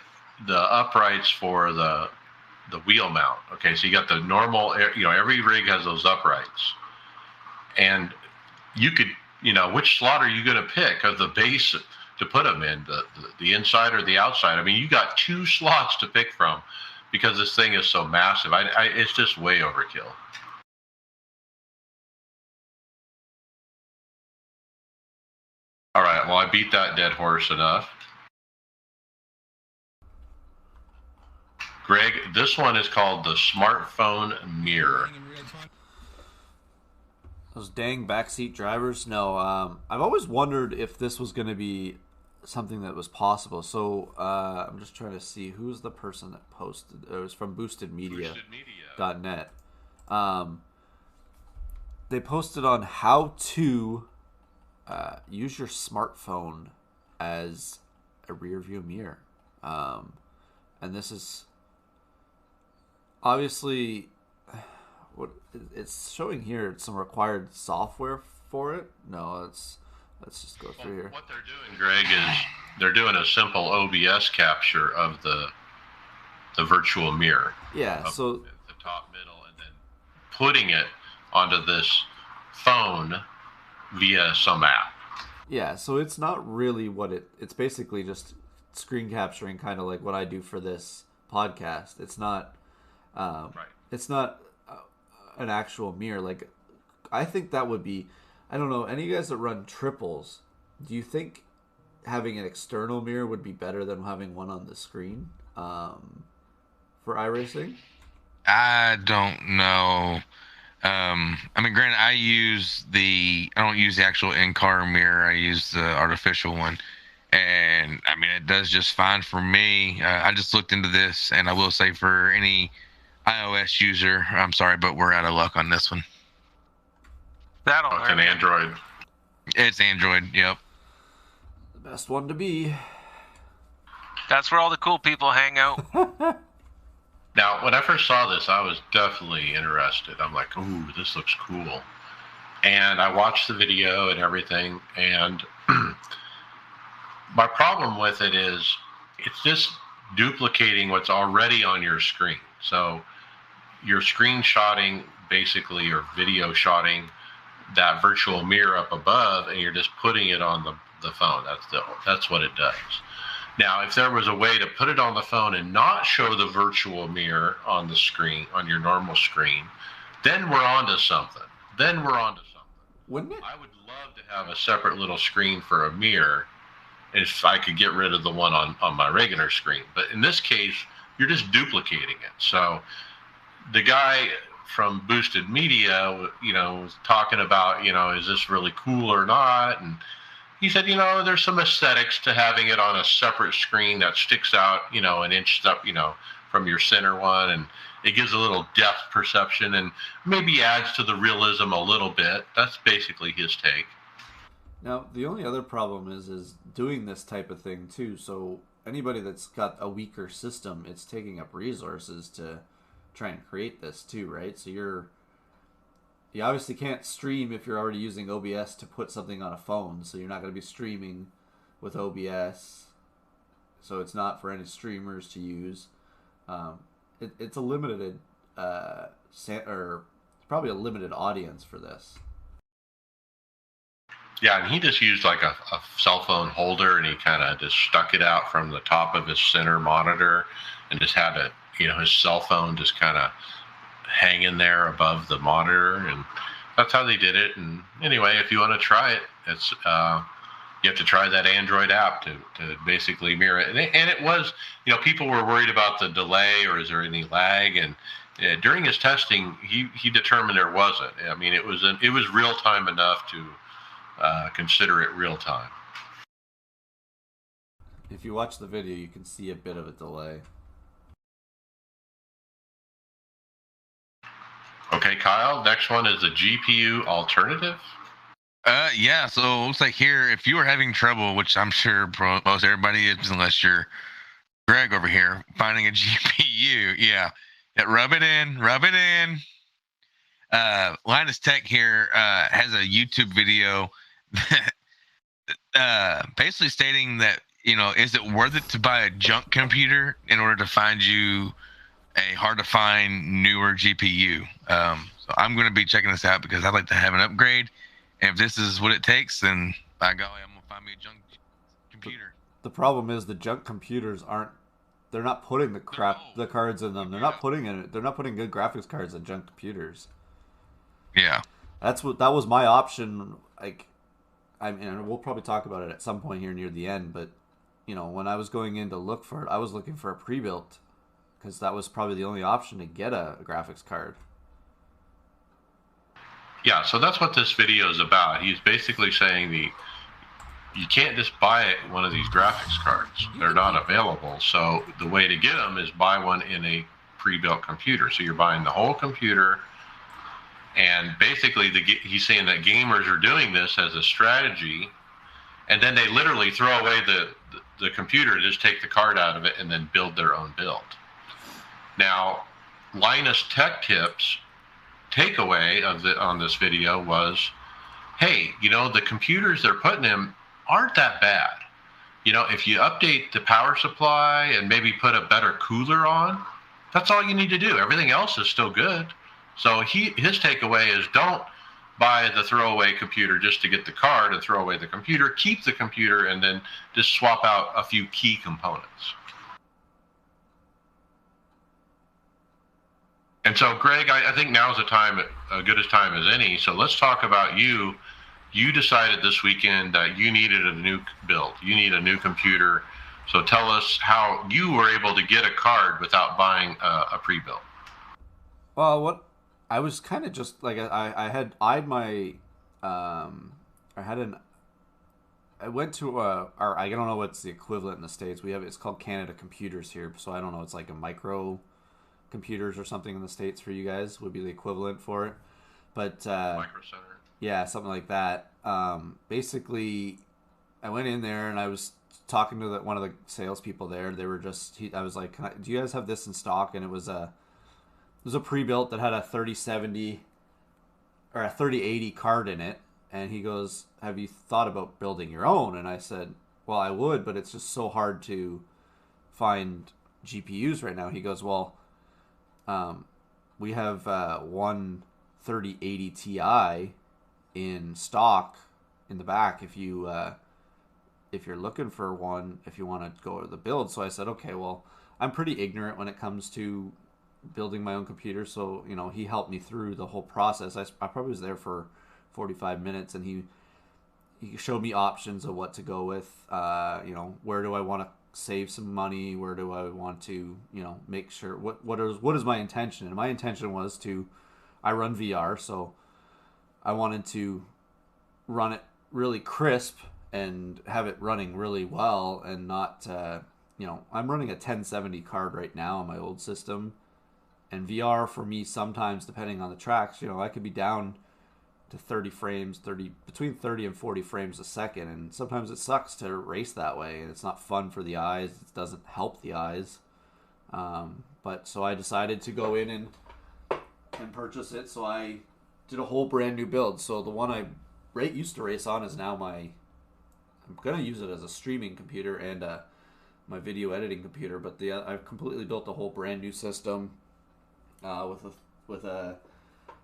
Speaker 1: the uprights for the wheel mount. Okay, so you got the normal, every rig has those uprights. And you could, which slot are you going to pick of the base to put them in, the inside or the outside? I mean, you got 2 slots to pick from because this thing is so massive. It's just way overkill. All right, well, I beat that dead horse enough. Greg, this one is called the smartphone mirror.
Speaker 2: Those dang backseat drivers. No, I've always wondered if this was going to be something that was possible. So I'm just trying to see who's the person that posted. It was from boostedmedia.net. They posted on how to use your smartphone as a rear view mirror. And this is obviously, what it's showing here some required software for it. No, let's just go through here.
Speaker 1: What they're doing, Greg, is they're doing a simple OBS capture of the virtual mirror.
Speaker 2: Yeah, so
Speaker 1: the top, middle, and then putting it onto this phone via some app.
Speaker 2: Yeah, so it's not really what it's basically just screen capturing, kind of like what I do for this podcast. It's not
Speaker 1: Right.
Speaker 2: it's not an actual mirror. Like, I think that would be, I don't know, any of you guys that run triples, do you think having an external mirror would be better than having one on the screen for iRacing?
Speaker 3: I don't know. I mean, granted, I don't use the actual in-car mirror. I use the artificial one. And, I mean, it does just fine for me. I just looked into this, and I will say for any iOS user, I'm sorry, but we're out of luck on this one.
Speaker 4: That'll
Speaker 1: It's an Android.
Speaker 3: It's Android, yep.
Speaker 2: The best one to be.
Speaker 4: That's where all the cool people hang out.
Speaker 1: Now, when I first saw this, I was definitely interested. I'm like, ooh, this looks cool. And I watched the video and everything, and my problem with it is it's just duplicating what's already on your screen. So you're screenshotting basically, or video shotting that virtual mirror up above, and you're just putting it on the phone. That's what it does. Now, if there was a way to put it on the phone and not show the virtual mirror on the screen, on your normal screen, then we're onto something.
Speaker 2: Wouldn't it?
Speaker 1: I would love to have a separate little screen for a mirror if I could get rid of the one on my regular screen. But in this case, you're just duplicating it. So the guy from Boosted Media, was talking about, is this really cool or not? And he said, there's some aesthetics to having it on a separate screen that sticks out, an inch up, from your center one, and it gives a little depth perception and maybe adds to the realism a little bit. That's basically his take.
Speaker 2: Now, the only other problem is doing this type of thing too. So anybody that's got a weaker system, it's taking up resources to try and create this too, right? So you obviously can't stream if you're already using OBS to put something on a phone. So you're not going to be streaming with OBS. So it's not for any streamers to use. It's a limited, or probably a limited audience for this.
Speaker 1: Yeah, and he just used like a cell phone holder, and he kind of just stuck it out from the top of his center monitor, and just had his cell phone just kind of hanging there above the monitor, and that's how they did it. And anyway, if you want to try it, it's you have to try that Android app to basically mirror it. And it was, people were worried about the delay or is there any lag, and during his testing, he determined there wasn't. I mean, it was real time enough to consider it real time.
Speaker 2: If you watch the video, you can see a bit of a delay.
Speaker 1: Okay, Kyle, next one is a GPU alternative.
Speaker 3: Yeah, so it looks like here, if you are having trouble, which I'm sure most everybody is, unless you're Greg over here, finding a GPU, yeah, rub it in. Linus Tech here has a YouTube video basically stating that, is it worth it to buy a junk computer in order to find you a hard to find newer GPU? So I'm going to be checking this out because I'd like to have an upgrade. And if this is what it takes, then by golly, I'm going to find me a junk computer.
Speaker 2: The problem is the junk computers they're not putting the cards in them. They're not putting good graphics cards in junk computers.
Speaker 3: Yeah.
Speaker 2: That was my option. Like, I mean, we'll probably talk about it at some point here near the end, but when I was going in to look for it, I was looking for a pre-built because that was probably the only option to get a graphics card.
Speaker 1: Yeah, so that's what this video is about. He's basically saying you can't just buy one of these graphics cards. They're not available. So the way to get them is buy one in a pre-built computer. So you're buying the whole computer, and basically he's saying that gamers are doing this as a strategy, and then they literally throw away the computer, just take the card out of it, and then build their own build. Now, Linus Tech Tips takeaway on this video was, hey, the computers they're putting in aren't that bad. If you update the power supply and maybe put a better cooler on, that's all you need to do. Everything else is still good. So his takeaway is, don't buy the throwaway computer just to get the card and throw away the computer. Keep the computer and then just swap out a few key components. And so, Greg, I think now is a good as time as any. So let's talk about you. You decided this weekend that you needed a new build. You need a new computer. So tell us how you were able to get a card without buying a pre-built.
Speaker 2: Well, I was kind of just like I went to I don't know what's the equivalent in the States. It's called Canada Computers here, so I don't know. It's like a micro computers or something in the States for you guys would be the equivalent for it. But
Speaker 1: Micro Center.
Speaker 2: Yeah, something like that. Basically, I went in there and I was talking to one of the salespeople there. They were I was like, "Do you guys have this in stock?" And it was a pre-built that had a 3070 or a 3080 card in it. And he goes, "Have you thought about building your own?" And I said, "Well, I would, but it's just so hard to find GPUs right now." He goes, "Well, we have one 3080 Ti in stock in the back if you're looking for one, if you want to go to the build." So I said, okay, well, I'm pretty ignorant when it comes to building my own computer, so he helped me through the whole process. I probably was there for 45 minutes, and he showed me options of what to go with. Where do I want to save some money, where do I want to make sure what is my intention. And my intention was I run VR, so I wanted to run it really crisp and have it running really well, and not I'm running a 1070 card right now on my old system, and VR for me sometimes, depending on the tracks, I could be down to 30 frames, between 30 and 40 frames a second, and sometimes it sucks to race that way, and it's not fun for the eyes. It doesn't help the eyes. But so I decided to go in and purchase it. So I did a whole brand new build. So the one I used to race on is now I'm gonna use it as a streaming computer and my video editing computer. But I've completely built a whole brand new system with a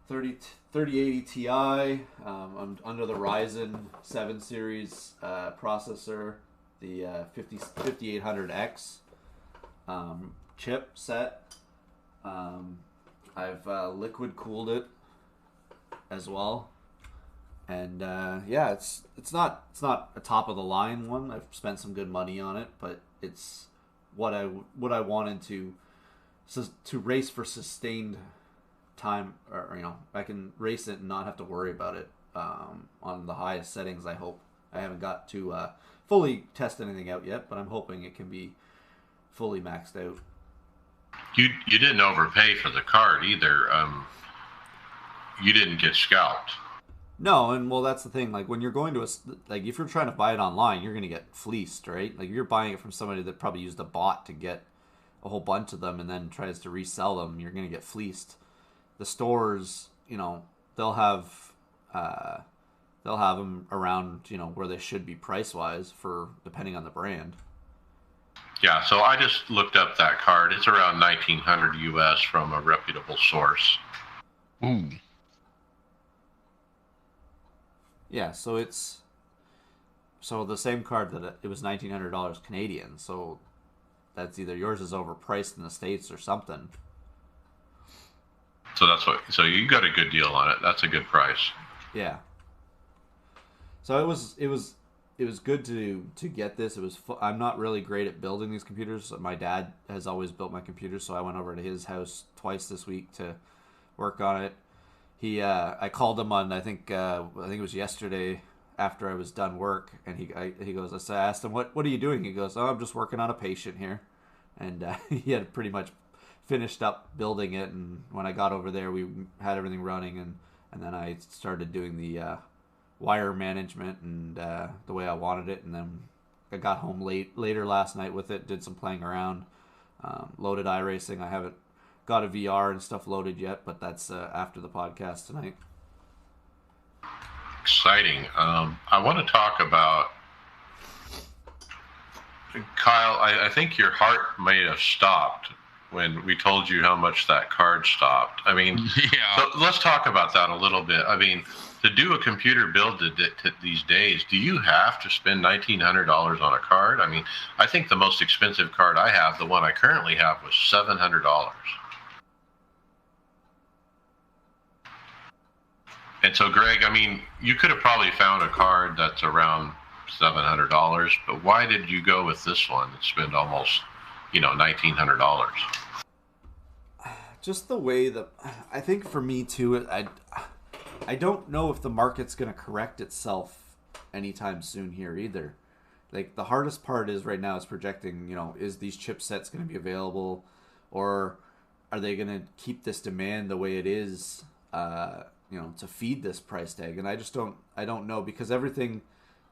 Speaker 2: 3080 Ti. I'm under the Ryzen 7 series processor, the 5800X chip set. I've liquid cooled it as well, and it's not a top of the line one. I've spent some good money on it, but it's what I wanted to race for sustained time, or I can race it and not have to worry about it on the highest settings. I hope. I haven't got to fully test anything out yet, but I'm hoping it can be fully maxed out.
Speaker 1: You didn't overpay for the card either. You didn't get scalped.
Speaker 2: No, and well, that's the thing. Like when you're going to if you're trying to buy it online, you're going to get fleeced, right? Like you're buying it from somebody that probably used a bot to get a whole bunch of them and then tries to resell them. You're going to get fleeced. The stores, they'll have them around, where they should be price wise for depending on the brand.
Speaker 1: Yeah, so I just looked up that card. It's around $1,900 US from a reputable source.
Speaker 3: Ooh.
Speaker 2: Yeah, so the same card that it was $1,900 Canadian. So that's either yours is overpriced in the States or something.
Speaker 1: So you got a good deal on it. That's a good price.
Speaker 2: Yeah. So it was good to get this. I'm not really great at building these computers. My dad has always built my computers, so I went over to his house twice this week to work on it. I called him on I think it was yesterday after I was done work, and he goes. I asked him what are you doing? He goes, "Oh, I'm just working on a patient here," and he had pretty much finished up building it. And when I got over there, we had everything running, and then I started doing the wire management and the way I wanted it. And then I got home later last night with it, did some playing around, loaded iRacing. I haven't got a VR and stuff loaded yet, but that's after the podcast tonight.
Speaker 1: Exciting. I want to talk about Kyle. I think your heart may have stopped when we told you how much that card stopped. I mean,
Speaker 3: Yeah.
Speaker 1: so let's talk about that a little bit. I mean, to do a computer build these days, do you have to spend $1,900 on a card? I mean, I think the most expensive card I have, the one I currently have, was $700. And so, Greg, I mean, you could have probably found a card that's around $700, but why did you go with this one and spend almost, $1,900?
Speaker 2: Just the way that I think for me too, I don't know if the market's going to correct itself anytime soon here either. Like the hardest part is right now is projecting, is these chipsets going to be available, or are they going to keep this demand the way it is, to feed this price tag? And I don't know, because everything,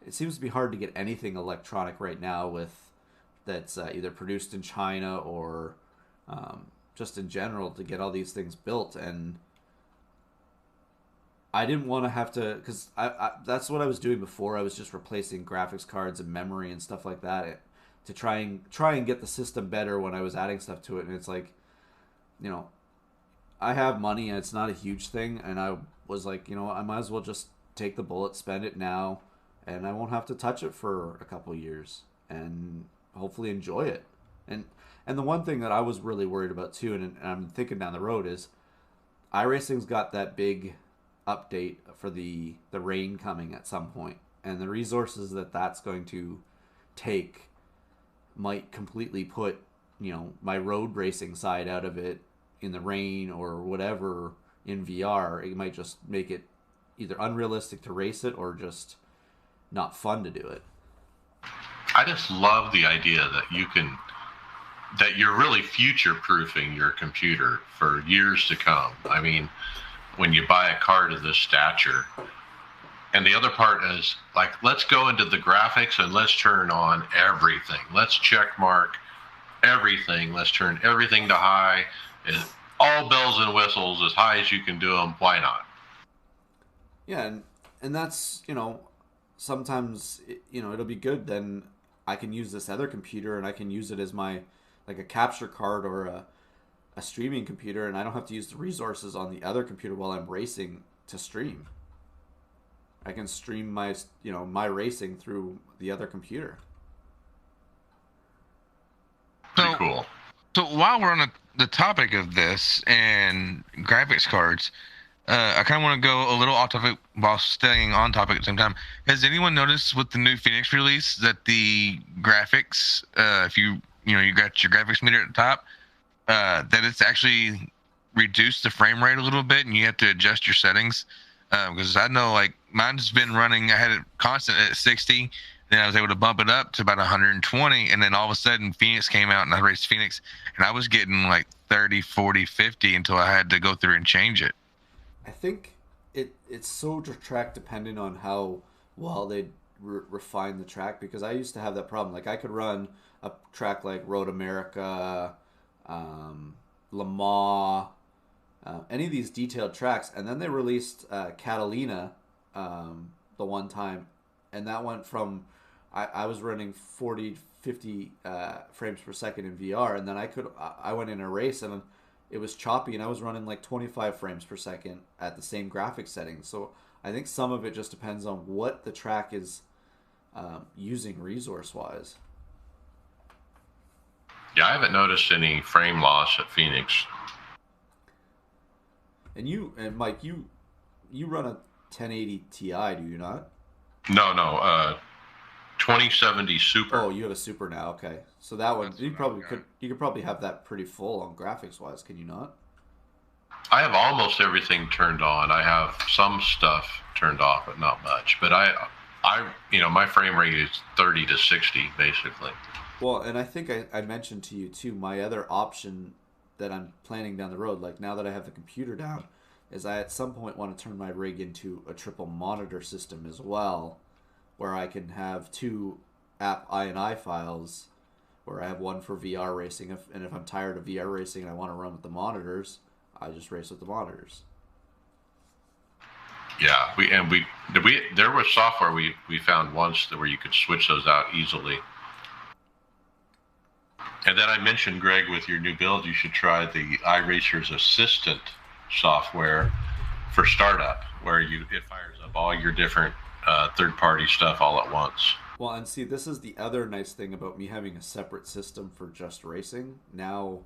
Speaker 2: it seems to be hard to get anything electronic right now that's either produced in China or just in general to get all these things built. And I didn't want to have to, because I that's what I was doing before. I was just replacing graphics cards and memory and stuff like that to try and get the system better when I was adding stuff to it. And it's like, I have money and it's not a huge thing, and I was like, I might as well just take the bullet, spend it now, and I won't have to touch it for a couple of years and hopefully enjoy it. And the one thing that I was really worried about too, and I'm thinking down the road, is iRacing's got that big update for the rain coming at some point, and the resources that's going to take might completely put my road racing side out of it in the rain or whatever in VR. It might just make it either unrealistic to race it or just not fun to do it.
Speaker 1: I just love the idea that you're really future-proofing your computer for years to come. I mean, when you buy a card of this stature. And the other part is, like, let's go into the graphics and let's turn on everything. Let's check mark everything. Let's turn everything to high. And all bells and whistles, as high as you can do them. Why not?
Speaker 2: Yeah, and that's, sometimes, it'll be good. Then I can use this other computer and I can use it as my, like, a capture card or a streaming computer, and I don't have to use the resources on the other computer while I'm racing to stream. I can stream my racing through the other computer.
Speaker 1: Pretty cool.
Speaker 3: So while we're on the topic of this and graphics cards, I kind of want to go a little off topic while staying on topic at the same time. Has anyone noticed with the new Phoenix release that the graphics, if you got your graphics meter at the top, that it's actually reduced the frame rate a little bit, and you have to adjust your settings? Because I know, like, mine's been running, I had it constant at 60, then I was able to bump it up to about 120, and then all of a sudden Phoenix came out and I raced Phoenix, and I was getting like 30, 40, 50 until I had to go through and change it.
Speaker 2: I think it's so track dependent on how well they refine the track, because I used to have that problem. Like, I could run a track like Road America, Le Mans, any of these detailed tracks, and then they released Catalina the one time, and that went from I was running 40, 50 frames per second in VR, and then I went in a race and it was choppy, and I was running like 25 frames per second at the same graphics setting. So I think some of it just depends on what the track is using resource wise.
Speaker 1: Yeah, I haven't noticed any frame loss at Phoenix.
Speaker 2: And Mike, you run a 1080 Ti, do you not?
Speaker 1: No, 2070 Super.
Speaker 2: Oh, you have a Super now. Okay, so that one you could probably have that pretty full on graphics wise. Can you not?
Speaker 1: I have almost everything turned on. I have some stuff turned off, but not much. But I my frame rate is 30 to 60 basically.
Speaker 2: Well, and I think I mentioned to you too, my other option that I'm planning down the road, like now that I have the computer down, is I at some point want to turn my rig into a triple monitor system as well, where I can have two app INI files or I have one for VR racing. And if I'm tired of VR racing and I want to run with the monitors, I just race with the monitors.
Speaker 1: Yeah, there was software we found once where you could switch those out easily. And then I mentioned, Greg, with your new build, you should try the iRacers Assistant software for startup, where it fires up all your different third-party stuff all at once.
Speaker 2: Well, and see, this is the other nice thing about me having a separate system for just racing. Now,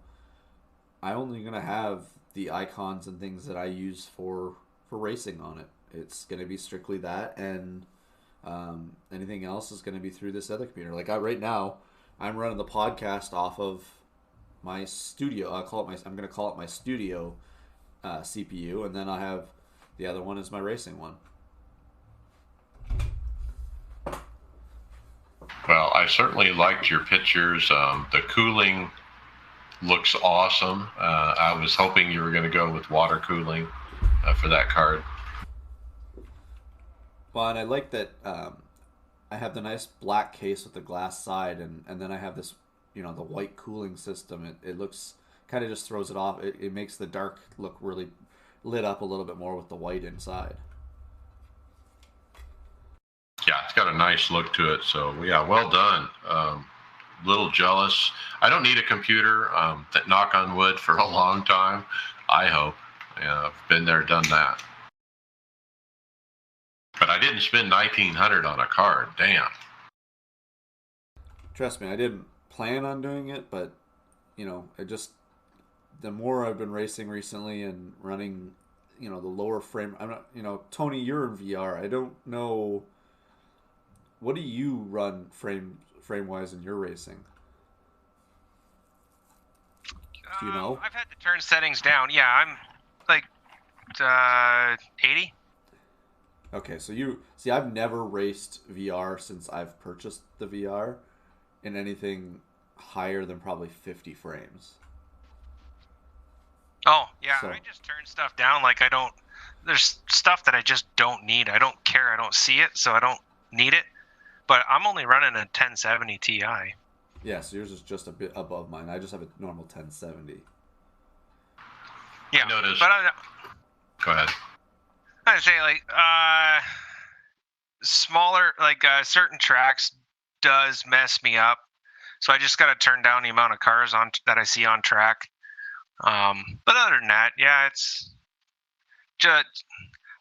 Speaker 2: I'm only going to have the icons and things that I use for racing on it. It's going to be strictly that, and anything else is going to be through this other computer. Like right now, I'm running the podcast off of my studio. I'm going to call it my studio CPU, and then I have the other one is my racing one.
Speaker 1: Well, I certainly liked your pictures. The cooling looks awesome. I was hoping you were going to go with water cooling for that card.
Speaker 2: Well, and I like that I have the nice black case with the glass side, and then I have this, the white cooling system. It looks, kind of just throws it off. It makes the dark look really lit up a little bit more with the white inside.
Speaker 1: Yeah, it's got a nice look to it. So, yeah, well done. Little jealous. I don't need a computer, knock on wood, for a long time, I hope. Yeah, I've been there, done that. But I didn't spend $1,900 on a card. Damn.
Speaker 2: Trust me, I didn't plan on doing it, but, the more I've been racing recently and running, the lower frame, I'm not, Tony, you're in VR. I don't know. What do you run frame-wise in your racing? Do you know?
Speaker 4: I've had to turn settings down. Yeah, I'm like 80.
Speaker 2: Okay, so I've never raced VR since I've purchased the VR in anything higher than probably 50 frames.
Speaker 4: Oh, yeah,
Speaker 2: So,
Speaker 4: I just turn stuff down. Like there's stuff that I just don't need. I don't care. I don't see it, so I don't need it. But I'm only running a 1070 Ti.
Speaker 2: yeah, so yours is just a bit above mine. I just have a normal 1070.
Speaker 4: Yeah,
Speaker 1: I noticed.
Speaker 4: but
Speaker 1: Go ahead.
Speaker 4: I'd say smaller, certain tracks does mess me up. So I just got to turn down the amount of cars that I see on track. But other than that, yeah, it's just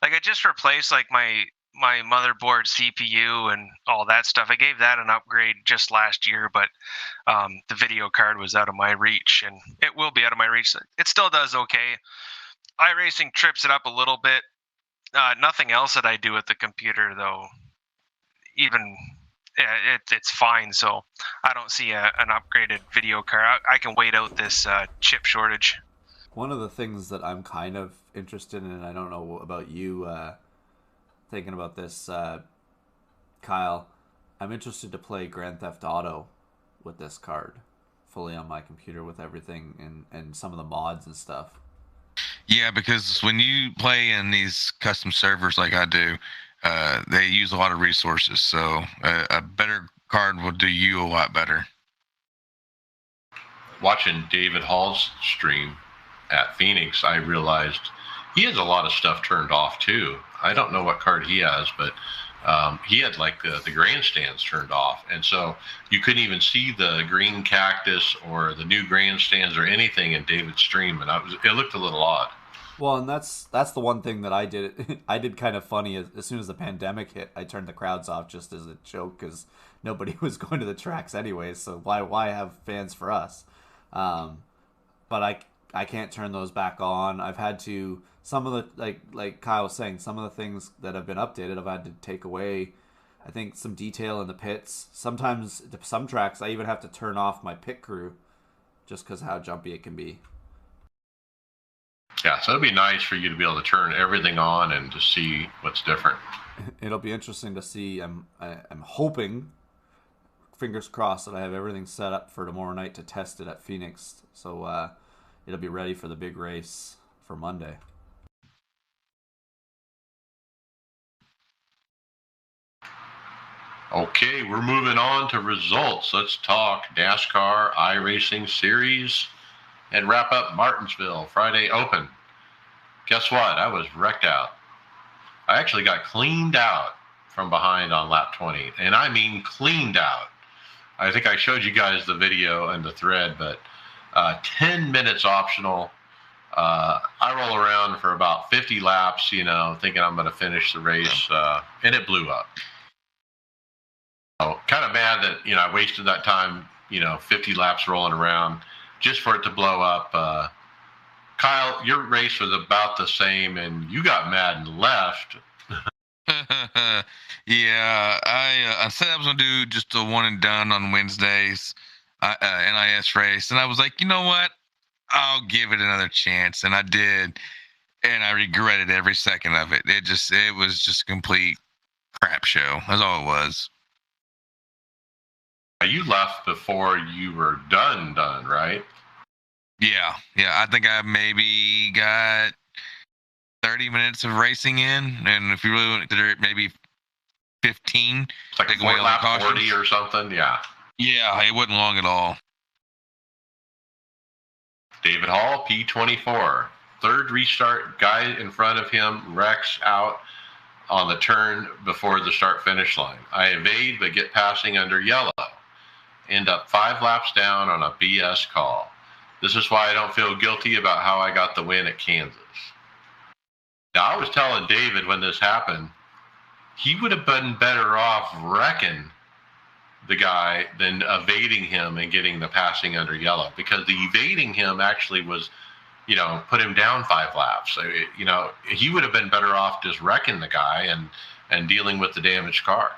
Speaker 4: I just replaced my motherboard, CPU, and all that stuff. I gave that an upgrade just last year, but the video card was out of my reach, and it will be out of my reach. It still does okay. iRacing trips it up a little bit. Nothing else that I do with the computer, though, even it's fine. So I don't see an upgraded video card. I can wait out this chip shortage.
Speaker 2: One of the things that I'm kind of interested in, and I don't know about you thinking about this, Kyle, I'm interested to play Grand Theft Auto with this card fully on my computer with everything and some of the mods and stuff.
Speaker 3: Yeah, because when you play in these custom servers like I do, they use a lot of resources. So a better card will do you a lot better.
Speaker 1: Watching David Hall's stream at Phoenix, I realized he has a lot of stuff turned off too. I don't know what card he has, but he had the grandstands turned off, and so you couldn't even see the green cactus or the new grandstands or anything in David's stream, and it looked a little odd.
Speaker 2: Well, and that's the one thing that I did. I did kind of funny as soon as the pandemic hit. I turned the crowds off just as a joke because nobody was going to the tracks anyways. So why have fans for us? But I can't turn those back on. I've had to, some of the like Kyle was saying, some of the things that have been updated I've had to take away. I think some detail in the pits. Sometimes some tracks I even have to turn off my pit crew just because of how jumpy it can be.
Speaker 1: Yeah, so it'd be nice for you to be able to turn everything on and to see what's different.
Speaker 2: It'll be interesting to see. I'm hoping, fingers crossed, that I have everything set up for tomorrow night to test it at Phoenix. So it'll be ready for the big race for Monday.
Speaker 1: Okay, we're moving on to results. Let's talk NASCAR iRacing Series and wrap up Martinsville Friday Open. Guess what? I was wrecked out. I actually got cleaned out from behind on lap 20, and I mean cleaned out. I think I showed you guys the video and the thread, but 10 minutes optional. I roll around for about 50 laps, thinking I'm going to finish the race, and it blew up. So kind of mad that, I wasted that time, 50 laps rolling around just for it to blow up. Kyle, your race was about the same, and you got mad and left.
Speaker 3: Yeah, I said I was gonna do just a one and done on Wednesdays, NIS race, and I was like, you know what, I'll give it another chance, and I did, and I regretted every second of it. It was just a complete crap show. That's all it was.
Speaker 1: You left before you were done, right?
Speaker 3: Yeah. I think I maybe got 30 minutes of racing in, and if you really want to consider it, maybe 15.
Speaker 1: It's like a lap 40 or something. Yeah,
Speaker 3: it wasn't long at all.
Speaker 1: David Hall, P24. Third restart, guy in front of him wrecks out on the turn before the start-finish line. I evade but get passing under yellow. End up 5 laps down on a BS call. This is why I don't feel guilty about how I got the win at Kansas. Now, I was telling David when this happened, he would have been better off wrecking the guy than evading him and getting the passing under yellow, because the evading him actually was, put him down 5 laps. So, he would have been better off just wrecking the guy and dealing with the damaged car.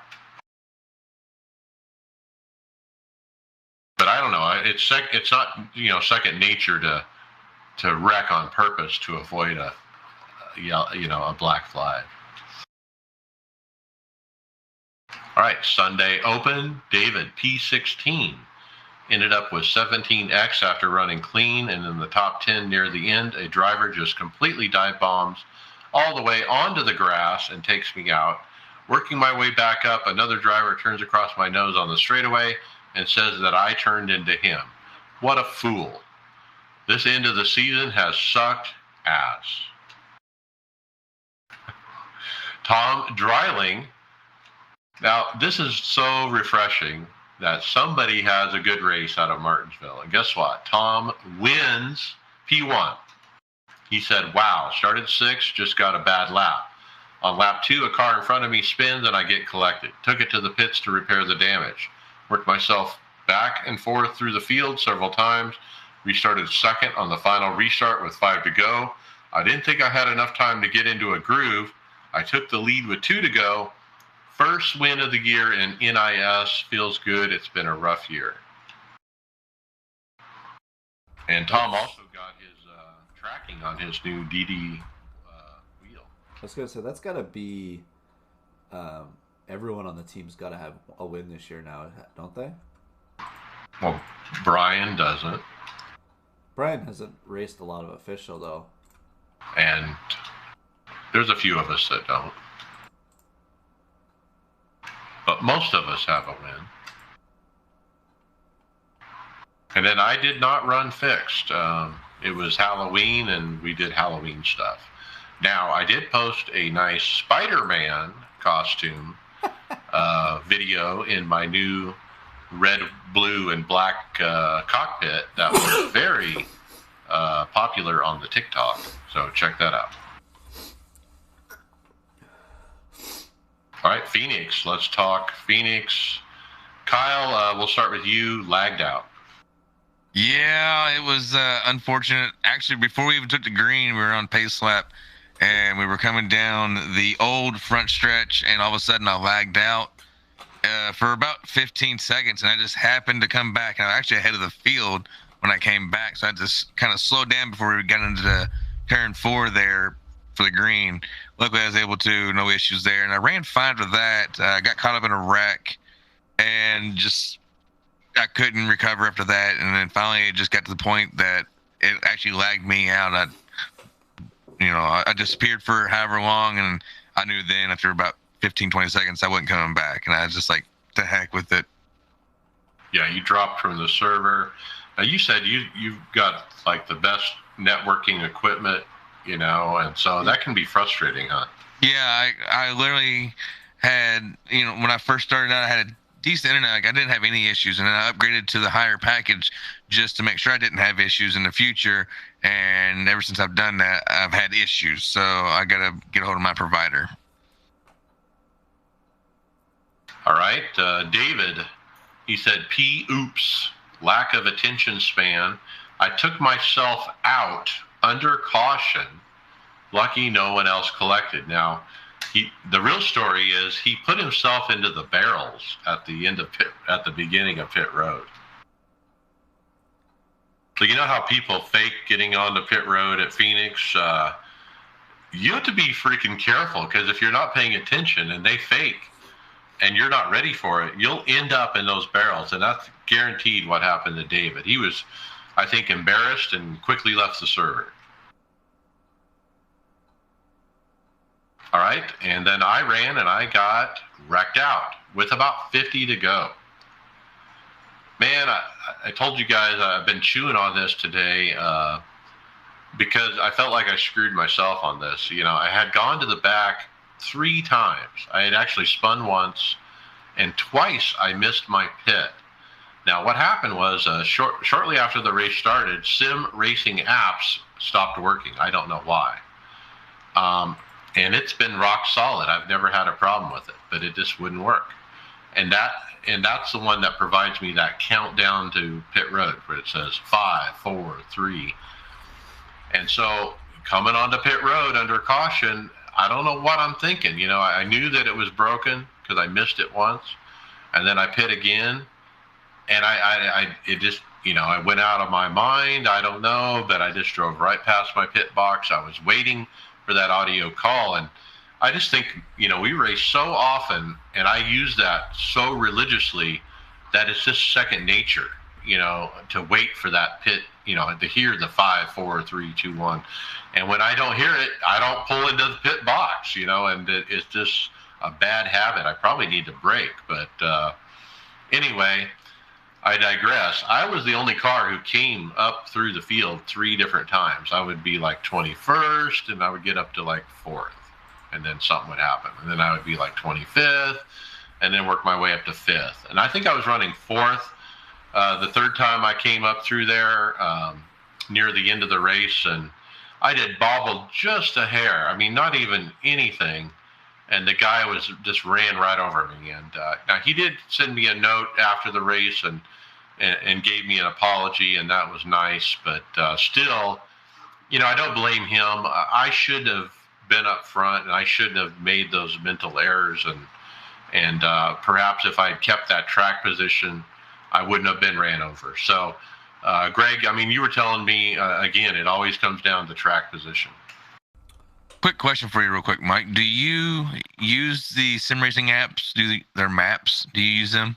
Speaker 1: But I don't know. It's not second nature to wreck on purpose to avoid a black flag. All right, Sunday Open. David P16 ended up with 17X after running clean, and in the top 10 near the end, a driver just completely dive bombs all the way onto the grass and takes me out. Working my way back up, another driver turns across my nose on the straightaway and says that I turned into him. What a fool. This end of the season has sucked ass. Tom Dreiling. Now, this is so refreshing that somebody has a good race out of Martinsville. And guess what? Tom wins P1. He said, wow, started 6th, just got a bad lap. On lap 2, a car in front of me spins and I get collected. Took it to the pits to repair the damage. Worked myself back and forth through the field several times. Restarted 2nd on the final restart with 5 to go. I didn't think I had enough time to get into a groove. I took the lead with 2 to go. First win of the year in NIS. Feels good. It's been a rough year. And Tom also got his tracking on his new DD wheel.
Speaker 2: I was going to say, that's got to be... everyone on the team's got to have a win this year now, don't they?
Speaker 1: Well, Brian doesn't.
Speaker 2: Brian hasn't raced a lot of official, though.
Speaker 1: And there's a few of us that don't. But most of us have a win. And then I did not run fixed. It was Halloween, and we did Halloween stuff. Now, I did post a nice Spider-Man costume video in my new red, blue, and black cockpit that was very popular on the TikTok. So check that out. All right, Phoenix. Let's talk Phoenix. Kyle, we'll start with you. Lagged out.
Speaker 3: Yeah, it was unfortunate. Actually, before we even took the green, we were on pace lap, and we were coming down the old front stretch, and all of a sudden I lagged out for about 15 seconds, and I just happened to come back, and I was actually ahead of the field when I came back, so I just kind of slowed down before we got into the turn 4 there for the green. Luckily, I was able to, no issues there, and I ran fine with that. I got caught up in a wreck, and just I couldn't recover after that, and then finally it just got to the point that it actually lagged me out. I disappeared for however long, and I knew then after about 15, 20 seconds I wasn't coming back, and I was just like, to heck with it.
Speaker 1: Yeah, you dropped from the server. You said you've got like the best networking equipment, and so that can be frustrating, huh?
Speaker 3: Yeah, I literally had, when I first started out, I had a decent internet. Like, I didn't have any issues, and then I upgraded to the higher package just to make sure I didn't have issues in the future. And ever since I've done that, I've had issues. So I got to get a hold of my provider.
Speaker 1: All right, David, he said, oops, lack of attention span. I took myself out under caution. Lucky no one else collected. Now, the real story is he put himself into the barrels at the beginning of pit road. So you know how people fake getting onto pit road at Phoenix? You have to be freaking careful, because if you're not paying attention and they fake and you're not ready for it, you'll end up in those barrels. And that's guaranteed what happened to David. He was, I think, embarrassed and quickly left the server. All right, and then I ran and I got wrecked out with about 50 to go. Man, I told you guys I've been chewing on this today because I felt like I screwed myself on this. I had gone to the back 3 times. I had actually spun once, and twice I missed my pit. Now, what happened was shortly after the race started, sim racing apps stopped working. I don't know why. And it's been rock solid. I've never had a problem with it, but it just wouldn't work. And that's the one that provides me that countdown to pit road, where it says 5, 4, 3. And so coming onto pit road under caution, I don't know what I'm thinking. I knew that it was broken because I missed it once, and then I pit again, and it just, I went out of my mind. I don't know, but I just drove right past my pit box. I was waiting for that audio call, and I just think, we race so often, and I use that so religiously that it's just second nature, to wait for that pit, to hear the 5, 4, 3, 2, 1. And when I don't hear it, I don't pull into the pit box, and it's just a bad habit. I probably need to break, but anyway, I digress. I was the only car who came up through the field 3 different times. I would be like 21st, and I would get up to like 4th, and then something would happen. And then I would be like 25th, and then work my way up to 5th. And I think I was running 4th the 3rd time I came up through there near the end of the race, and I did bobbled just a hair. I mean, not even anything. And the guy just ran right over me. And now he did send me a note after the race and gave me an apology, and that was nice. But still, I don't blame him. I should have been up front, and I shouldn't have made those mental errors. And perhaps if I had kept that track position, I wouldn't have been ran over. So, Greg, I mean, you were telling me, again, it always comes down to track position.
Speaker 3: Quick question for you real quick, Mike. Do you use the sim racing apps? Their maps? Do you use them?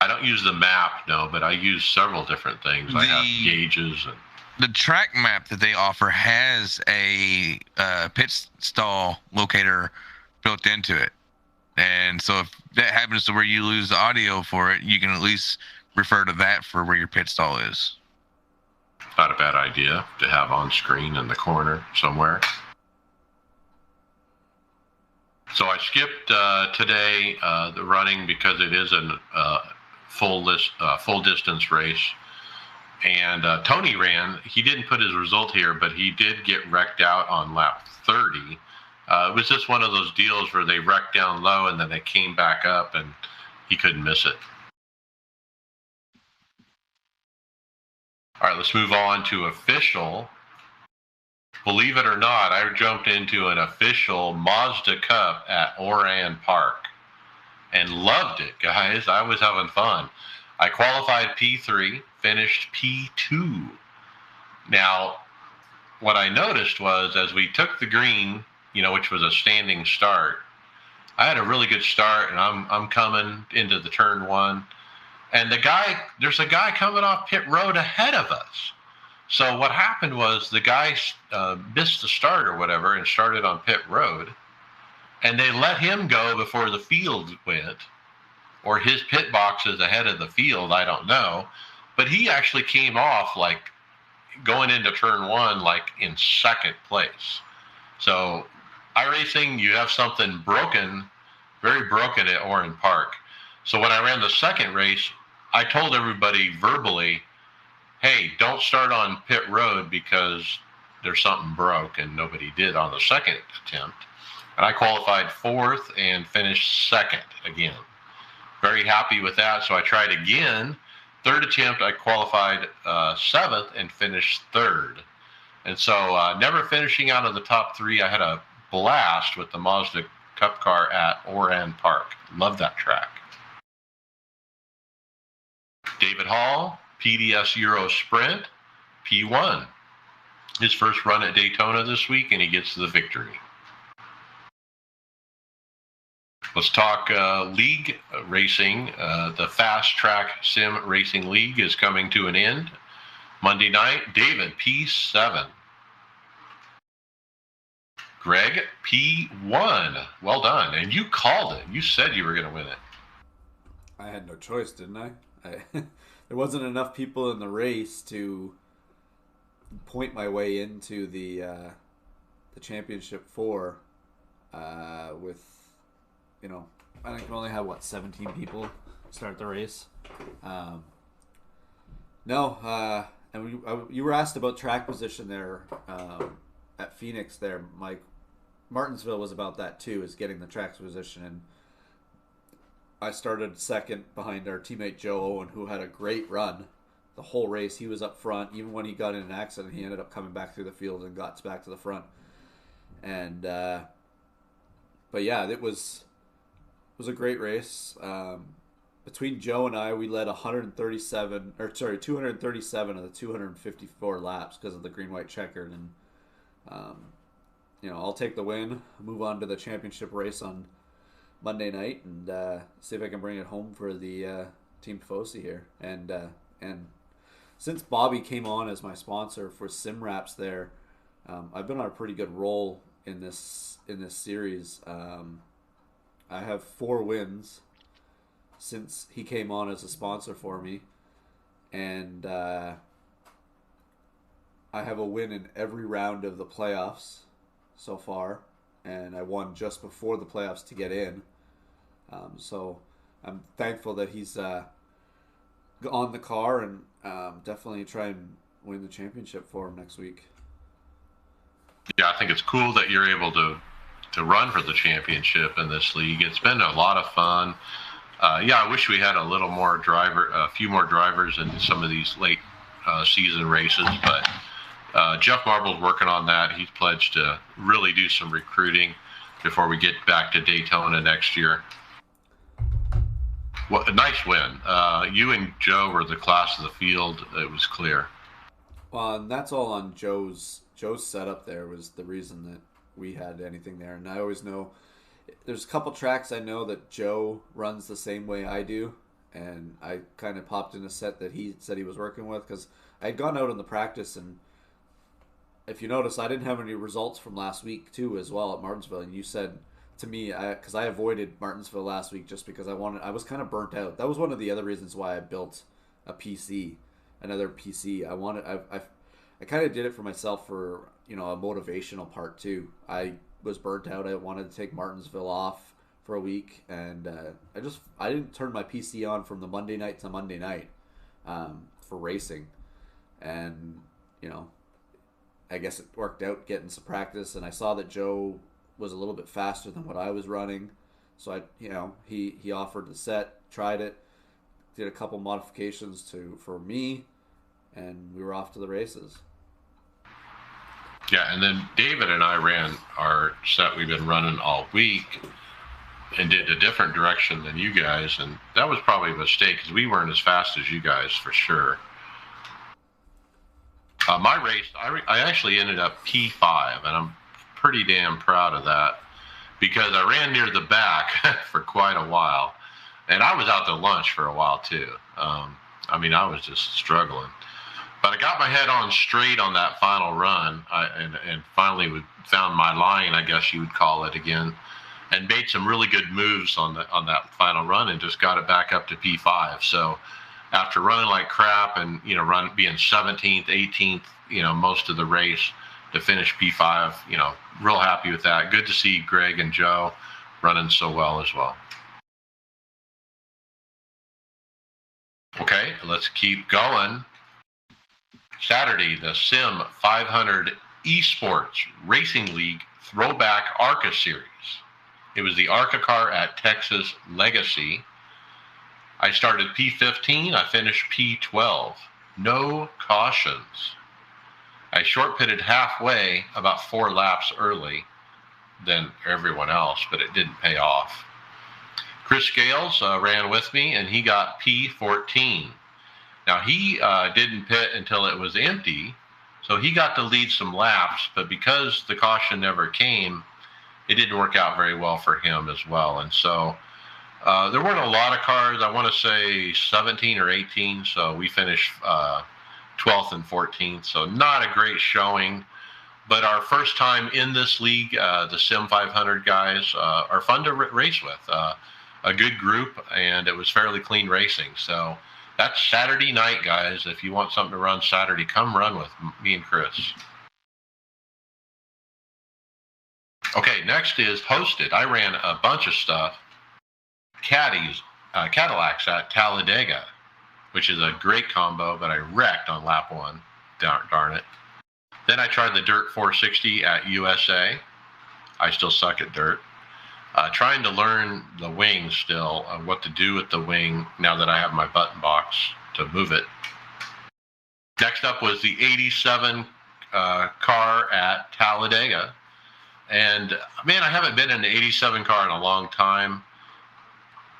Speaker 1: I don't use the map, no, but I use several different things. I have gauges.
Speaker 3: The track map that they offer has a pit stall locator built into it. And so if that happens to where you lose the audio for it, you can at least refer to that for where your pit stall is.
Speaker 1: Not a bad idea to have on screen in the corner somewhere. So I skipped today the running because it is a full distance race. And Tony ran. He didn't put his result here, but he did get wrecked out on lap 30. It was just one of those deals where they wrecked down low and then they came back up, and he couldn't miss it. All right, let's move on to official. Believe it or not, I jumped into an official Mazda Cup at Oran Park and loved it, guys. I was having fun. I qualified P3, finished P2. Now, what I noticed was as we took the green, which was a standing start, I had a really good start, and I'm coming into the turn 1. And there's a guy coming off pit road ahead of us. So what happened was the guy missed the start or whatever and started on pit road, and they let him go before the field went. or his pit box is ahead of the field. I don't know. But he actually came off like going into turn one, like in second place. So iRacing, you have something broken, very broken at Oran Park. So when I ran the second race, I told everybody verbally, hey, don't start on pit road because there's something broke, and nobody did on the second attempt. And I qualified fourth and finished second again. Very happy with that. So I tried again. Third attempt, I qualified seventh and finished third. And so never finishing out of the top three, I had a blast with the Mazda Cup car at Oran Park. Love that track. David Hall, PDS Euro Sprint, P1. His first run at Daytona this week, and he gets the victory. Let's talk league racing. The Fast Track Sim Racing League is coming to an end. Monday night, David, P7. Greg, P1. Well done. And you called it. You said you were going to win it.
Speaker 2: I had no choice, didn't I? There wasn't enough people in the race to point my way into the championship four with, you know, I think we only have, 17 people start the race. And you were asked about track position there at Phoenix there, Mike. Martinsville was about that too, is getting the track position, and I started second behind our teammate Joe Owen, who had a great run the whole race. He was up front. Even when he got in an accident, he ended up coming back through the field and got back to the front. And but yeah, it was a great race. Between Joe and I, we led 237 of the 254 laps because of the green-white checkered. And I'll take the win, move on to the championship race on Monday night, and see if I can bring it home for the Team Fosse here. And since Bobby came on as my sponsor for SimWraps there, I've been on a pretty good roll in this series. I have 4 wins since he came on as a sponsor for me, and I have a win in every round of the playoffs so far, and I won just before the playoffs to get in. So I'm thankful that he's on the car, and definitely try and win the championship for him next week.
Speaker 1: Yeah, I think it's cool that you're able to run for the championship in this league. It's been a lot of fun. I wish we had a few more drivers in some of these late season races, but Jeff Marble's working on that. He's pledged to really do some recruiting before we get back to Daytona next year. Well, a nice win. You and Joe were the class of the field. It was clear.
Speaker 2: Well, and that's all on Joe's setup there was the reason that we had anything there. And I always know there's a couple tracks I know that Joe runs the same way I do, and I kind of popped in a set that he said he was working with because I had gone out on the practice, and if you notice, I didn't have any results from last week too as well at Martinsville, and you said to me, because I avoided Martinsville last week just because I was kind of burnt out. That was one of the other reasons why I built another PC. I kind of did it for myself for, a motivational part too. I was burnt out. I wanted to take Martinsville off for a week, and I didn't turn my PC on from the Monday night to Monday night for racing, and I guess it worked out getting some practice, and I saw that Joe was a little bit faster than what I was running, so he offered the set, tried it, did a couple modifications for me, and we were off to the races.
Speaker 1: Yeah, and then David and I ran our set we've been running all week and did a different direction than you guys, and that was probably a mistake because we weren't as fast as you guys for sure. My race, I actually ended up P5, and I'm pretty damn proud of that because I ran near the back for quite a while, and I was out to lunch for a while too. I was just struggling. But I got my head on straight on that final run, and finally found my line, I guess you would call it again. and made some really good moves on that final run and just got it back up to P5. So after running like crap and being 17th, 18th, most of the race, to finish P5, real happy with that. Good to see Greg and Joe running so well as well. Okay, let's keep going. Saturday, the Sim 500 Esports Racing League Throwback ARCA Series. It was the ARCA car at Texas Legacy. I started P15, I finished P12. No cautions. I short pitted halfway, about 4 laps early than everyone else, but it didn't pay off. Chris Scales ran with me, and he got P14. Now, he didn't pit until it was empty, so he got to lead some laps, but because the caution never came, it didn't work out very well for him as well. And so there weren't a lot of cars. I want to say 17 or 18, so we finished 12th and 14th, so not a great showing. But our first time in this league, the Sim 500 guys are fun to race with. A good group, and it was fairly clean racing. So that's Saturday night, guys. If you want something to run Saturday, come run with me and Chris. Okay, next is hosted. I ran a bunch of stuff. Cadillacs at Talladega, which is a great combo, but I wrecked on lap 1. Darn it. Then I tried the Dirt 460 at USA. I still suck at dirt. Trying to learn the wing still, what to do with the wing now that I have my button box to move it. Next up was the 87 car at Talladega. And man, I haven't been in the 87 car in a long time.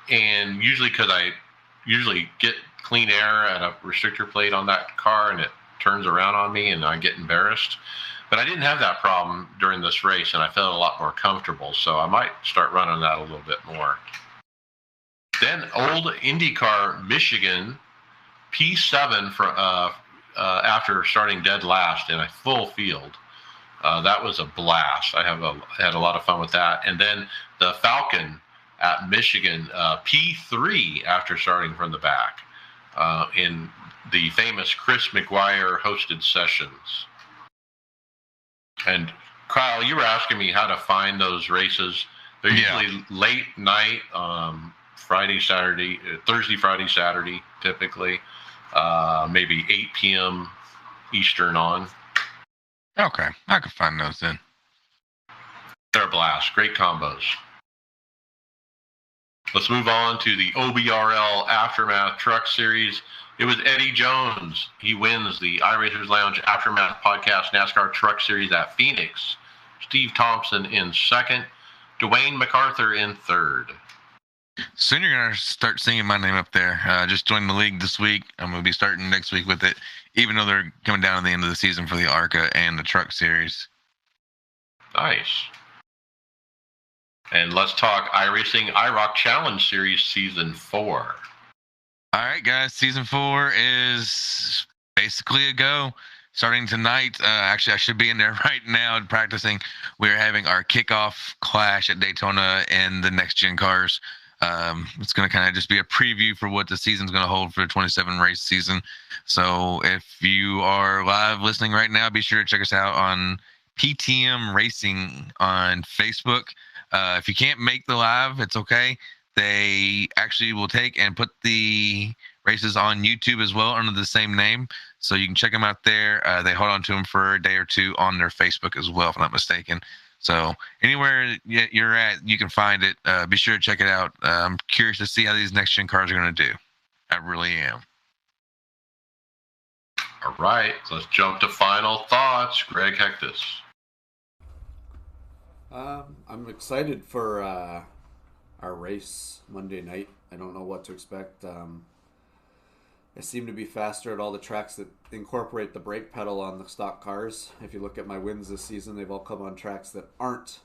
Speaker 1: And usually, because I usually get clean air at a restrictor plate on that car and it turns around on me and I get embarrassed. But I didn't have that problem during this race, and I felt a lot more comfortable. So I might start running that a little bit more. Then old IndyCar Michigan P7 for after starting dead last in a full field. That was a blast. I had a lot of fun with that. And then the Falcon at Michigan P3 after starting from the back in the famous Chris McGuire hosted sessions. And Kyle, you were asking me how to find those races. They're usually late night, Thursday, Friday, Saturday, typically, maybe 8 p.m. Eastern on.
Speaker 3: Okay, I can find those then.
Speaker 1: They're a blast. Great combos. Let's move on to the OBRL Aftermath Truck Series. It was Eddie Jones. He wins the iRacers Lounge Aftermath Podcast NASCAR Truck Series at Phoenix. Steve Thompson in second. Dwayne MacArthur in third.
Speaker 3: Soon you're going to start seeing my name up there. Just joined the league this week. I'm going to be starting next week with it, even though they're coming down at the end of the season for the ARCA and the Truck Series.
Speaker 1: Nice. And let's talk iRacing iRock Challenge Series Season 4.
Speaker 3: All right, guys. Season 4 is basically a go. Starting tonight, actually, I should be in there right now practicing. We're having our kickoff clash at Daytona and the next-gen cars. It's going to kind of just be a preview for what the season's going to hold for the 27 race season. So if you are live listening right now, be sure to check us out on PTM Racing on Facebook. If you can't make the live, it's okay. They actually will take and put the races on YouTube as well under the same name. So you can check them out there. They hold on to them for a day or two on their Facebook as well, if I'm not mistaken. So anywhere you're at, you can find it. Be sure to check it out. I'm curious to see how these next-gen cars are going to do. I really am.
Speaker 1: All right, let's jump to final thoughts. Greg Hectus.
Speaker 2: I'm excited for our race Monday night. I don't know what to expect. I seem to be faster at all the tracks that incorporate the brake pedal on the stock cars. If you look at my wins this season, they've all come on tracks that aren't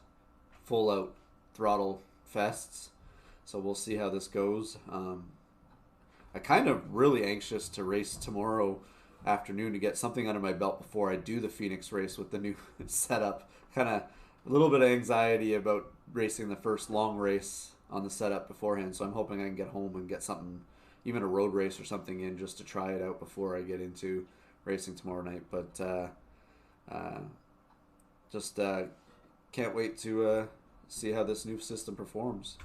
Speaker 2: full-out throttle fests. So we'll see how this goes. I'm kind of really anxious to race tomorrow afternoon to get something under my belt before I do the Phoenix race with the new setup. Kind of a little bit of anxiety about racing the first long race on the setup beforehand, so I'm hoping I can get home and get something, even a road race or something in, just to try it out before I get into racing tomorrow night. But just can't wait to see how this new system performs.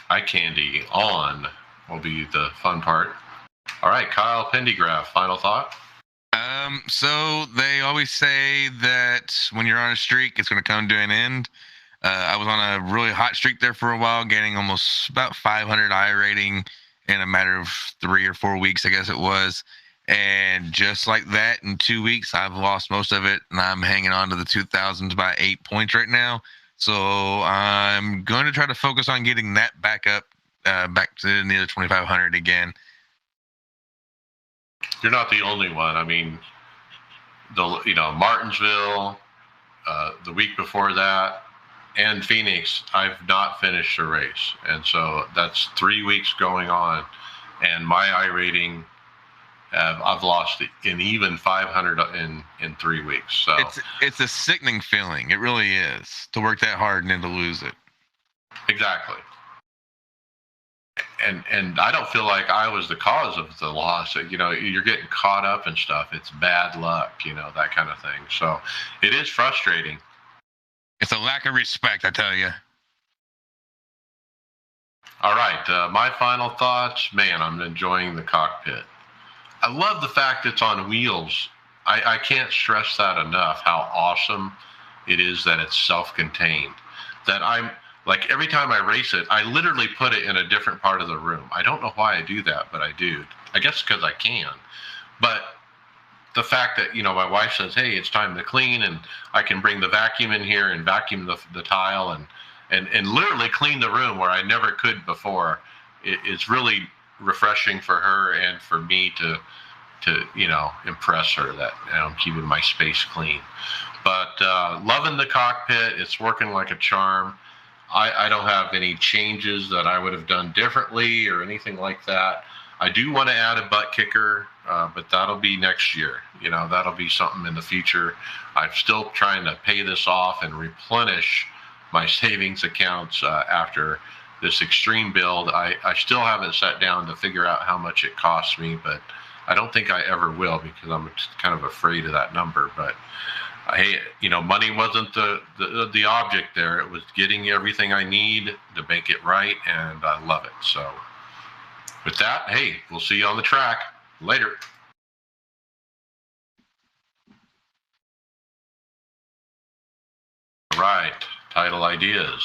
Speaker 1: Eye candy on will be the fun part. All right, Kyle Pendergraph, final thought?
Speaker 3: So they always say that when you're on a streak, it's going to come to an end. I was on a really hot streak there for a while, gaining almost about 500 I rating in a matter of 3 or 4 weeks, I guess it was. And just like that, in 2 weeks, I've lost most of it, and I'm hanging on to the 2000s by 8 points right now. So I'm going to try to focus on getting that back up, back to near 2500 again.
Speaker 1: You're not the only one. I mean, Martinsville, the week before that, and Phoenix, I've not finished a race, and so that's 3 weeks going on, and my I rating, I've lost an even 500 in 3 weeks. So
Speaker 3: it's a sickening feeling. It really is, to work that hard and then to lose it.
Speaker 1: Exactly. And I don't feel like I was the cause of the loss. You're getting caught up and stuff. It's bad luck, that kind of thing. So it is frustrating.
Speaker 3: It's a lack of respect, I tell you.
Speaker 1: All right, my final thoughts. Man, I'm enjoying the cockpit. I love the fact it's on wheels. I can't stress that enough, how awesome it is that it's self-contained. That I'm, like, every time I race it, I literally put it in a different part of the room. I don't know why I do that, but I do. I guess because I can. But the fact that, my wife says, hey, it's time to clean, and I can bring the vacuum in here and vacuum the tile and literally clean the room where I never could before. It's really refreshing for her and for me to impress her that I'm keeping my space clean. But loving the cockpit, it's working like a charm. I don't have any changes that I would have done differently or anything like that. I do want to add a butt kicker, but that'll be next year. That'll be something in the future. I'm still trying to pay this off and replenish my savings accounts after this extreme build. I still haven't sat down to figure out how much it costs me, but I don't think I ever will, because I'm kind of afraid of that number. But hey, money wasn't the object there. It was getting everything I need to make it right, and I love it. So with that, hey, we'll see you on the track. Later. Right, title ideas.